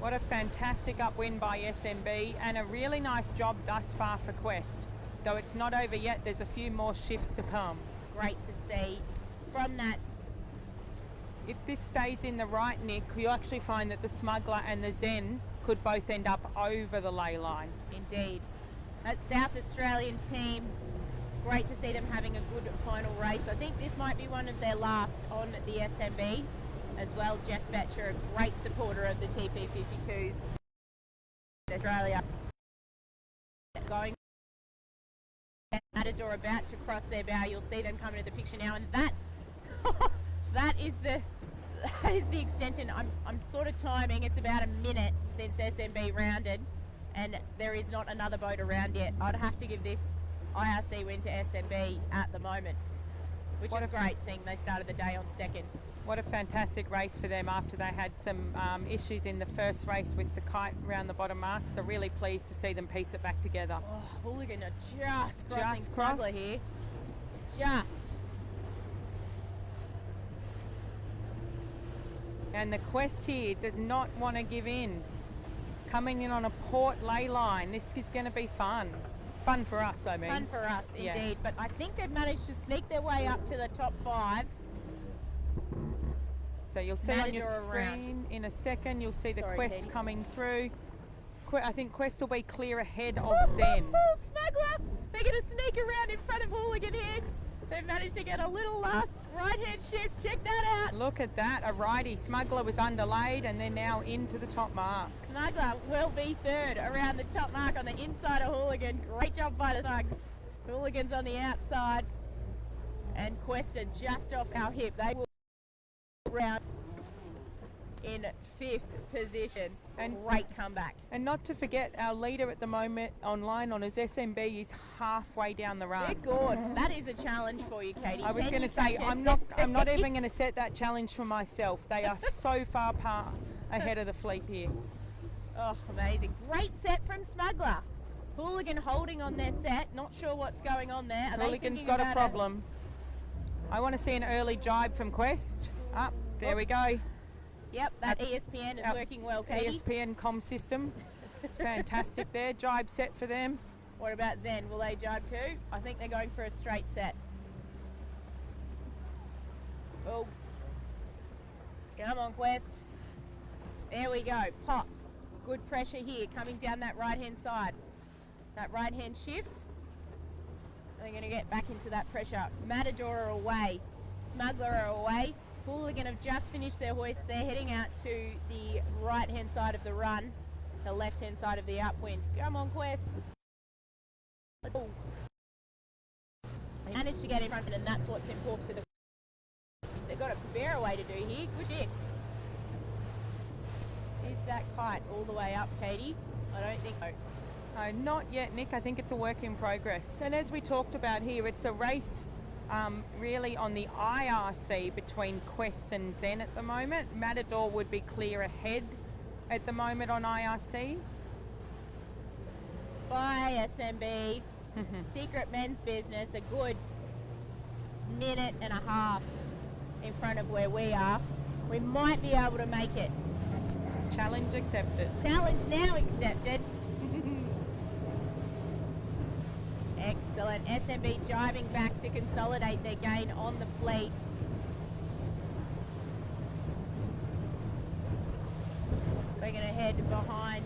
What a fantastic upwind by SMB, and a really nice job thus far for Quest. though it's not over yet. There's a few more shifts to come. Great to see. From that, if this stays in the right, Nick, you'll actually find that the Smuggler and the Zen could both end up over the ley line. Indeed. That South Australian team, great to see them having a good final race. I think this might be one of their last on the SMB as well. Jeff Betcher, a great supporter of the TP52s. Australia going Matador about to cross their bow. You'll see them coming into the picture now, and that is the extension. I'm sort of timing. It's about a minute since SMB rounded, and there is not another boat around yet. I'd have to give this IRC win to SMB at the moment, which is great, seeing they started the day on second. What a fantastic race for them after they had some issues in the first race with the kite around the bottom mark. So really pleased to see them piece it back together. Oh, Hooligan are just crossing Smuggler here. Just. And the Quest here does not want to give in. Coming in on a port ley line. This is going to be fun. Fun for us, I mean. Fun for us, yeah. Indeed. But I think they've managed to sneak their way up to the top 5. So you'll see on your screen in a second, you'll see the Quest Katie. coming through. I think Quest will be clear ahead of Zen. Smuggler! They're going to sneak around in front of Hooligan here. They've managed to get a little last right-hand shift. Check that out. Look at that, a righty. Smuggler was underlaid and they're now into the top mark. Smuggler will be third around the top mark on the inside of Hooligan. Great job by the Thugs. Hooligan's on the outside. And Quest are just off our hip. They will round in 5th position. And great comeback. And not to forget, our leader at the moment online on his SMB is halfway down the run. They're good. That is a challenge for you, Katie. I was going to say, I'm not even going to set that challenge for myself. They are so far ahead of the fleet here. Oh, amazing. Great set from Smuggler. Hooligan holding on their set. Not sure what's going on there. Hooligan's got a problem. I want to see an early jibe from Quest. Up, there we go. Yep, that ESPN is working well, Katie. ESPN comm system. Fantastic there. Jibe set for them. What about Zen? Will they jibe too? I think they're going for a straight set. Oh. Come on, Quest. There we go. Pop. Good pressure here coming down that right-hand side. That right-hand shift. And they're going to get back into that pressure. Matador are away. Smuggler are away. Hooligan have just finished their hoist. They're heading out to the right-hand side of the run, the left-hand side of the upwind. Come on, Quest. Oh. They managed to get in front, and that's what's important to the. They've got a fair way to do here. Good hit. Is that kite all the way up, Katie? I don't think so. Not yet, Nick. I think it's a work in progress. And as we talked about here, it's a race really on the IRC between Quest and Zen at the moment. Matador would be clear ahead at the moment on IRC. By SMB, Secret Men's Business, a good minute and a half in front of where we are. We might be able to make it. Challenge accepted. Challenge now accepted. Excellent. SMB jibing back to consolidate their gain on the fleet. We're going to head behind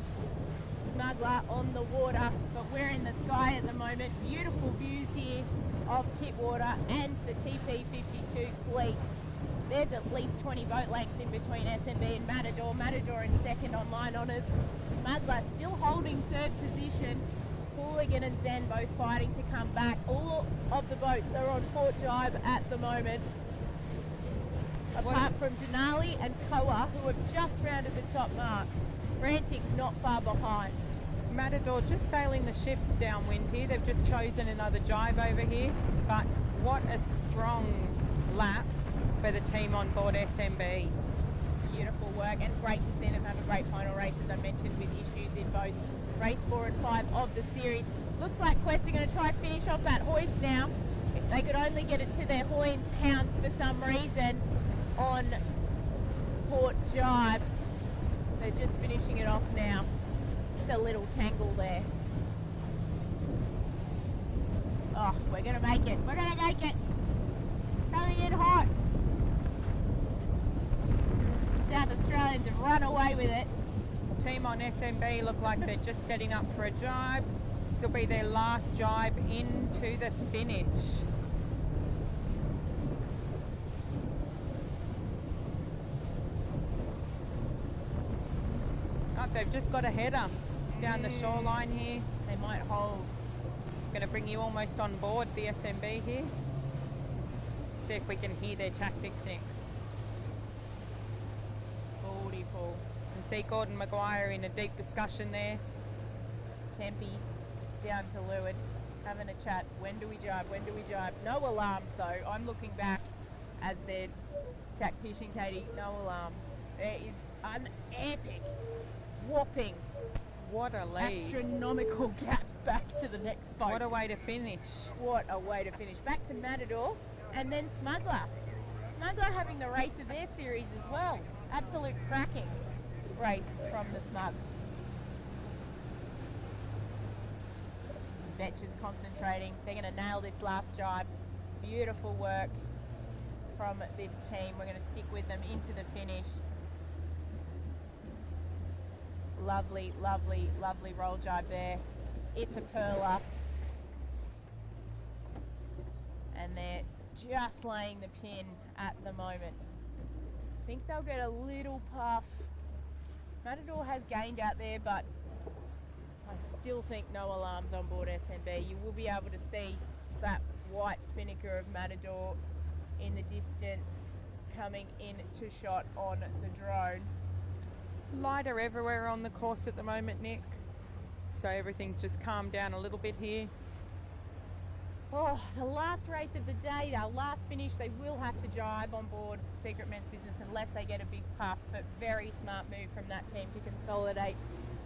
Smuggler on the water, but we're in the sky at the moment. Beautiful views here of Kitwater and the TP52 fleet. There's at least 20 boat lengths in between SMB and Matador. Matador in second on line honours. Smuggler still holding third position. Hooligan and Zen both fighting to come back. All of the boats are on port jibe at the moment. Apart from Denali and Koa, who have just rounded the top mark. Frantic not far behind. Matador just sailing the shifts downwind here. They've just chosen another jibe over here. But what a strong lap for the team on board SMB. Beautiful work, and great to see them have a great final race, as I mentioned, with issues in both race 4 and 5 of the series. Looks like Quest are going to try to finish off that hoist now. If they could only get it to their hounds for some reason on port jibe. They're just finishing it off now. Just a little tangle there. Oh, we're going to make it. We're going to make it. Coming in hot. South Australians have run away with it. Team on SMB look like they're just setting up for a jibe. This will be their last jibe into the finish. Oh, they've just got a header down the shoreline here. They might hold. Going to bring you almost on board the SMB here. See if we can hear their tactics, Nick. Beautiful. And see Gordon Maguire in a deep discussion there. Tempe down to Leeward, having a chat. When do we jibe? When do we jibe? No alarms though. I'm looking back as their tactician, Katie. No alarms. There is an epic, whopping, what a lead. Astronomical gap back to the next boat. What a way to finish. What a way to finish. Back to Matador and then Smuggler. Smuggler having the race of their series as well. Absolute cracking race from the Smugs. Vetch is concentrating. They're going to nail this last jibe. Beautiful work from this team. We're going to stick with them into the finish. Lovely, lovely, lovely roll jibe there. It's a curler. And they're just laying the pin at the moment. I think they'll get a little puff. Matador has gained out there, but I still think no alarms on board SMB. You will be able to see that white spinnaker of Matador in the distance coming into shot on the drone. Lighter everywhere on the course at the moment, Nick. So everything's just calmed down a little bit here. Oh, the last race of the day, our last finish, they will have to jibe on board Secret Men's Business unless they get a big puff, but very smart move from that team to consolidate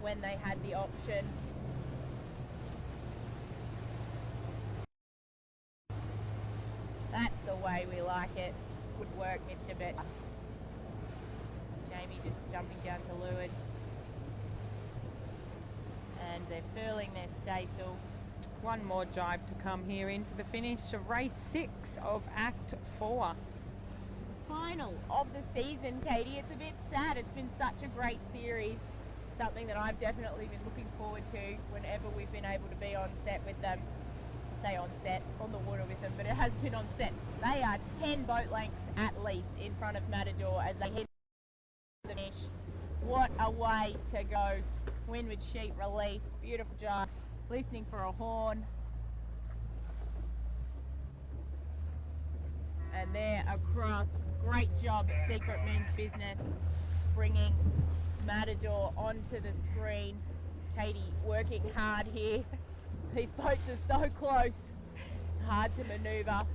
when they had the option. That's the way we like it. Good work, Mr. Bet. Jamie just jumping down to Leeward. And they're furling their staysail. One more jibe to come here into the finish of race 6 of Act 4. Final of the season, Katie. It's a bit sad. It's been such a great series. Something that I've definitely been looking forward to whenever we've been able to be on set with them. Say on set, on the water with them, but it has been on set. They are 10 boat lengths at least in front of Matador as they head to the finish. What a way to go. Windward sheet release, beautiful job. Listening for a horn. And they're across. Great job at Secret Men's Business, bringing Matador onto the screen. Katie working hard here. These boats are so close. It's hard to manoeuvre,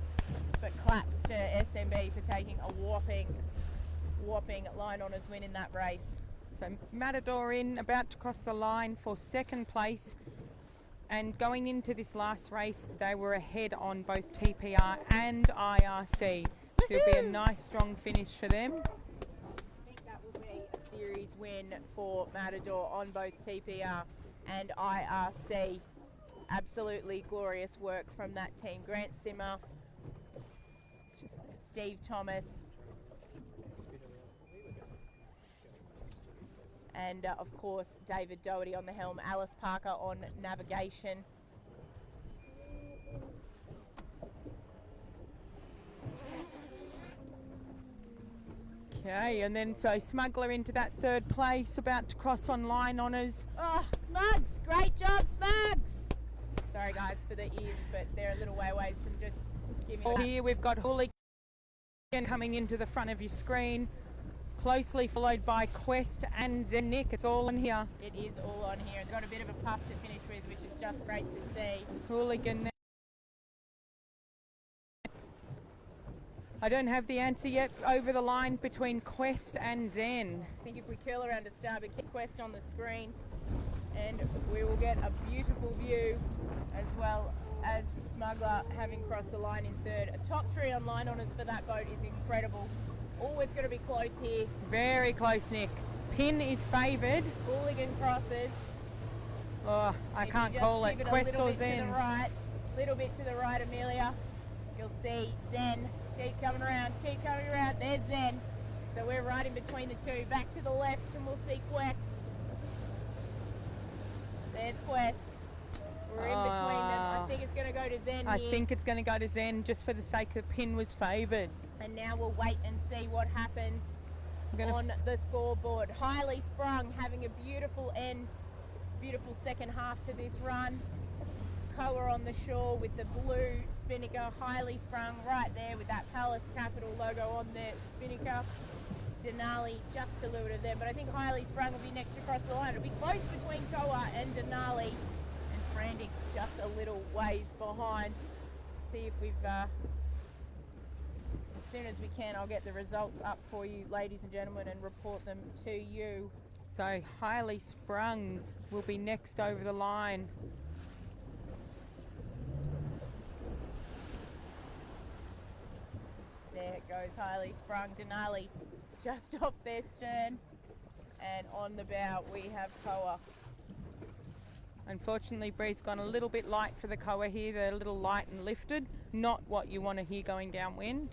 but claps to SMB for taking a whopping line honours win in that race. So Matador in, about to cross the line for second place. And going into this last race, they were ahead on both TPR and IRC. So it'll be a nice strong finish for them. I think that will be a series win for Matador on both TPR and IRC. Absolutely glorious work from that team. Grant Simmer, Steve Thomas, and of course David Doherty on the helm, Alice Parker on navigation. Okay, and then so Smuggler into that third place, about to cross on line honours. Oh, Smugs, great job, Smugs! Sorry guys for the ears, but they're a little ways from just giving it up. Here we've got Hooligan coming into the front of your screen, closely followed by Quest and Nick. It's all in here. It is all on here. They've got a bit of a puff to finish with, which is just great to see. Hooligan there. I don't have the answer yet over the line between Quest and Zen. I think if we curl around to starboard, keep Quest on the screen, and we will get a beautiful view, as well as Smuggler having crossed the line in third. A top 3 on line honours for that boat is incredible. Always going to be close here. Very close, Nick. Pin is favoured. Hooligan crosses. Oh, I can't call it. Quest or Zen. To the right. Little bit to the right, Amelia. You'll see Zen. Keep coming around, keep coming around. There's Zen. So we're right in between the two. Back to the left and we'll see Quest. There's Quest. We're in between them. I think it's going to go to Zen I here. think it's going to go to Zen just for the sake the pin was favoured. And now we'll wait and see what happens on the scoreboard. Highly Sprung having a beautiful end, beautiful second half to this run. Koa on the shore with the blue spinnaker. Highly Sprung right there with that Pallas Capital logo on the spinnaker. Denali just a little bit of them, but I think Highly Sprung will be next across the line. It'll be close between Koa and Denali, and Frantic just a little ways behind. See if we've as soon as we can, I'll get the results up for you, ladies and gentlemen, and report them to you. So Highly Sprung will be next over the line. There it goes, Highly Sprung. Denali just off their stern, and on the bow we have Koa. Unfortunately, Bree's gone a little bit light for the Koa here. They're a little light and lifted. Not what you want to hear going downwind.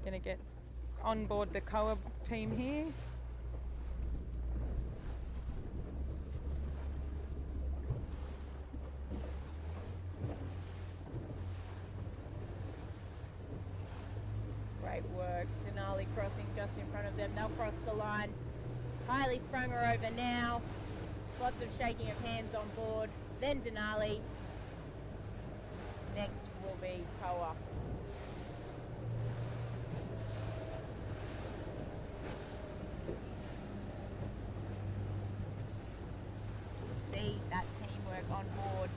Going to get on board the Koa team here. Great work. Denali crossing just in front of them. They'll cross the line. Highly Sprung are over now. Lots of shaking of hands on board. Then Denali. Next will be Koa. See that teamwork on board.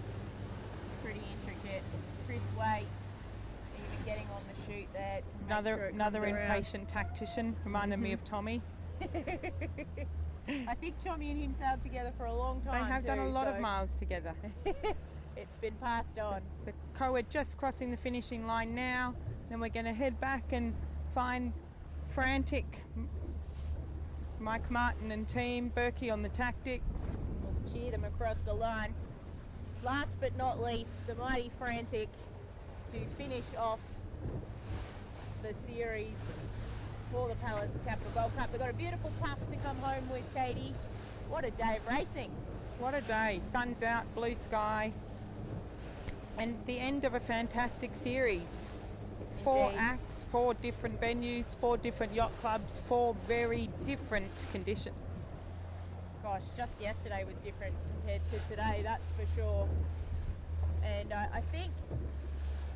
Pretty intricate. Chris Way even getting on the chute there to make sure it Another comes around. impatient tactician, reminded me of Tommy. I think Tommy and him sailed together for a long They time. have done a lot of miles together. It's been passed on. The Koa just crossing the finishing line now. Then we're going to head back and find Frantic, Mike Martin and team, Berkey on the tactics. We'll cheer them across the line. Last but not least, the mighty Frantic to finish off the series for the Pallas Capital Gold Cup. They've got a beautiful puff to come home with, Katie. What a day of racing. What a day. Sun's out, blue sky. And the end of a fantastic series. 4 Indeed. acts, 4 different venues, 4 different yacht clubs, 4 very different conditions. Gosh, just yesterday was different compared to today, that's for sure. And I think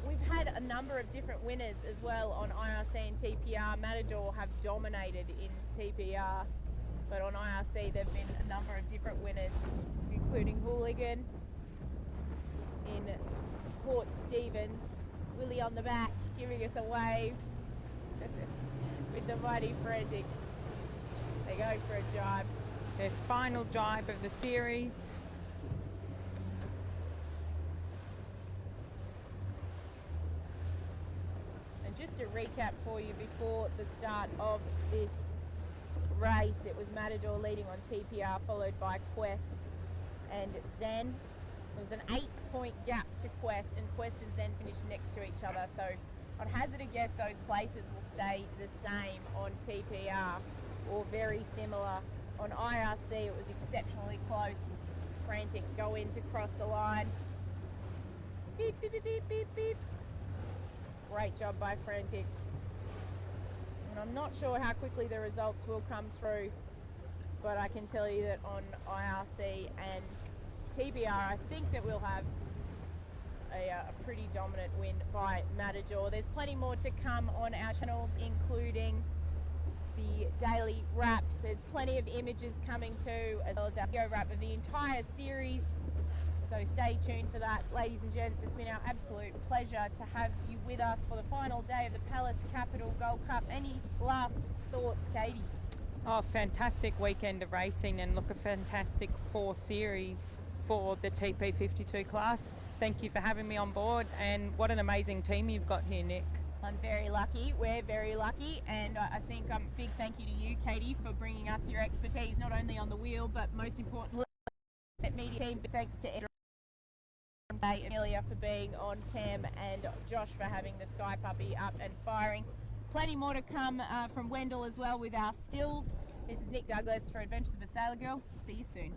we've had a number of different winners as well on IRC and TPR. Matador have dominated in TPR, but on IRC there have been a number of different winners, including Hooligan in Port Stevens. Willie on the back giving us a wave with the mighty Frantic. They go for a jibe. Their final jibe of the series. And just to recap for you before the start of this race, it was Matador leading on TPR, followed by Quest and Zen. There was an 8-point gap to Quest, and Quest and Zen finished next to each other. So I'd hazard a guess those places will stay the same on TPR or very similar. On IRC it was exceptionally close. Frantic go in to cross the line. Beep, beep, beep, beep, beep, beep. Great job by Frantic. And I'm not sure how quickly the results will come through, but I can tell you that on IRC and TBR, I think that we'll have a pretty dominant win by Matador. There's plenty more to come on our channels, including the daily wrap. There's plenty of images coming too, as well as our video wrap of the entire series. So stay tuned for that. Ladies and gents, it's been our absolute pleasure to have you with us for the final day of the Pallas Capital Gold Cup. Any last thoughts, Katie? Oh, fantastic weekend of racing, and look, a fantastic 4 series for the TP52 class. Thank you for having me on board, and what an amazing team you've got here, Nick. I'm very lucky. We're very lucky, and I think big thank you to you, Katie, for bringing us your expertise, not only on the wheel, but most importantly, media team. Thanks to Amelia for being on cam and Josh for having the Sky Puppy up and firing. Plenty more to come from Wendell as well with our stills. This is Nick Douglas for Adventures of a Sailor Girl. See you soon.